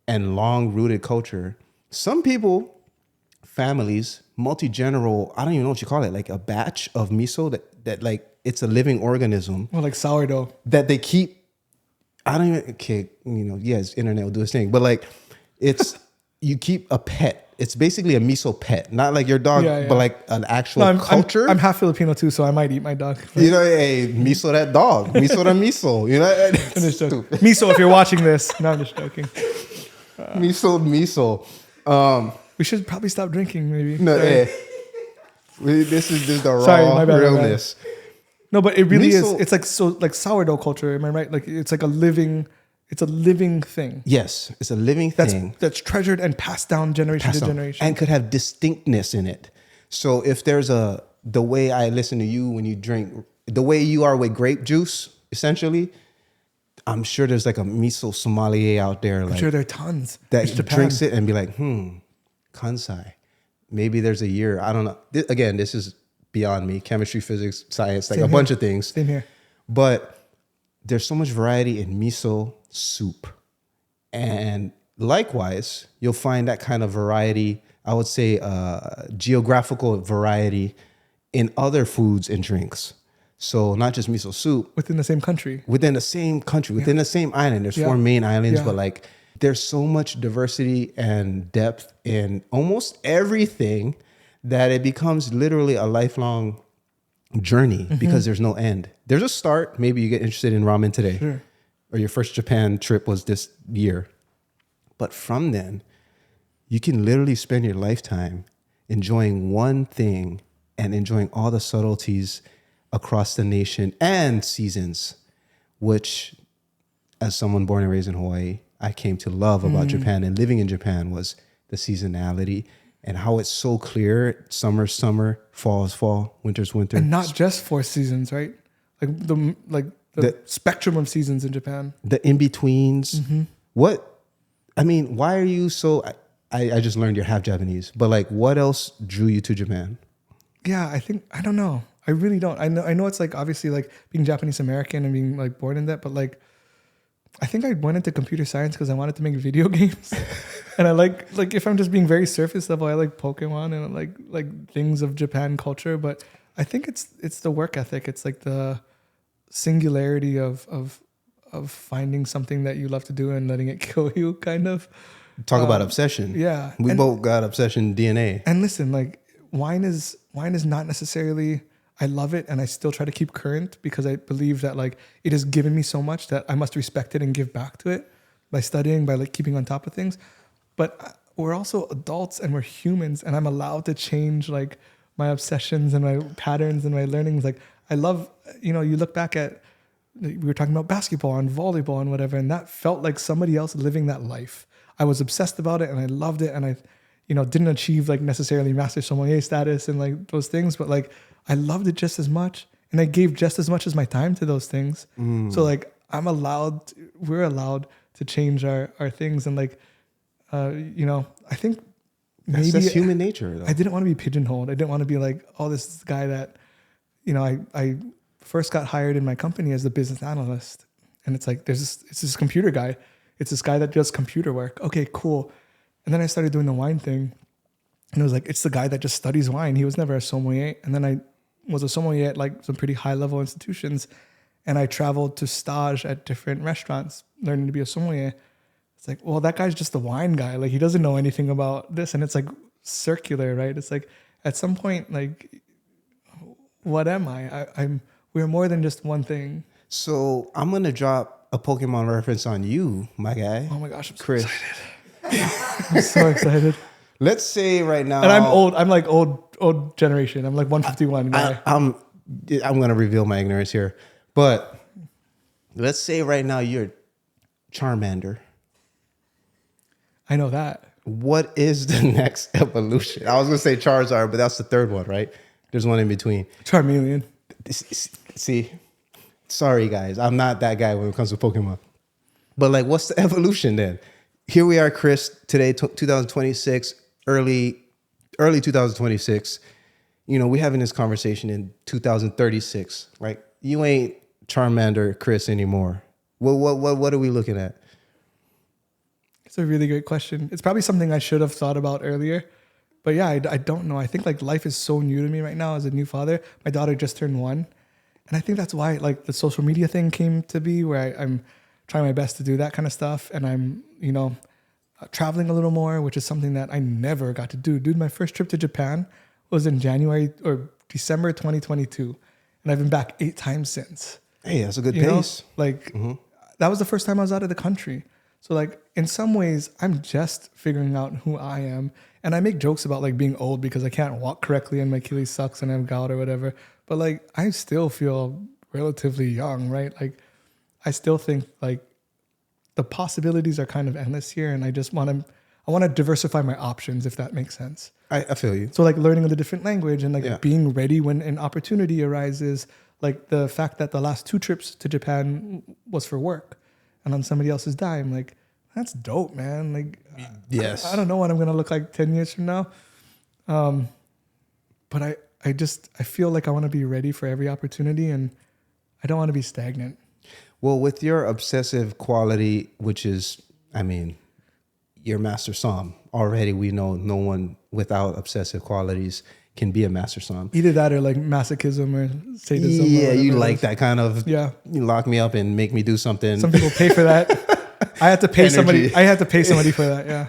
and long-rooted culture. Some people, families, multi-general, I don't even know what you call it, like a batch of miso that like it's a living organism. Well, like sourdough. That they keep, I don't even, okay, yes, internet will do its thing, but like it's, you keep a pet. It's basically a miso pet, not like your dog, but like an actual culture. I'm half Filipino too, so I might eat my dog. You know, hey, miso that dog, miso the miso. You know, I'm just joking. Miso, if you're watching this, no, I'm just joking. miso. We should probably stop drinking, maybe. No, this is the raw Sorry, my bad, realness. No, but it really Miso- is. It's like so like sourdough culture. Am I right? Like it's like a living thing. Yes, it's a living thing. That's treasured and passed down generation to generation. And could have distinctness in it. So if there's the way I listen to you when you drink, the way you are with grape juice, essentially, I'm sure there's like a miso sommelier out there. I'm like, sure there are tons. that It's Japan. drinks it and be like, Kansai. Maybe there's a year. I don't know. Again, this is beyond me. Chemistry, physics, science, like Same a here. bunch of things. Same here. But there's so much variety in miso soup. And likewise, you'll find that kind of variety, I would say geographical variety in other foods and drinks. So not just miso soup. Within the same country. Within the same country, within the same island. There's 4 main islands, but like there's so much diversity and depth in almost everything that it becomes literally a lifelong journey because there's no end. There's a start. Maybe you get interested in ramen today. Sure. Or your first Japan trip was this year. But from then, you can literally spend your lifetime enjoying one thing and enjoying all the subtleties across the nation and seasons, which, as someone born and raised in Hawaii, I came to love about Japan and living in Japan was the seasonality and how it's so clear. Summer's summer, fall is fall, winter's winter. And not just 4 seasons, right? Like the spectrum of seasons in Japan. The in-betweens. Why are you so... I just learned you're half Japanese, but like what else drew you to Japan? Yeah, I don't know. I really don't. I know it's like obviously like being Japanese American and being like born in that, but like I think I went into computer science because I wanted to make video games. And I like if I'm just being very surface level, I like Pokemon and I like things of Japan culture, but I think it's the work ethic. It's like the singularity of finding something that you love to do and letting it kill you, kind of. Talk about obsession. Yeah. We both got obsession DNA. And listen, like wine is not necessarily, I love it and I still try to keep current because I believe that like it has given me so much that I must respect it and give back to it by studying, by like keeping on top of things. But we're also adults and we're humans and I'm allowed to change like my obsessions and my patterns and my learnings. Like I love, you look back at we were talking about basketball and volleyball and whatever, and that felt like somebody else living that life. I was obsessed about it and I loved it, and I, didn't achieve like necessarily Master Sommelier status and like those things, but like I loved it just as much, and I gave just as much as my time to those things. So like we're allowed to change our things, and like I think maybe that's human nature, though. I didn't want to be pigeonholed. I didn't want to be like, oh, this is the guy that, I first got hired in my company as the business analyst. And it's like, it's this computer guy. It's this guy that does computer work. Okay, cool. And then I started doing the wine thing. And it was like, it's the guy that just studies wine. He was never a sommelier. And then I was a sommelier at like some pretty high level institutions. And I traveled to stage at different restaurants, learning to be a sommelier. It's like, well, that guy's just the wine guy. Like, he doesn't know anything about this. And it's like circular, right? It's like, at some point, like, what am I? We're more than just one thing. So I'm going to drop a Pokemon reference on you, my guy. Oh my gosh, I'm Chris. so excited. I'm so excited. Let's say right now. And I'm old. I'm like old generation. I'm like 151 guy. I'm going to reveal my ignorance here. But let's say right now you're Charmander. I know that. What is the next evolution? I was going to say Charizard, but that's the third one, right? There's one in between. Charmeleon. See, sorry guys, I'm not that guy when it comes to Pokemon. But like, what's the evolution then? Here we are, Chris, today, 2026, early 2026. We're having this conversation in 2036. Like, you ain't Charmander Chris anymore. What are we looking at? It's a really great question. It's probably something I should have thought about earlier. But yeah, I don't know. I think like life is so new to me right now as a new father. My daughter just turned 1. And I think that's why like the social media thing came to be, where I'm trying my best to do that kind of stuff. And I'm, traveling a little more, which is something that I never got to do. Dude, my first trip to Japan was in January or December 2022. And I've been back 8 times since. Hey, that's a good pace. That was the first time I was out of the country. So like in some ways, I'm just figuring out who I am. And I make jokes about like being old because I can't walk correctly and my Achilles sucks and I have gout or whatever. But like I still feel relatively young, right? Like I still think like the possibilities are kind of endless here, and I want to diversify my options, if that makes sense. I feel you. So like learning the different language and like being ready when an opportunity arises. Like the fact that the last 2 trips to Japan was for work and on somebody else's dime, like that's dope, man. Like, yes, I don't know what I'm gonna look like 10 years from now, but I feel like I want to be ready for every opportunity, and I don't want to be stagnant. Well, with your obsessive quality, which is, your Master Somm, already we know no one without obsessive qualities can be a Master Somm. Either that or like masochism or sadism. Yeah, you like that kind of. Yeah, you lock me up and make me do something. Some people pay for that. I had to pay somebody. I had to pay somebody for that. Yeah,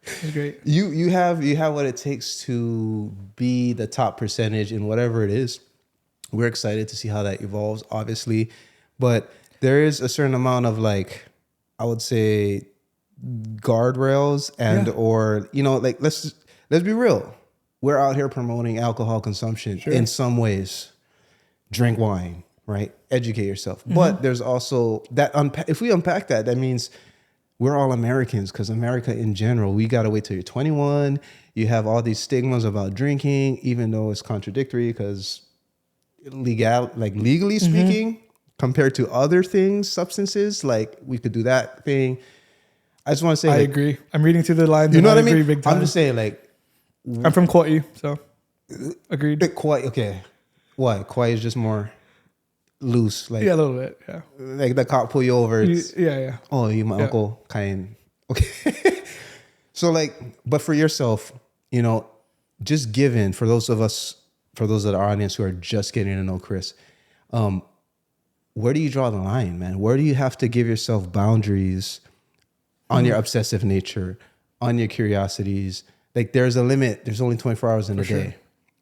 it's great. You have what it takes to be the top percentage in whatever it is. We're excited to see how that evolves, obviously, but there is a certain amount of like, I would say, guardrails or like let's be real. We're out here promoting alcohol consumption in some ways. Drink wine, right? Educate yourself. Mm-hmm. But there's also that if we unpack that means we're all Americans, because America in general, we got to wait till you're 21. You have all these stigmas about drinking, even though it's contradictory because legally speaking, compared to other things, substances, like we could do that thing. I just want to say, I agree. I'm reading through the lines. You know what I mean? Agree big time. I'm just saying, like, I'm from Kauai, so agreed. Kauai, okay. What? Kauai is just more loose, like a little bit, yeah. Like the cop pull you over. Yeah. Oh, you my uncle, kind. Okay. So like, but for yourself, just given for those of our audience who are just getting to know Chris, where do you draw the line, man? Where do you have to give yourself boundaries on your obsessive nature, on your curiosities? Like there's a limit. There's only 24 hours in a day.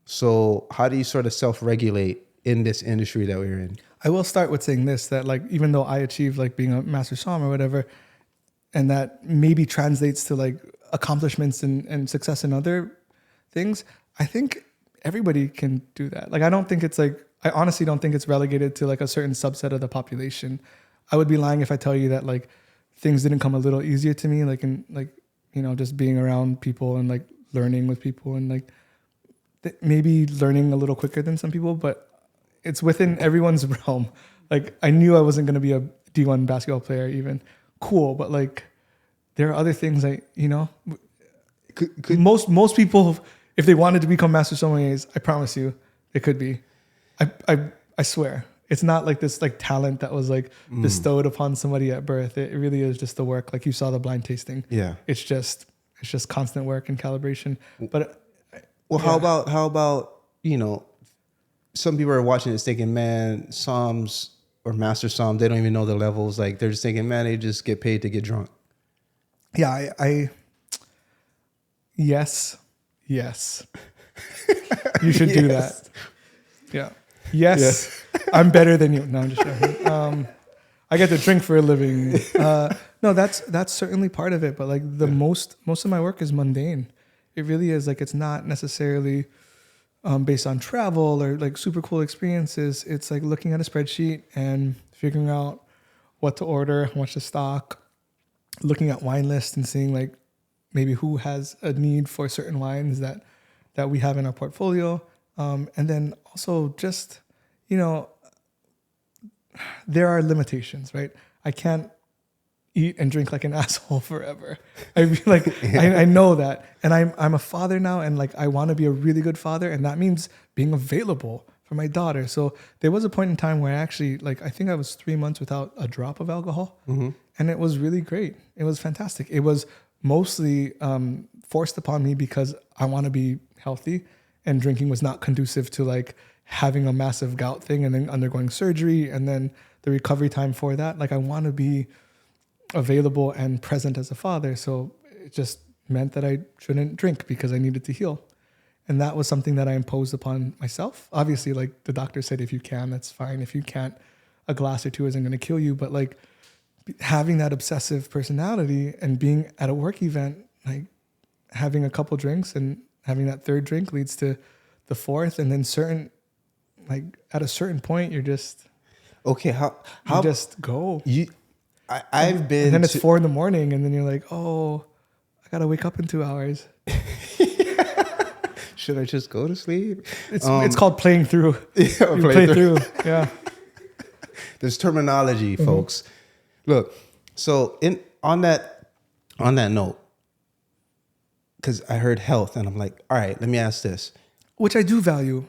So how do you sort of self-regulate in this industry that we're in? I will start with saying this, that like, even though I achieved like being a Master Somm or whatever, and that maybe translates to like accomplishments and success in other things, I think everybody can do that. Like, I don't think it's like, I honestly don't think it's relegated to like a certain subset of the population. I would be lying if I tell you that like things didn't come a little easier to me, like in like, you know, just being around people and like learning with people and like maybe learning a little quicker than some people, but it's within everyone's realm. Like I knew I wasn't going to be a D1 basketball player even. Cool, but like there are other things that, you know, most people, if they wanted to become master sommeliers, I promise you, it could be. I swear. It's not like this like talent that was like bestowed upon somebody at birth. It really is just the work. Like you saw the blind tasting. Yeah. It's just constant work and calibration. But well, yeah. How about, you know, some people are watching this thinking, man, Somms or Master Somm, they don't even know the levels. Like they're just thinking, man, they just get paid to get drunk. Yeah, yes. You should do that. Yeah. Yes. I'm better than you. No, I'm just joking. I get to drink for a living. No, that's certainly part of it. But like most of my work is mundane. It really is. Like it's not necessarily based on travel or like super cool experiences. It's like looking at a spreadsheet and figuring out what to order, how much to stock, looking at wine lists and seeing like maybe who has a need for certain wines that we have in our portfolio. And then also just, you know, there are limitations, right? I can't eat and drink like an asshole forever. I feel like I know that. And I'm a father now, and like I want to be a really good father, and that means being available for my daughter. So there was a point in time where I actually, like, I think I was 3 months without a drop of alcohol. Mm-hmm. And it was really great. It was fantastic. It was mostly forced upon me because I want to be healthy, and drinking was not conducive to like having a massive gout thing and then undergoing surgery and then the recovery time for that. Like I want to be available and present as a father. So it just meant that I shouldn't drink because I needed to heal. And that was something that I imposed upon myself. Obviously, like the doctor said, if you can, that's fine. If you can't, a glass or two isn't going to kill you. But like having that obsessive personality and being at a work event, like having a couple drinks and having that third drink leads to the fourth. And then at a certain point, you're just... Okay, how just go. I've been... And then it's 4 a.m. and then you're like, oh, I got to wake up in 2 hours. Should I just go to sleep? It's called playing through. Yeah, play through. Yeah. There's terminology, folks. Look, so on that note, because I heard health, and I'm like, all right, let me ask this. Which I do value.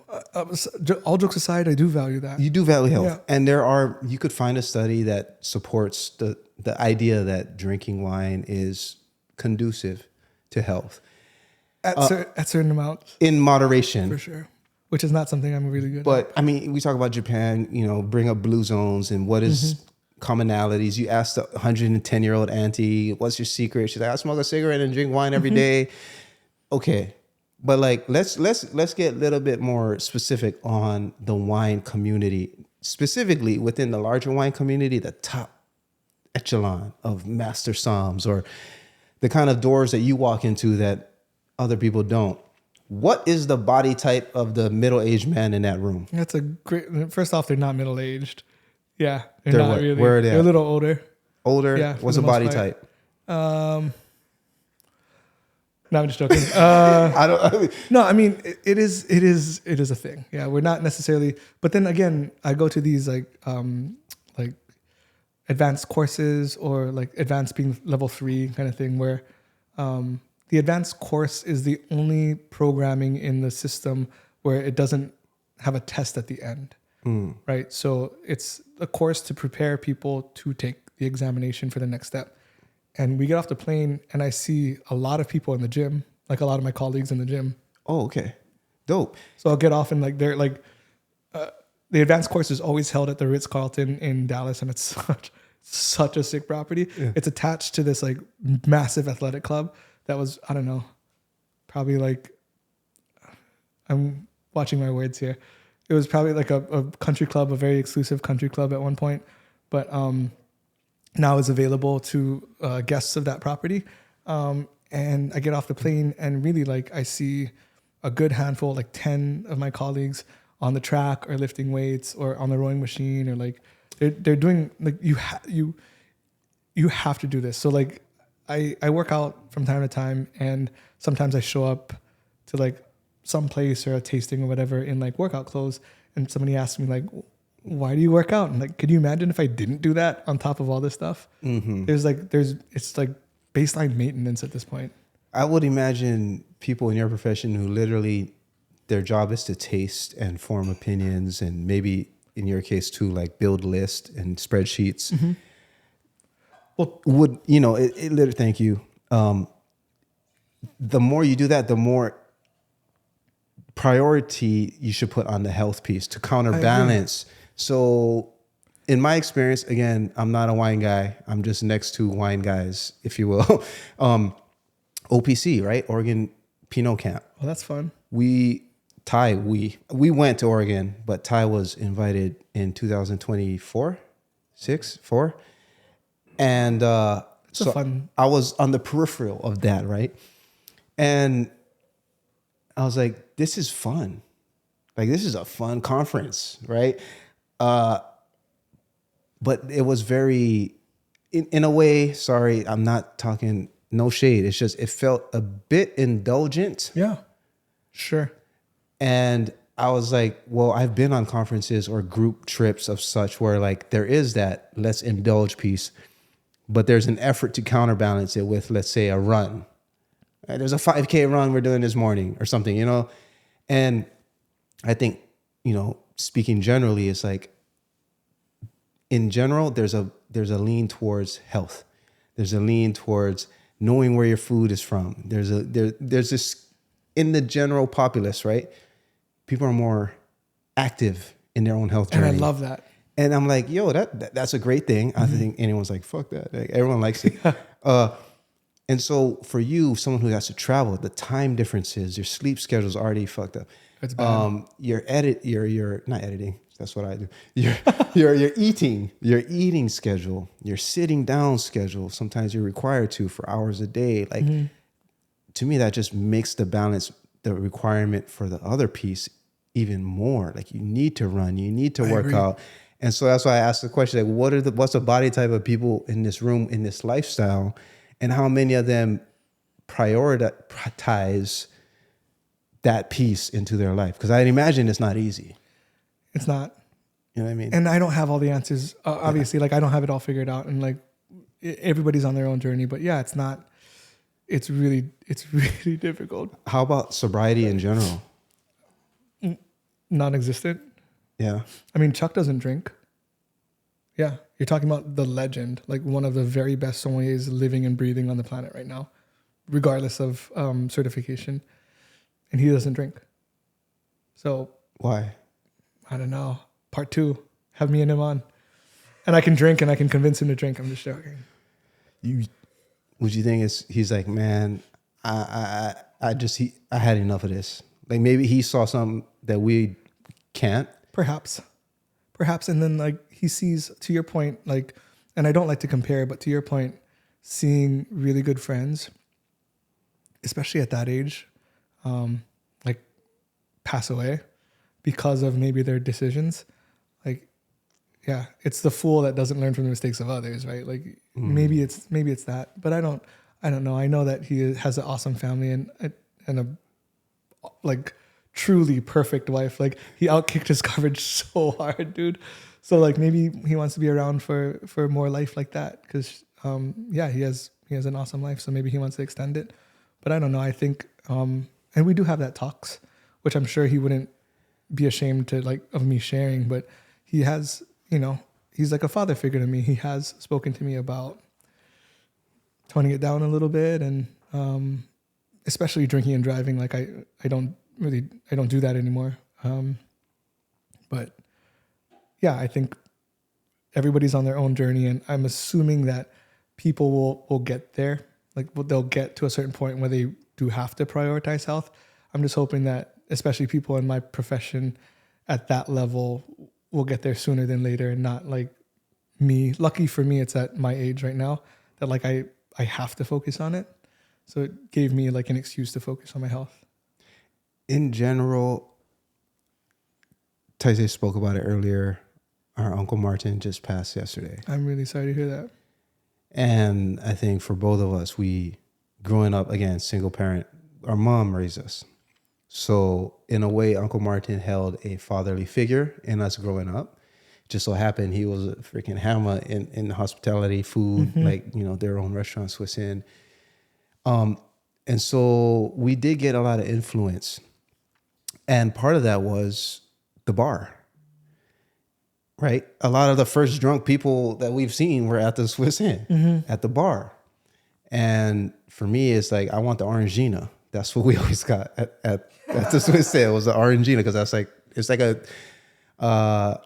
All jokes aside, I do value that. You do value health. Yeah. And you could find a study that supports the idea that drinking wine is conducive to health. At certain amounts. In moderation. For sure. Which is not something I'm really good at. But I mean, we talk about Japan, you know, bring up blue zones and what is commonalities. You ask the 110-year-old auntie, what's your secret? She's like, I smoke a cigarette and drink wine every day. Okay. But like, let's get a little bit more specific on the wine community, specifically within the larger wine community, the top echelon of master somms, or the kind of doors that you walk into that other people don't. What is the body type of the middle-aged man in that room? That's a great... First off, they're not middle-aged. Yeah, they're not what? really. Where are they? They're a little older. Older? Yeah. What's the body type? No, I'm just joking. No, I mean it is a thing. Yeah, we're not necessarily. But then again, I go to these like advanced courses, or like advanced being level 3 kind of thing, where the advanced course is the only programming in the system where it doesn't have a test at the end, right? So it's a course to prepare people to take the examination for the next step. And we get off the plane, and I see a lot of people in the gym, like a lot of my colleagues in the gym. Oh, okay. Dope. So I'll get off, and like they're like, the advanced course is always held at the Ritz-Carlton in Dallas, and it's such a sick property. Yeah. It's attached to this like massive athletic club that was, I don't know, probably like, I'm watching my words here. It was probably like a country club, a very exclusive country club at one point, but now is available to guests of that property. And I get off the plane, and really like I see a good handful, like 10 of my colleagues on the track or lifting weights or on the rowing machine, or like they're doing like you have to do this. So like I work out from time to time, and sometimes I show up to like some place or a tasting or whatever in like workout clothes, and somebody asks me like, why do you work out? And like, could you imagine if I didn't do that on top of all this stuff? It's like baseline maintenance at this point. I would imagine people in your profession who literally their job is to taste and form opinions, and maybe in your case too, like build lists and spreadsheets. Well, would you know? It literally. Thank you. The more you do that, the more priority you should put on the health piece to counterbalance. So, in my experience, again, I'm not a wine guy. I'm just next to wine guys, if you will. OPC, right? Oregon Pinot Camp. Well, that's fun. We went to Oregon, but Ty was invited in 2024, 4. And so fun. I was on the peripheral of that, right? And I was like, this is fun. Like, this is a fun conference, right? But it was very, in a way, sorry, I'm not talking, no shade. It's just, it felt a bit indulgent. Yeah, sure. And I was like, well, I've been on conferences or group trips of such where like there is that let's indulge piece, but there's an effort to counterbalance it with, let's say, a run. There's a 5K run we're doing this morning or something, you know? And I think, you know, speaking generally, it's like, in general, there's a lean towards health. There's a lean towards knowing where your food is from. There's this in the general populace, right? People are more active in their own health journey. And I love that. And I'm like, yo, that's a great thing. I think anyone's like, fuck that. Like, everyone likes it. And so for you, someone who has to travel, the time differences, your sleep schedule's already fucked up. It's bad. You're not editing. That's what I do. Your eating schedule, your sitting down schedule. Sometimes you're required to for hours a day. Like, to me, that just makes the balance, the requirement for the other piece even more. Like, you need to run, you need to work out. And so that's why I asked the question, like, what's the body type of people in this room, in this lifestyle, and how many of them prioritize that piece into their life? Because I imagine it's not easy. It's not. You know what I mean? And I don't have all the answers. Obviously, like I don't have it all figured out, and like everybody's on their own journey. But yeah, it's not. It's really difficult. How about sobriety in general? Non-existent. Yeah. I mean, Chuck doesn't drink. Yeah, you're talking about the legend, like one of the very best sommeliers living and breathing on the planet right now, regardless of certification, and he doesn't drink. So Why? I don't know. Part 2, have me and him on, and I can drink and I can convince him to drink. I'm just joking. Would you think he's like, man, I had enough of this. Like, maybe he saw something that we can't. Perhaps. And then like he sees, to your point, like, and I don't like to compare, but to your point, seeing really good friends, especially at that age, like pass away because of maybe their decisions. Like, yeah, it's the fool that doesn't learn from the mistakes of others, right? Like maybe it's that, but I don't know. I know that he has an awesome family and a like truly perfect wife. Like, he outkicked his coverage so hard, dude. So like maybe he wants to be around for more life like that, because yeah, he has an awesome life. So maybe he wants to extend it, but I don't know. I think and we do have that talks, which I'm sure he wouldn't be ashamed to like of me sharing, but he has, you know, he's like a father figure to me. He has spoken to me about toning it down a little bit, and especially drinking and driving. Like I don't do that anymore. But yeah, I think everybody's on their own journey, and I'm assuming that people will get there. Like, they'll get to a certain point where they do have to prioritize health. I'm just hoping that, especially people in my profession at that level, will get there sooner than later, and not like me. Lucky for me, it's at my age right now that like I have to focus on it. So it gave me like an excuse to focus on my health. In general, Taizé spoke about it earlier. Our Uncle Martin just passed yesterday. I'm really sorry to hear that. And I think for both of us, we, growing up, again, single parent, our mom raised us. So in a way, Uncle Martin held a fatherly figure in us growing up. Just so happened he was a freaking hammer in hospitality, food, like, you know, their own restaurant, Swiss Inn. And so we did get a lot of influence. And part of that was the bar, right? A lot of the first drunk people that we've seen were at the Swiss Inn, at the bar. And for me, it's like, I want the Orangina. That's what we always got at the Swiss Inn, was the Orangina, because that's like, it's like a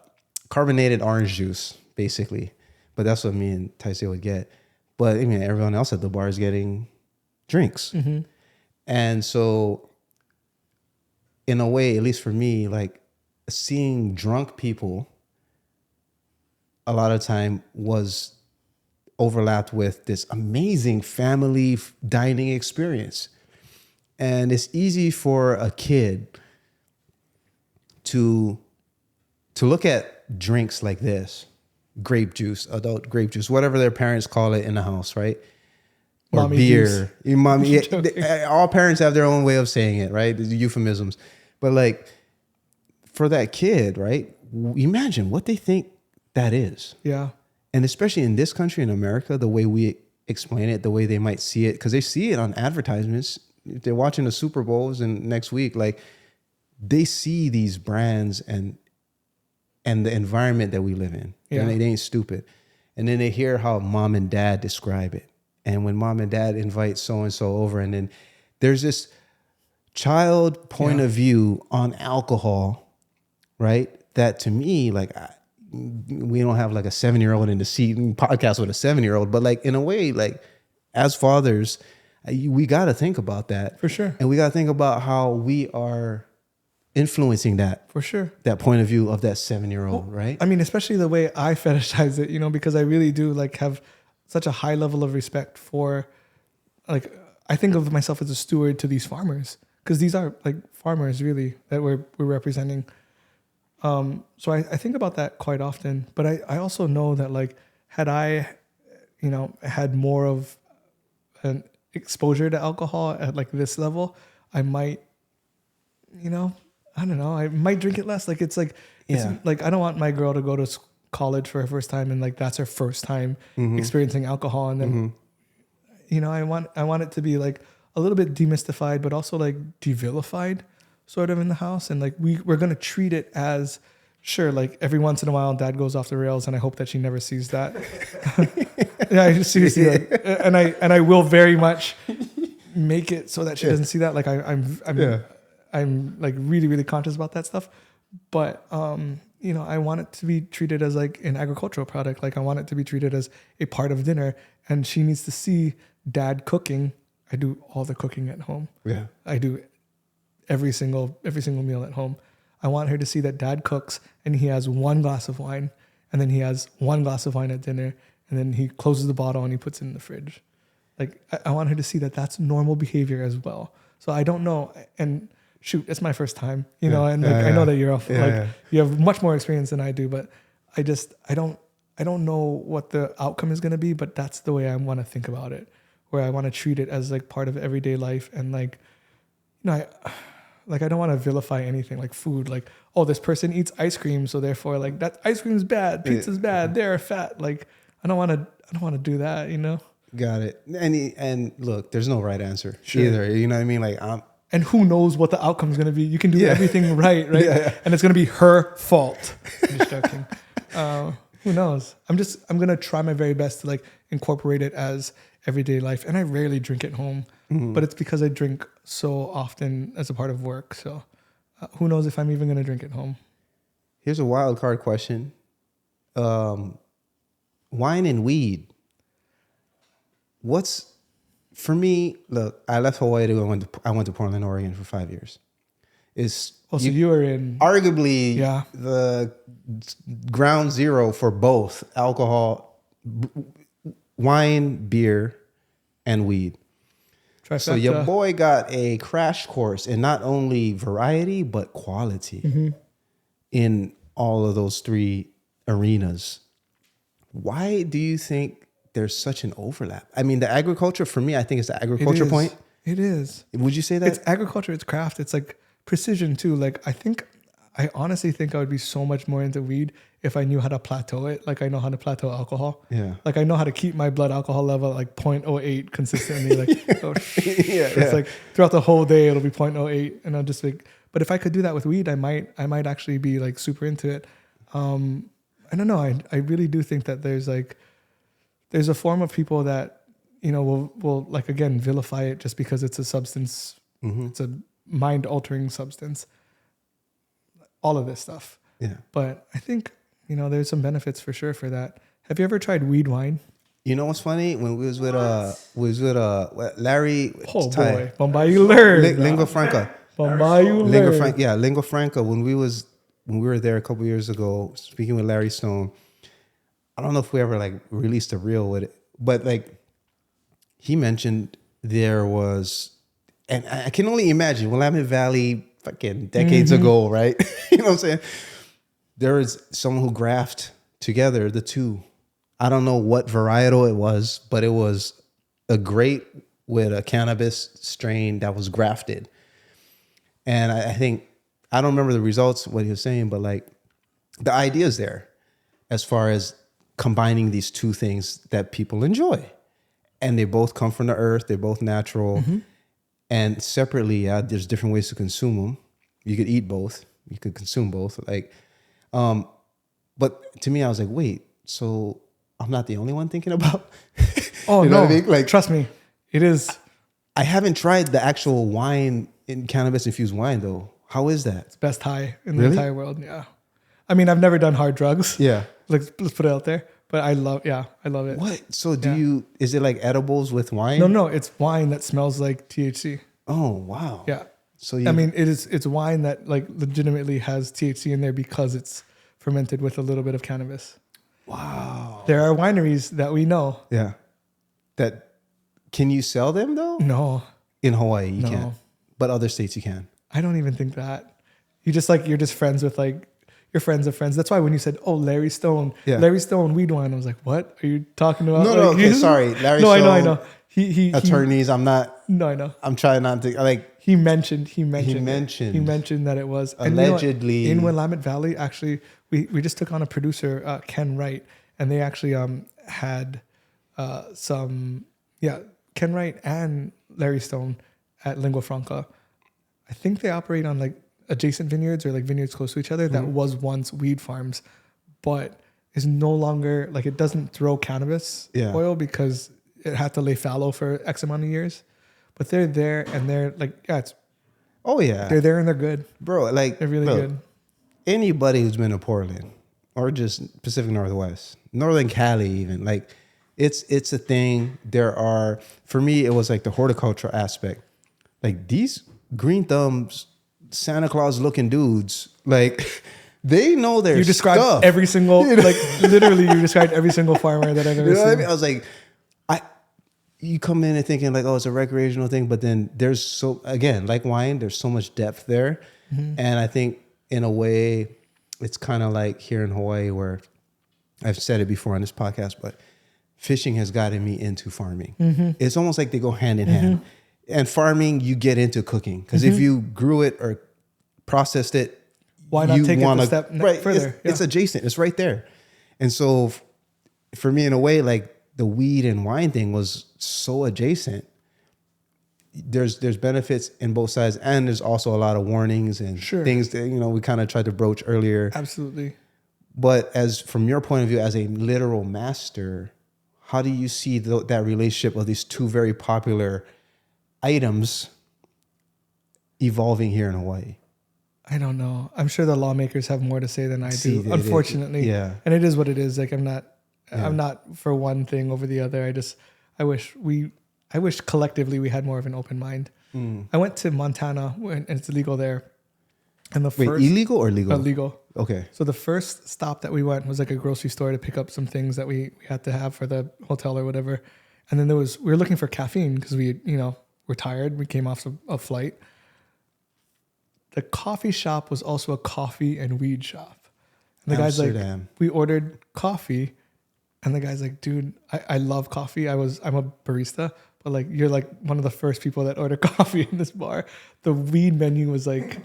carbonated orange juice, basically. But that's what me and Taisei would get. But I mean, everyone else at the bar is getting drinks. And so in a way, at least for me, like seeing drunk people a lot of time was overlapped with this amazing family dining experience. And it's easy for a kid to look at drinks like this, grape juice, adult grape juice, whatever their parents call it in the house, right? Or Mommy beer. Mommy, all parents have their own way of saying it, right? The euphemisms. But like for that kid, right? Imagine what they think that is. Yeah. And especially in this country, in America, the way we explain it, the way they might see it, because they see it on advertisements. If they're watching the Super Bowls and next week, like they see these brands and the environment that we live in. Yeah. And they ain't stupid. And then they hear how mom and dad describe it. And when mom and dad invite so-and-so over, and then there's this child point of view on alcohol, right? That to me, like, we don't have like a 7-year-old in the seat and podcast with a 7-year-old, but like in a way, like as fathers, we got to think about that. For sure. And we got to think about how we are influencing that. For sure. That point of view of that 7-year-old, right? I mean, especially the way I fetishize it, you know, because I really do like have such a high level of respect for, like, I think of myself as a steward to these farmers, because these are like farmers really that we're representing. So I think about that quite often, but I also know that like, had I, you know, had more of an exposure to alcohol at like this level, I might, you know, I don't know, I might drink it less. Like, it's like, it's like, I don't want my girl to go to college for her first time and like that's her first time experiencing alcohol, and then you know, I want it to be like a little bit demystified, but also like devilified sort of in the house. And like we're gonna treat it as, sure, like every once in a while dad goes off the rails, and I hope that she never sees that. Yeah, I just seriously like, and I will very much make it so that she doesn't see that. Like I'm like really, really conscious about that stuff. But you know, I want it to be treated as like an agricultural product. Like I want it to be treated as a part of dinner, and she needs to see dad cooking. I do all the cooking at home. Yeah. I do every single meal at home. I want her to see that dad cooks and he has one glass of wine, and then he has one glass of wine at dinner, and then he closes the bottle and he puts it in the fridge. Like I want her to see that that's normal behavior as well. So I don't know, and shoot, it's my first time, you know, and like, I know that you're you have much more experience than I do, but I don't know what the outcome is going to be, but that's the way I want to think about it, where I want to treat it as like part of everyday life. And like, you know, I don't want to vilify anything like food, like, oh, this person eats ice cream, so therefore like that ice cream is bad, pizza's bad, they're fat. Like, I don't want to do that, you know? Got it. And look, there's no right answer either. You know what I mean? Like, and who knows what the outcome is going to be? You can do everything right? And it's going to be her fault. I'm just joking. Who knows? I'm going to try my very best to like incorporate it as everyday life. And I rarely drink at home, but it's because I drink so often as a part of work. So who knows if I'm even going to drink at home? Here's a wild card question. Wine and weed. For me, look, I left Hawaii to go. I went to Portland, Oregon for 5 years. So you were in arguably the ground zero for both alcohol, wine, beer, and weed. Trifecta. So your boy got a crash course in not only variety but quality. in all of those three arenas. Why do you think there's such an overlap? I mean, the agriculture, for me, I think it's the agriculture point. It is. Would you say that? It's agriculture, it's craft, it's like precision too. Like I honestly think I would be so much more into weed if I knew how to plateau it. Like I know how to plateau alcohol. Yeah. Like I know how to keep my blood alcohol level at like 0.08 consistently. Like it's like throughout the whole day it'll be 0.08, and I'll just like. But if I could do that with weed, I might actually be like super into it. I don't know. I really do think that there's a form of people that, you know, will like, again, vilify it just because it's a substance. Mm-hmm. It's a mind altering substance. All of this stuff. Yeah. But I think, you know, there's some benefits for sure for that. Have you ever tried weed wine? You know what's funny? When we was with Larry. Oh boy, Bombay you learn. Lingua Franca. Bombay you learn. Lingua Franca. When we were there a couple years ago, speaking with Larry Stone, I don't know if we ever like released a reel with it, but like he mentioned there was, and I can only imagine Willamette Valley fucking decades ago, right? You know what I'm saying? There was someone who graphed together the two. I don't know what varietal it was, but it was a grape with a cannabis strain that was grafted. And I think, I don't remember the results, what he was saying, but like the idea is there as far as combining these two things that people enjoy. And they both come from the earth. They're both natural. Mm-hmm. And separately, there's different ways to consume them. You could eat both. You could consume both. Like, but to me, I was like, wait, so I'm not the only one thinking about. Oh, you know what I mean? Like, trust me, it is. I haven't tried the actual wine in cannabis infused wine though. How is that? It's best high in the entire world. Yeah. I mean, I've never done hard drugs. Yeah. Let's put it out there. But I love it. What? So is it like edibles with wine? No, it's wine that smells like THC. Oh, wow. Yeah. So I mean, it's wine that like legitimately has THC in there because it's fermented with a little bit of cannabis. Wow. There are wineries that we know. Yeah. Can you sell them though? No. In Hawaii, you can't. But other states you can. I don't even think that. You're just friends with like your friends of friends. That's why when you said, "Oh, Larry Stone weed wine," I was like, "What are you talking about?" No, okay, sorry, Larry Stone. I know. He attorneys. I'm not. No, I know. I'm trying not to like. He mentioned that it was allegedly in Willamette Valley. Actually, we just took on a producer, Ken Wright, and they actually had Ken Wright and Larry Stone at Lingua Franca. I think they operate on like adjacent vineyards or like vineyards close to each other. That was once weed farms, but is no longer like, it doesn't throw cannabis oil because it had to lay fallow for X amount of years. But they're there and they're like, they're there and they're good, bro. Like they're really good. Anybody who's been to Portland or just Pacific Northwest, Northern Cali, even like it's a thing. There are, for me, it was like the horticulture aspect. Like these green thumbs, Santa Claus looking dudes, like they know their You described stuff. every single, like literally you described every single farmer that I've ever seen. What I mean? I was like, you come in and thinking like, oh, it's a recreational thing, but then there's so, again, like wine, there's so much depth there. Mm-hmm. And I think in a way, it's kind of like here in Hawaii where I've said it before on this podcast, but fishing has gotten me into farming. Mm-hmm. It's almost like they go hand in hand. And farming, you get into cooking because if you grew it or processed it, why not take it a step further? It's adjacent. It's right there. And so for me, in a way, like the weed and wine thing was so adjacent. There's benefits in both sides, and there's also a lot of warnings and things that we kind of tried to broach earlier. Absolutely. But as from your point of view, as a literal master, how do you see that relationship of these two very popular items evolving here in Hawaii? I don't know. I'm sure the lawmakers have more to say than I do, unfortunately. Yeah. And it is what it is. Like I'm not for one thing over the other. I wish collectively we had more of an open mind. I went to Montana and it's illegal there. And illegal or legal? Illegal. Okay. So the first stop that we went was like a grocery store to pick up some things that we had to have for the hotel or whatever. And then we were looking for caffeine because we're tired. We came off a flight. the coffee shop was also a coffee and weed shop. And the guy's like, Amsterdam. we ordered coffee, and the guy's like, dude, I love coffee. I'm a barista, but like you're like one of the first people that order coffee in this bar. The weed menu was like,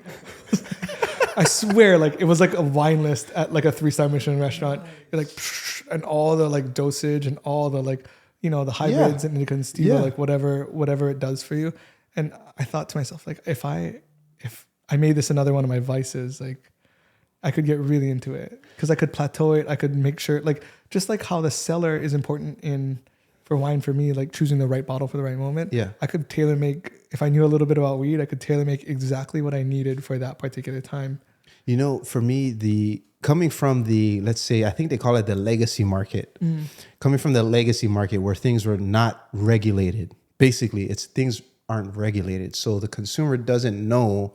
I swear, like it was like a wine list at like a 3-star Michelin restaurant. You're like, and all the like dosage and all the like, you know, the hybrids and indica and sativa, like whatever it does for you. And I thought to myself, like, if I made this another one of my vices, like I could get really into it because I could plateau it. I could make sure, like, just like how the cellar is important for wine for me, like choosing the right bottle for the right moment. Yeah. I could tailor make, if I knew a little bit about weed, I could tailor make exactly what I needed for that particular time. You know, for me, coming from let's say, I think they call it the legacy market, coming from the legacy market where things were not regulated. Basically, things aren't regulated. So the consumer doesn't know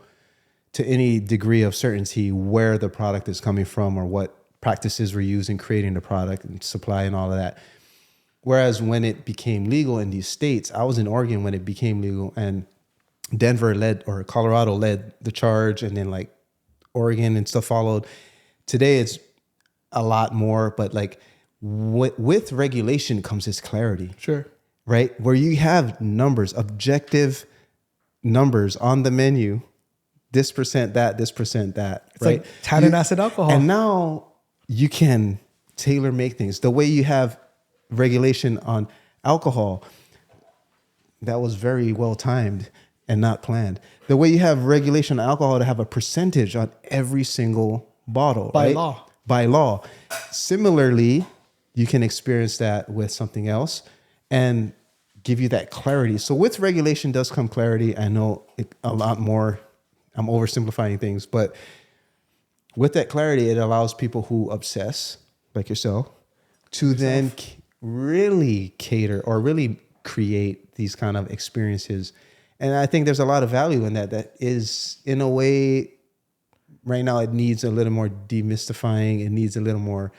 to any degree of certainty where the product is coming from or what practices were used in creating the product and supply and all of that. Whereas when it became legal in these states, I was in Oregon when it became legal, and Denver Colorado led the charge, and then like Oregon and stuff followed. Today it's a lot more, but like with regulation comes this clarity. Sure. Right? Where you have numbers, objective numbers on the menu, this percent that, this percent that. It's right? Like tannin acid alcohol. And now you can tailor make things. The way you have regulation on alcohol, that was very well timed and not planned. The way you have regulation on alcohol to have a percentage on every single bottle. By right? law. By law. Similarly, you can experience that with something else and give you that clarity. So with regulation does come clarity. I know a lot more. I'm oversimplifying things, but with that clarity, it allows people who obsess, like yourself, to then really cater or really create these kind of experiences. And I think there's a lot of value in that. That is, in a way, right now it needs a little more demystifying. It needs a little more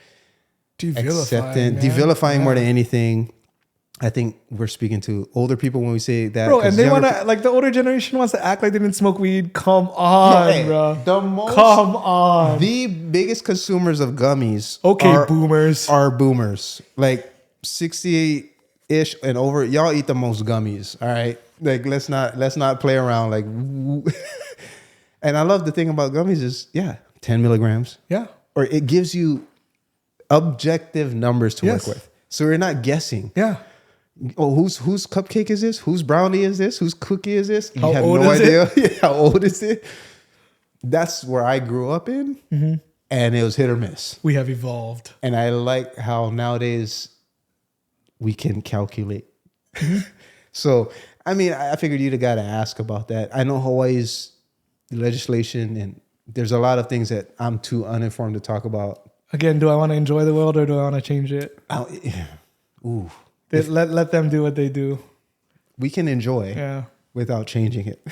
acceptance, devilifying more than anything. I think we're speaking to older people when we say that. Bro, and they want to, like, the older generation wants to act like they didn't smoke weed. Come on, bro. Come on. The biggest consumers of gummies are boomers. Like 68-ish and over. Y'all eat the most gummies, all right? Like, let's not play around. Like, and I love the thing about gummies is, 10 milligrams. Yeah. Or it gives you objective numbers to work with. So you're not guessing. Yeah. Oh, whose cupcake is this? Whose brownie is this? Whose cookie is this? You have no idea. How old is it? That's where I grew up in, and it was hit or miss. We have evolved. And I like how nowadays we can calculate. So, I mean, I figured you'd have got to ask about that. I know Hawaii's legislation, and there's a lot of things that I'm too uninformed to talk about. Again, do I want to enjoy the world or do I want to change it? Ooh. Let them do what they do. We can enjoy without changing it.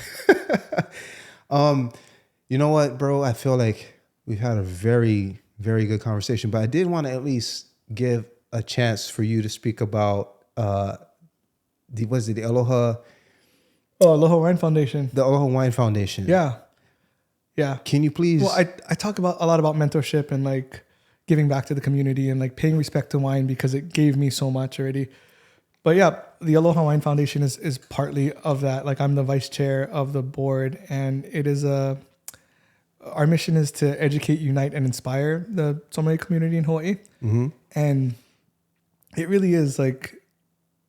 You know what, bro? I feel like we've had a very, very good conversation, but I did want to at least give a chance for you to speak about the Aloha? Oh, Aloha Wine Foundation. The Aloha Wine Foundation. Yeah. Yeah. Can you please? Well, I talk a lot about mentorship and like giving back to the community and like paying respect to wine because it gave me so much already. But yeah, the Aloha Wine Foundation is partly of that. Like, I'm the vice chair of the board, and it is our mission is to educate, unite, and inspire the sommelier community in Hawaii. Mm-hmm. And it really is like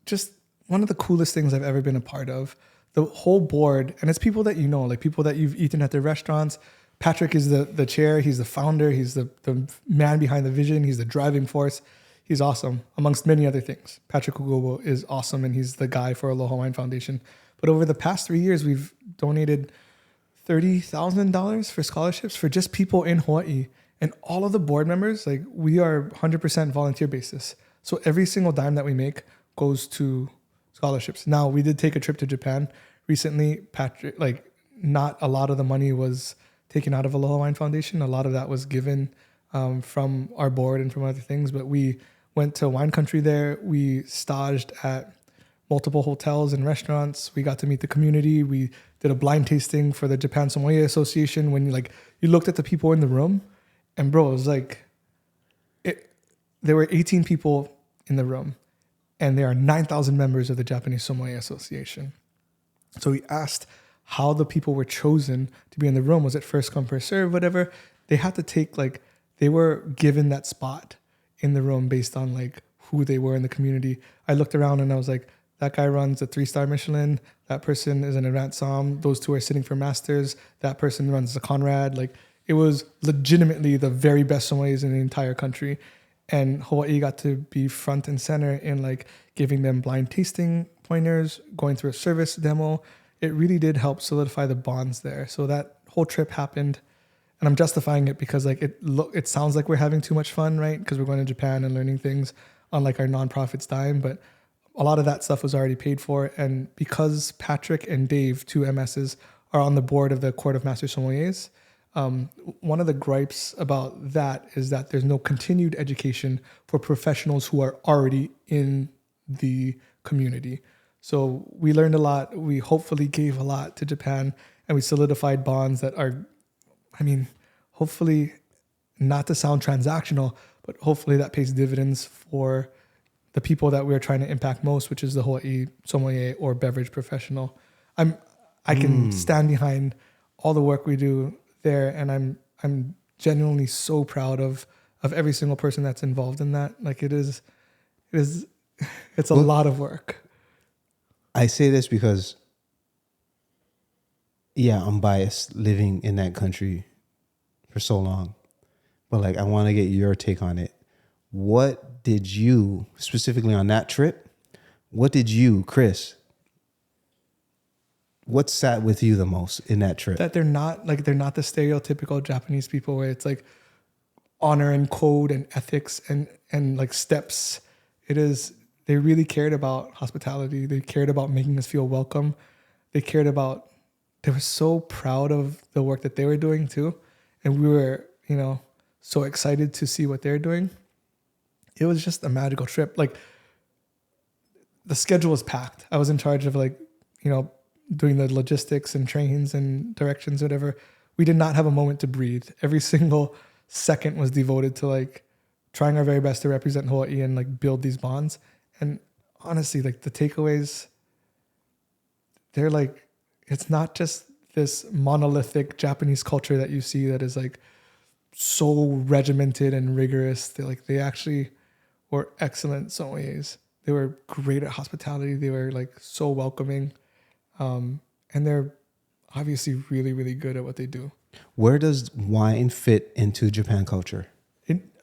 just one of the coolest things I've ever been a part of. The whole board, and it's people that you know, like people that you've eaten at their restaurants. Patrick is the chair. He's the founder. He's the man behind the vision. He's the driving force. He's awesome, amongst many other things. Patrick Ugobo is awesome, and he's the guy for Aloha Wine Foundation. But over the past 3 years, we've donated $30,000 for scholarships for just people in Hawaii. And all of the board members, like, we are 100% volunteer basis. So every single dime that we make goes to scholarships. Now, we did take a trip to Japan recently. Patrick, like, not a lot of the money was taken out of Aloha Wine Foundation. A lot of that was given from our board and from other things. But we went to wine country there. We staged at multiple hotels and restaurants. We got to meet the community. We did a blind tasting for the Japan Sommelier Association. When you looked at the people in the room, and bro, it was like, there were 18 people in the room, and there are 9,000 members of the Japanese Sommelier Association. So we asked how the people were chosen to be in the room. Was it first come, first serve, whatever? They had to take, they were given that spot in the room based on who they were in the community. I looked around and I was like, that guy runs a 3-star Michelin. That person is an advanced Somm. Those two are sitting for masters. That person runs the Conrad. It was legitimately the very best sommeliers in the entire country. And Hawaii got to be front and center in giving them blind tasting pointers, going through a service demo. It really did help solidify the bonds there. So that whole trip happened, and I'm justifying it because it sounds like we're having too much fun, right? Because we're going to Japan and learning things on our nonprofit's dime, but a lot of that stuff was already paid for. And because Patrick and Dave, 2 MSs, are on the board of the Court of Master Sommeliers, one of the gripes about that is that there's no continued education for professionals who are already in the community. So we learned a lot. We hopefully gave a lot to Japan, and we solidified bonds that are, hopefully, not to sound transactional, but hopefully that pays dividends for the people that we're trying to impact most, which is the Hawaii sommelier or beverage professional. I can stand behind all the work we do there, and I'm genuinely so proud of every single person that's involved in that. It's a lot of work. I say this because, I'm biased living in that country for so long, but I want to get your take on it. What did you, specifically on that trip, Chris, what sat with you the most in that trip? That they're not the stereotypical Japanese people where it's honor and code and ethics and steps. They really cared about hospitality. They cared about making us feel welcome. They were so proud of the work that they were doing too. And we were, so excited to see what they're doing. It was just a magical trip. The schedule was packed. I was in charge of doing the logistics and trains and directions, whatever. We did not have a moment to breathe. Every single second was devoted to trying our very best to represent Hawaii and build these bonds. And honestly, the takeaways, they're it's not just this monolithic Japanese culture that you see that is so regimented and rigorous. They actually were excellent sommeliers. They were great at hospitality. They were so welcoming. And they're obviously really, really good at what they do. Where does wine fit into Japan culture?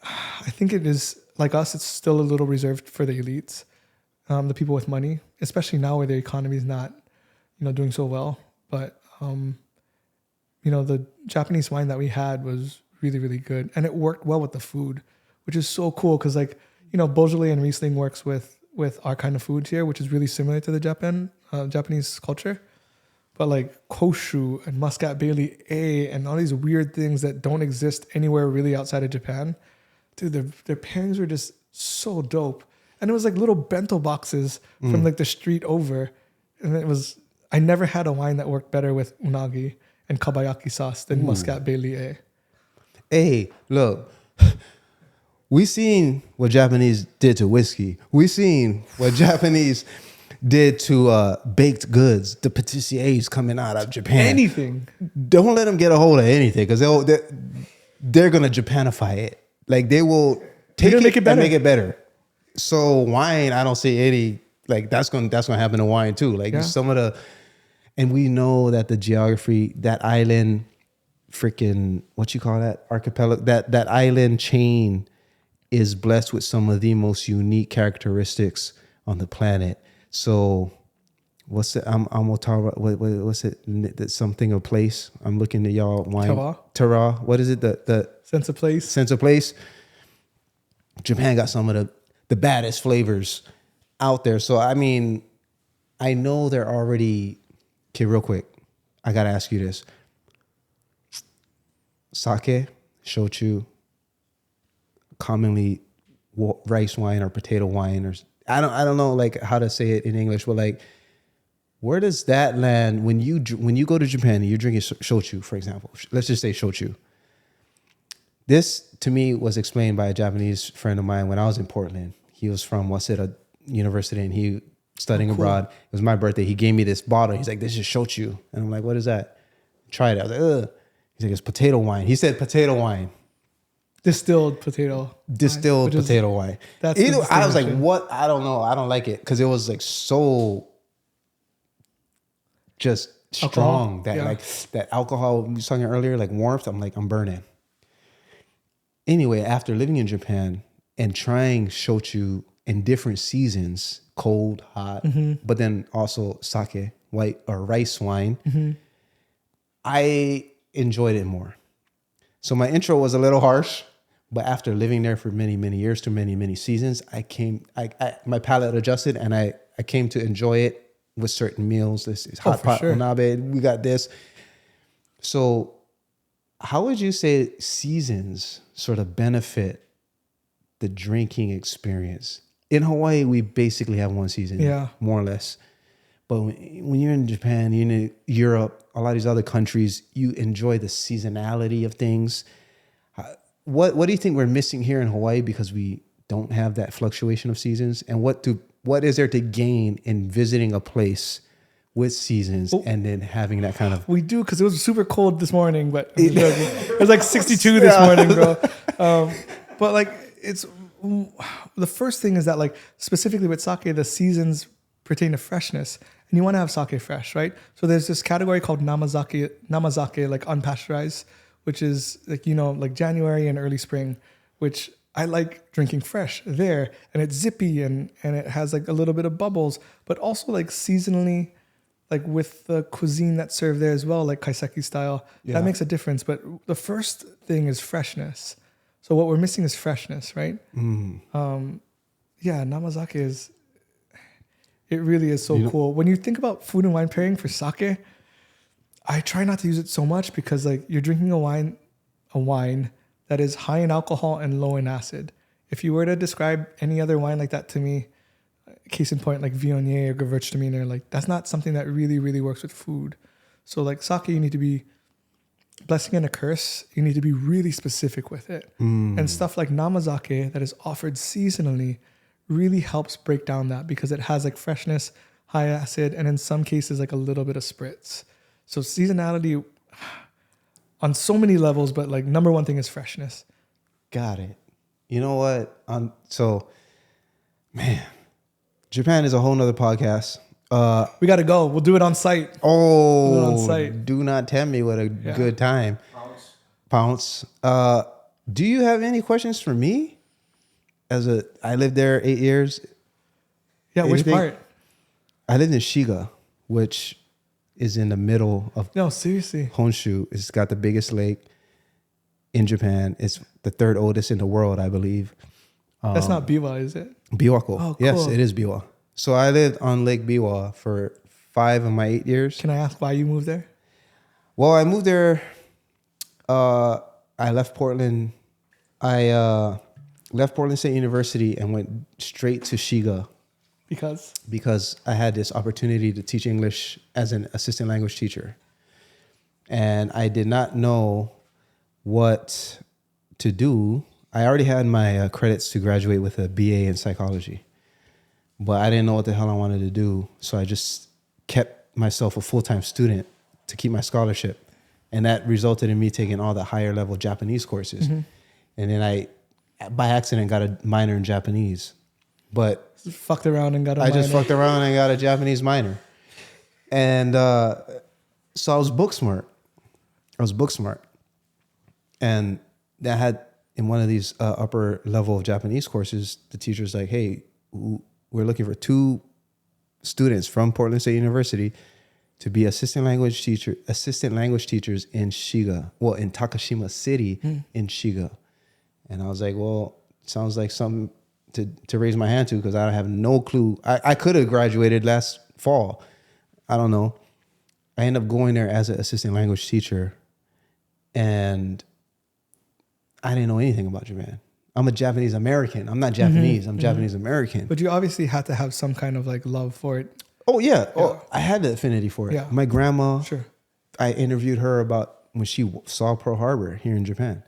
I think it is, like us, it's still a little reserved for the elites, the people with money, especially now where the economy is not, doing so well. But, the Japanese wine that we had was really, really good. And it worked well with the food, which is so cool because, Beaujolais and Riesling works with our kind of foods here, which is really similar to the Japanese culture. But koshu and Muscat Bailey A and all these weird things that don't exist anywhere really outside of Japan, dude, their pairings were just so dope. And it was little bento boxes from the street over. And I never had a wine that worked better with unagi and kabayaki sauce than Muscat Bailey A. Hey, look, we seen what Japanese did to whiskey. We seen what Japanese did to baked goods, the patissiers coming out of Japan. Anything. Don't let them get a hold of anything because they're going to Japanify it. They will take it and make it better. So wine, I don't see any, that's going to happen to wine too. Some of the, and we know that the geography, that island, freaking, what you call that? Archipelago, that island chain is blessed with some of the most unique characteristics on the planet. So what's it? I'm gonna talk about what's it? That's something of place. I'm looking at y'all wine. Terra. What is it? The sense of place. Sense of place. Japan got some of the baddest flavors out there. So I know they're already. Okay, real quick, I gotta ask you this: sake, shochu, commonly rice wine or potato wine, or I don't know like how to say it in English, but like, where does that land when you go to Japan and you're drinking shochu, for example? Let's just say shochu. This to me was explained by a Japanese friend of mine when I was in Portland. He was from Waseda University and he studying abroad. It was my birthday. He gave me this bottle. He's like, "This is shochu," and I'm like, "What is that?" Try it. I was like, "Ugh." He's like, "It's potato wine." He said potato wine. Distilled potato Wine. That's I was like, what? I don't know. I don't like it because it was like so just strong that alcohol we was talking earlier, like warmth. I'm like, I'm burning. Anyway, after living in Japan and trying shochu in different seasons, cold, hot, but then also sake, white or rice wine, I enjoyed it more. So my intro was a little harsh. But after living there for many, many years to many, many seasons, my palate adjusted and I came to enjoy it with certain meals. This is hot pot onabe. We got this. So how would you say seasons sort of benefit the drinking experience? In Hawaii, we basically have one season, more or less. But when you're in Japan, you're in Europe, a lot of these other countries, you enjoy the seasonality of things. What do you think we're missing here in Hawaii because we don't have that fluctuation of seasons? And what is there to gain in visiting a place with seasons and then having that kind of... We do, because it was super cold this morning, but it was like 62 this morning, bro. But like, it's the first thing is that like specifically with sake, the seasons pertain to freshness, and you want to have sake fresh, right? So there's this category called namazake, like unpasteurized, which is like, like January and early spring, which I like drinking fresh there. And it's zippy and it has like a little bit of bubbles, but also like seasonally, like with the cuisine that's served there as well, like kaiseki style, that makes a difference. But the first thing is freshness. So what we're missing is freshness, right? Namazake it really is so cool. When you think about food and wine pairing for sake, I try not to use it so much because like you're drinking a wine that is high in alcohol and low in acid. If you were to describe any other wine like that to me, case in point, like Viognier or Gewürztraminer, like that's not something that really, really works with food. So like sake, you need to be blessing and a curse. You need to be really specific with it. And stuff like namazake that is offered seasonally really helps break down that because it has like freshness, high acid, and in some cases like a little bit of spritz. So seasonality on so many levels, but like number one thing is freshness. Got it. You know what? Japan is a whole nother podcast. We got to go. We'll do it on site. Do not tell me what a good time. Pounce. Do you have any questions for me? I lived there 8 years. Yeah, which part? I lived in Shiga, which is in the middle of... No, seriously. Honshu. It's got the biggest lake in Japan. It's the third oldest in the world, I believe. That's not Biwa, is it? Biwako. Oh, cool. Yes, it is Biwa. So I lived on Lake Biwa for 5 of my 8 years. Can I ask why you moved there? Well, I moved there. I left Portland. I left Portland State University and went straight to Shiga. Because I had this opportunity to teach English as an assistant language teacher. And I did not know what to do. I already had my credits to graduate with a BA in psychology. But I didn't know what the hell I wanted to do. So I just kept myself a full-time student to keep my scholarship. And that resulted in me taking all the higher level Japanese courses. And then I, by accident, got a minor in Japanese. But fucked around and got a minor. I just fucked around and got a Japanese minor. And so I was book smart. And I had, in one of these upper level of Japanese courses, the teacher's like, hey, we're looking for 2 students from Portland State University to be assistant language teachers in Shiga. Well, in Takashima City in Shiga. And I was like, well, sounds like something to raise my hand to because I have no clue. I could have graduated last fall. I don't know. I ended up going there as an assistant language teacher, and I didn't know anything about Japan. I'm a Japanese American. I'm not Japanese. I'm Japanese American. But you obviously had to have some kind of like love for it. Oh yeah. Oh, I had the affinity for it. Yeah. My grandma. Sure. I interviewed her about when she saw Pearl Harbor here in Japan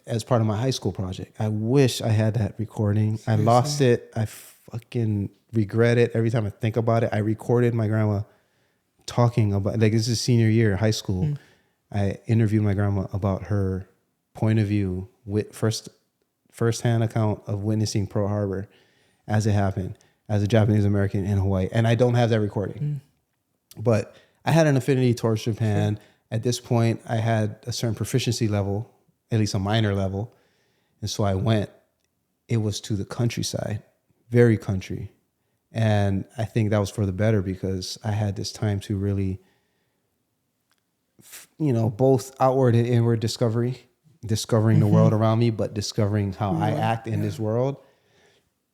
as part of my high school project. I wish I had that recording. Seriously? I lost it. I fucking regret it every time I think about it. I recorded my grandma talking about, like, this is senior year of high school. I interviewed my grandma about her point of view with first-hand account of witnessing Pearl Harbor as it happened as a Japanese American in Hawaii. And I don't have that recording. But I had an affinity towards Japan. Sure. At this point, I had a certain proficiency level, at least a minor level. And so I went. It was to the countryside, very country. And I think that was for the better because I had this time to really, both outward and inward discovering the world around me, but discovering how I act in this world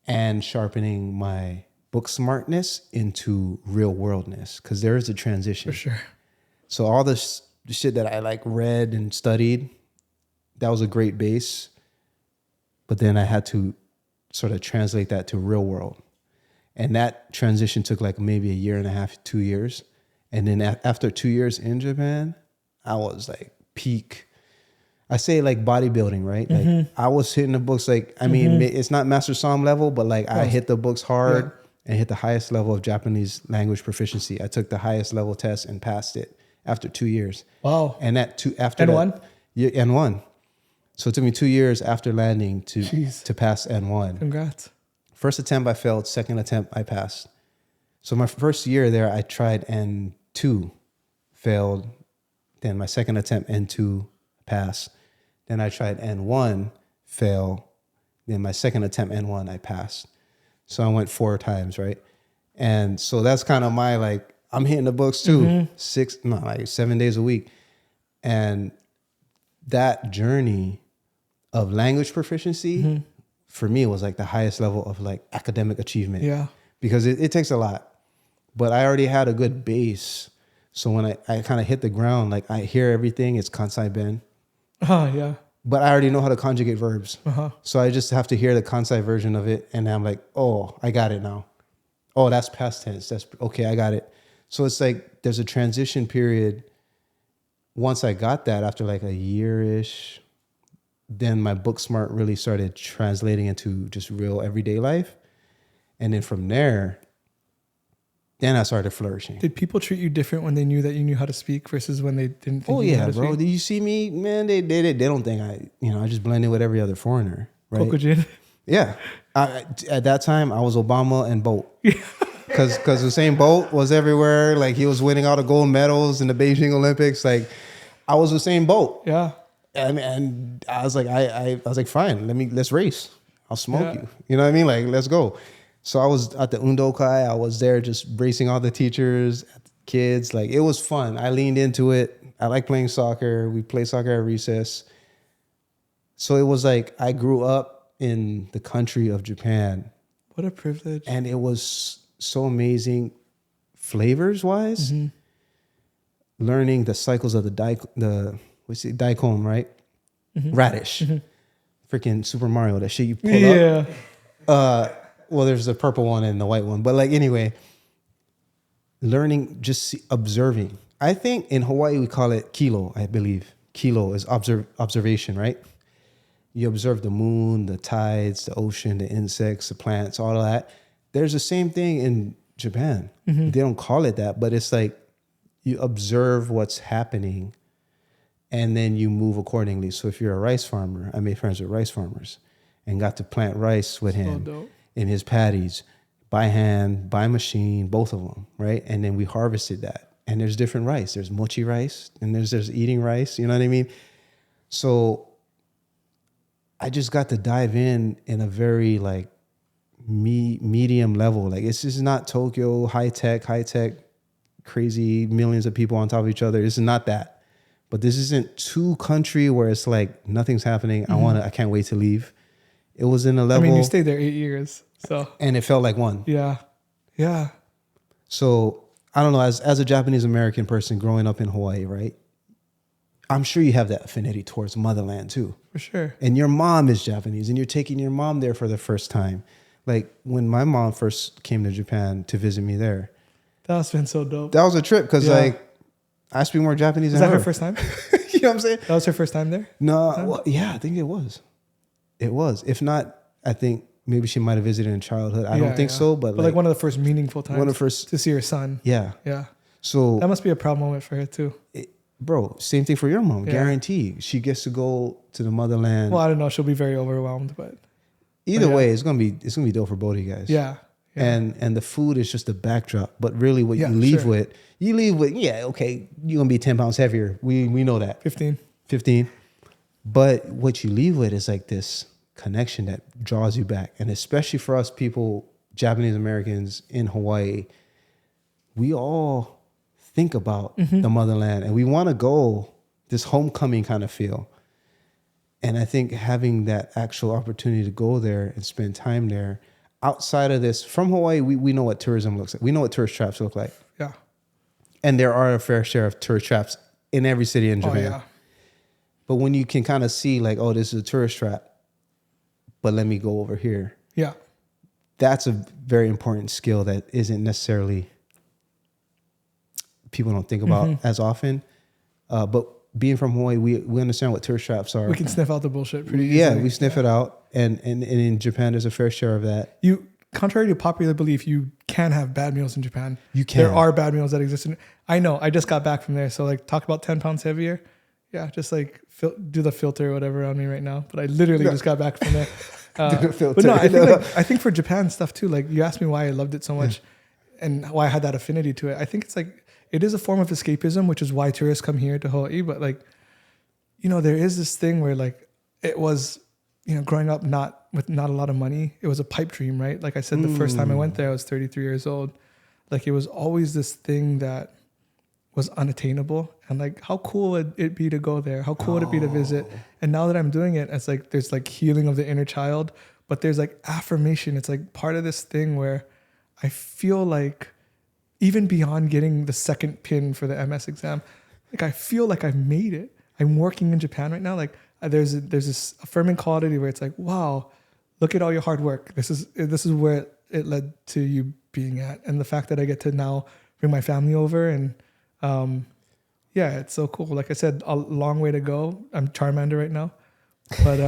and sharpening my book smartness into real worldness, because there is a transition. For sure. So all the shit that I like read and studied, that was a great base. But then I had to sort of translate that to real world. And that transition took like maybe a year and a half, 2 years. And then after 2 years in Japan, I was like peak. I say like bodybuilding, right? Like I was hitting the books like, I mean, it's not Master Somm level, but like I hit the books hard and hit the highest level of Japanese language proficiency. I took the highest level test and passed it after 2 years. Wow. And after N1? Yeah, N1. So it took me 2 years after landing to pass N1. Congrats. First attempt I failed, second attempt I passed. So my first year there, I tried N2, failed. Then my second attempt, N2, passed. Then I tried N1, fail. Then my second attempt, N1, I passed. So I went 4 times, right? And so that's kind of my, like, I'm hitting the books too, 7 days a week. And that journey of language proficiency, for me, was like the highest level of like academic achievement. Yeah. Because it takes a lot. But I already had a good base. So when I kind of hit the ground, like I hear everything, it's kansai ben. Yeah. But I already know how to conjugate verbs. So I just have to hear the kansai version of it. And I'm like, oh, I got it now. Oh, that's past tense. That's okay, I got it. So it's like there's a transition period. Once I got that, after like a year-ish, then my book smart really started translating into just real everyday life. And then from there, then I started flourishing. Did people treat you different when they knew that you knew how to speak versus when they didn't think you knew how to bro. speak? Did you see me? Man, they don't think I just blend in with every other foreigner. Right? Kokujin? Yeah. At that time, I was Obama and Bolt. Because Usain Bolt was everywhere. Like, he was winning all the gold medals in the Beijing Olympics. Like, I was Usain Bolt. Yeah. And I was like, I was like, fine, let's race. I'll smoke you. You know what I mean? Like, let's go. So I was at the Undokai. I was there just racing all the teachers, kids. Like, it was fun. I leaned into it. I like playing soccer. We play soccer at recess. So it was like I grew up in the country of Japan. What a privilege. And it was so amazing flavors-wise. Learning the cycles of the daikon, right? Radish. Freaking Super Mario, that shit you pull up. Well, there's the purple one and the white one. But like, anyway, learning, observing. I think in Hawaii, we call it kilo, I believe. Kilo is observation, right? You observe the moon, the tides, the ocean, the insects, the plants, all of that. There's the same thing in Japan. They don't call it that, but it's like you observe what's happening and then you move accordingly. So if you're a rice farmer, I made friends with rice farmers and got to plant rice with him in his paddies by hand, by machine, both of them, right? And then we harvested that. And there's different rice. There's mochi rice and there's eating rice, you know what I mean? So I just got to dive in a very like medium level. Like, this is not Tokyo, high tech, crazy millions of people on top of each other. This is not that. But this isn't too country where it's like nothing's happening. I can't wait to leave. It was in a level. I mean, you stayed there 8 years, so. And it felt like one. Yeah. Yeah. So I don't know, as a Japanese American person growing up in Hawaii, right? I'm sure you have that affinity towards motherland too. For sure. And your mom is Japanese, and you're taking your mom there for the first time. Like when my mom first came to Japan to visit me there, That's been so dope. that was a trip because like I speak more Japanese Was than that her. her first time? You know what I'm saying? That was her first time there? No, well, yeah, I think it was. It was. If not, I think maybe she might have visited in childhood. I don't think so, but like one of the first meaningful times one of the first to see her son. Yeah. Yeah. So That must be a proud moment for her too. bro, same thing for your mom. Yeah. Guarantee she gets to go to the motherland. Well, I don't know. She'll be very overwhelmed, but Either yeah. way, it's gonna be dope for both of you guys. yeah. And the food is just a backdrop. But really what Yeah, you leave sure. with, okay, you're gonna be 10 pounds heavier. We know that. 15. 15. But what you leave with is like this connection that draws you back. And especially for us people, Japanese Americans in Hawaii, we all think about the motherland and we want to go this homecoming kind of feel. And I think having that actual opportunity to go there and spend time there outside of this, from Hawaii, we know what tourism looks like. We know what tourist traps look like. Yeah. And there are a fair share of tourist traps in every city in Japan. Oh, yeah. But when you can kind of see like, oh, this is a tourist trap, but let me go over here. Yeah. That's a very important skill that isn't necessarily, people don't think about as often. But being from Hawaii, we understand what tourist traps are. We can sniff out the bullshit pretty Yeah, easily. we sniff it out. And in Japan, there's a fair share of that. Contrary to popular belief, you can have bad meals in Japan. You can. There are bad meals that exist. I know. I just got back from there. So like talk about 10 pounds heavier. Yeah. Just like do the filter or whatever on me right now. But I literally just got back from there. But no, I think for Japan stuff too, like you asked me why I loved it so much and why I had that affinity to it. I think it's like, it is a form of escapism, which is why tourists come here to Hawaii. But like, there is this thing where like it was, growing up with not a lot of money, it was a pipe dream, right? Like I said, the first time I went there, I was 33 years old. Like it was always this thing that was unattainable. And like, how cool would it be to go there? How cool would it be to visit? And now that I'm doing it, it's like, there's like healing of the inner child, but there's like affirmation. It's like part of this thing where I feel like even beyond getting the second pin for the MS exam, like I feel like I've made it. I'm working in Japan right now. Like there's this affirming quality where it's like, wow, look at all your hard work. This is where it led to you being at. And the fact that I get to now bring my family over and it's so cool. Like I said, a long way to go. I'm Charmander right now, but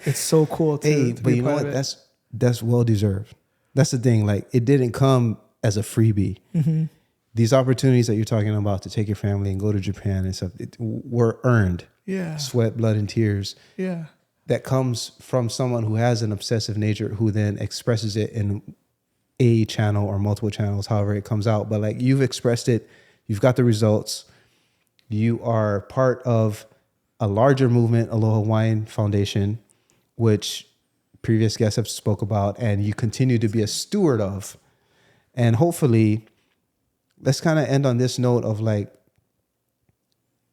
it's so cool to but be you know part what? of it. That's well deserved. That's the thing. Like it didn't come as a freebie. These opportunities that you're talking about to take your family and go to Japan and stuff were earned. Yeah. Sweat, blood, and tears. Yeah. That comes from someone who has an obsessive nature who then expresses it in a channel or multiple channels, however it comes out. But like you've expressed it, you've got the results. You are part of a larger movement, Aloha Wine Foundation, which previous guests have spoke about, and you continue to be a steward of. And hopefully, let's kind of end on this note of like,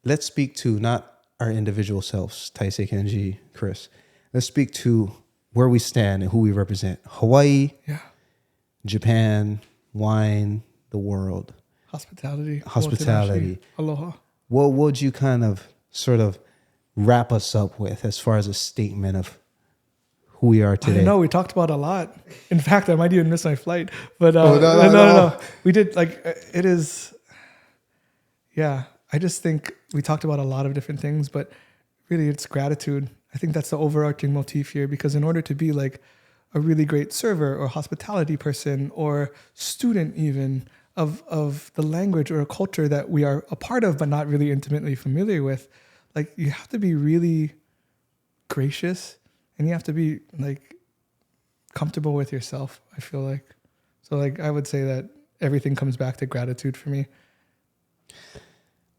let's speak to not our individual selves, Taisei, Kenji, Chris. Let's speak to where we stand and who we represent. Hawaii, Japan, wine, the world. Hospitality. Hospitality. Omotenashi. Aloha. What would you kind of sort of wrap us up with as far as a statement of who we are today? No, we talked about a lot. In fact, I might even miss my flight. But no. We did it is. Yeah, I just think we talked about a lot of different things, but really it's gratitude. I think that's the overarching motif here, because in order to be like a really great server or hospitality person or student even of the language or a culture that we are a part of but not really intimately familiar with, like you have to be really gracious and you have to be like comfortable with yourself, I feel like. So like I would say that everything comes back to gratitude for me.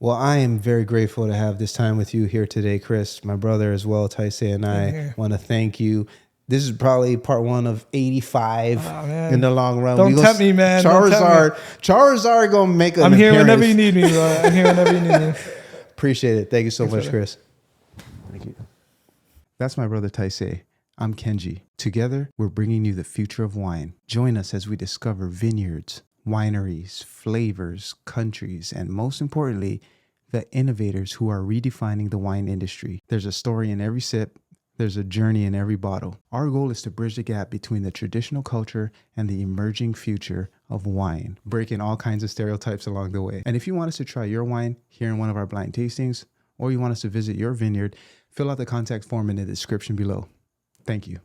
Well, I am very grateful to have this time with you here today, Chris, my brother as well, Taisei, and I want to thank you. This is probably part 1 of 85 in the long run. Don't tempt me, man. Charizard gonna make an I'm here appearance. whenever you need me, bro. I'm here whenever you need me. Appreciate it. Thank you so Thanks, much, Chris. Thank you. That's my brother Taisei. I'm Kenji. Together, we're bringing you the future of wine. Join us as we discover vineyards, wineries, flavors, countries, and most importantly, the innovators who are redefining the wine industry. There's a story in every sip. There's a journey in every bottle. Our goal is to bridge the gap between the traditional culture and the emerging future of wine, breaking all kinds of stereotypes along the way. And if you want us to try your wine here in one of our blind tastings, or you want us to visit your vineyard, fill out the contact form in the description below. Thank you.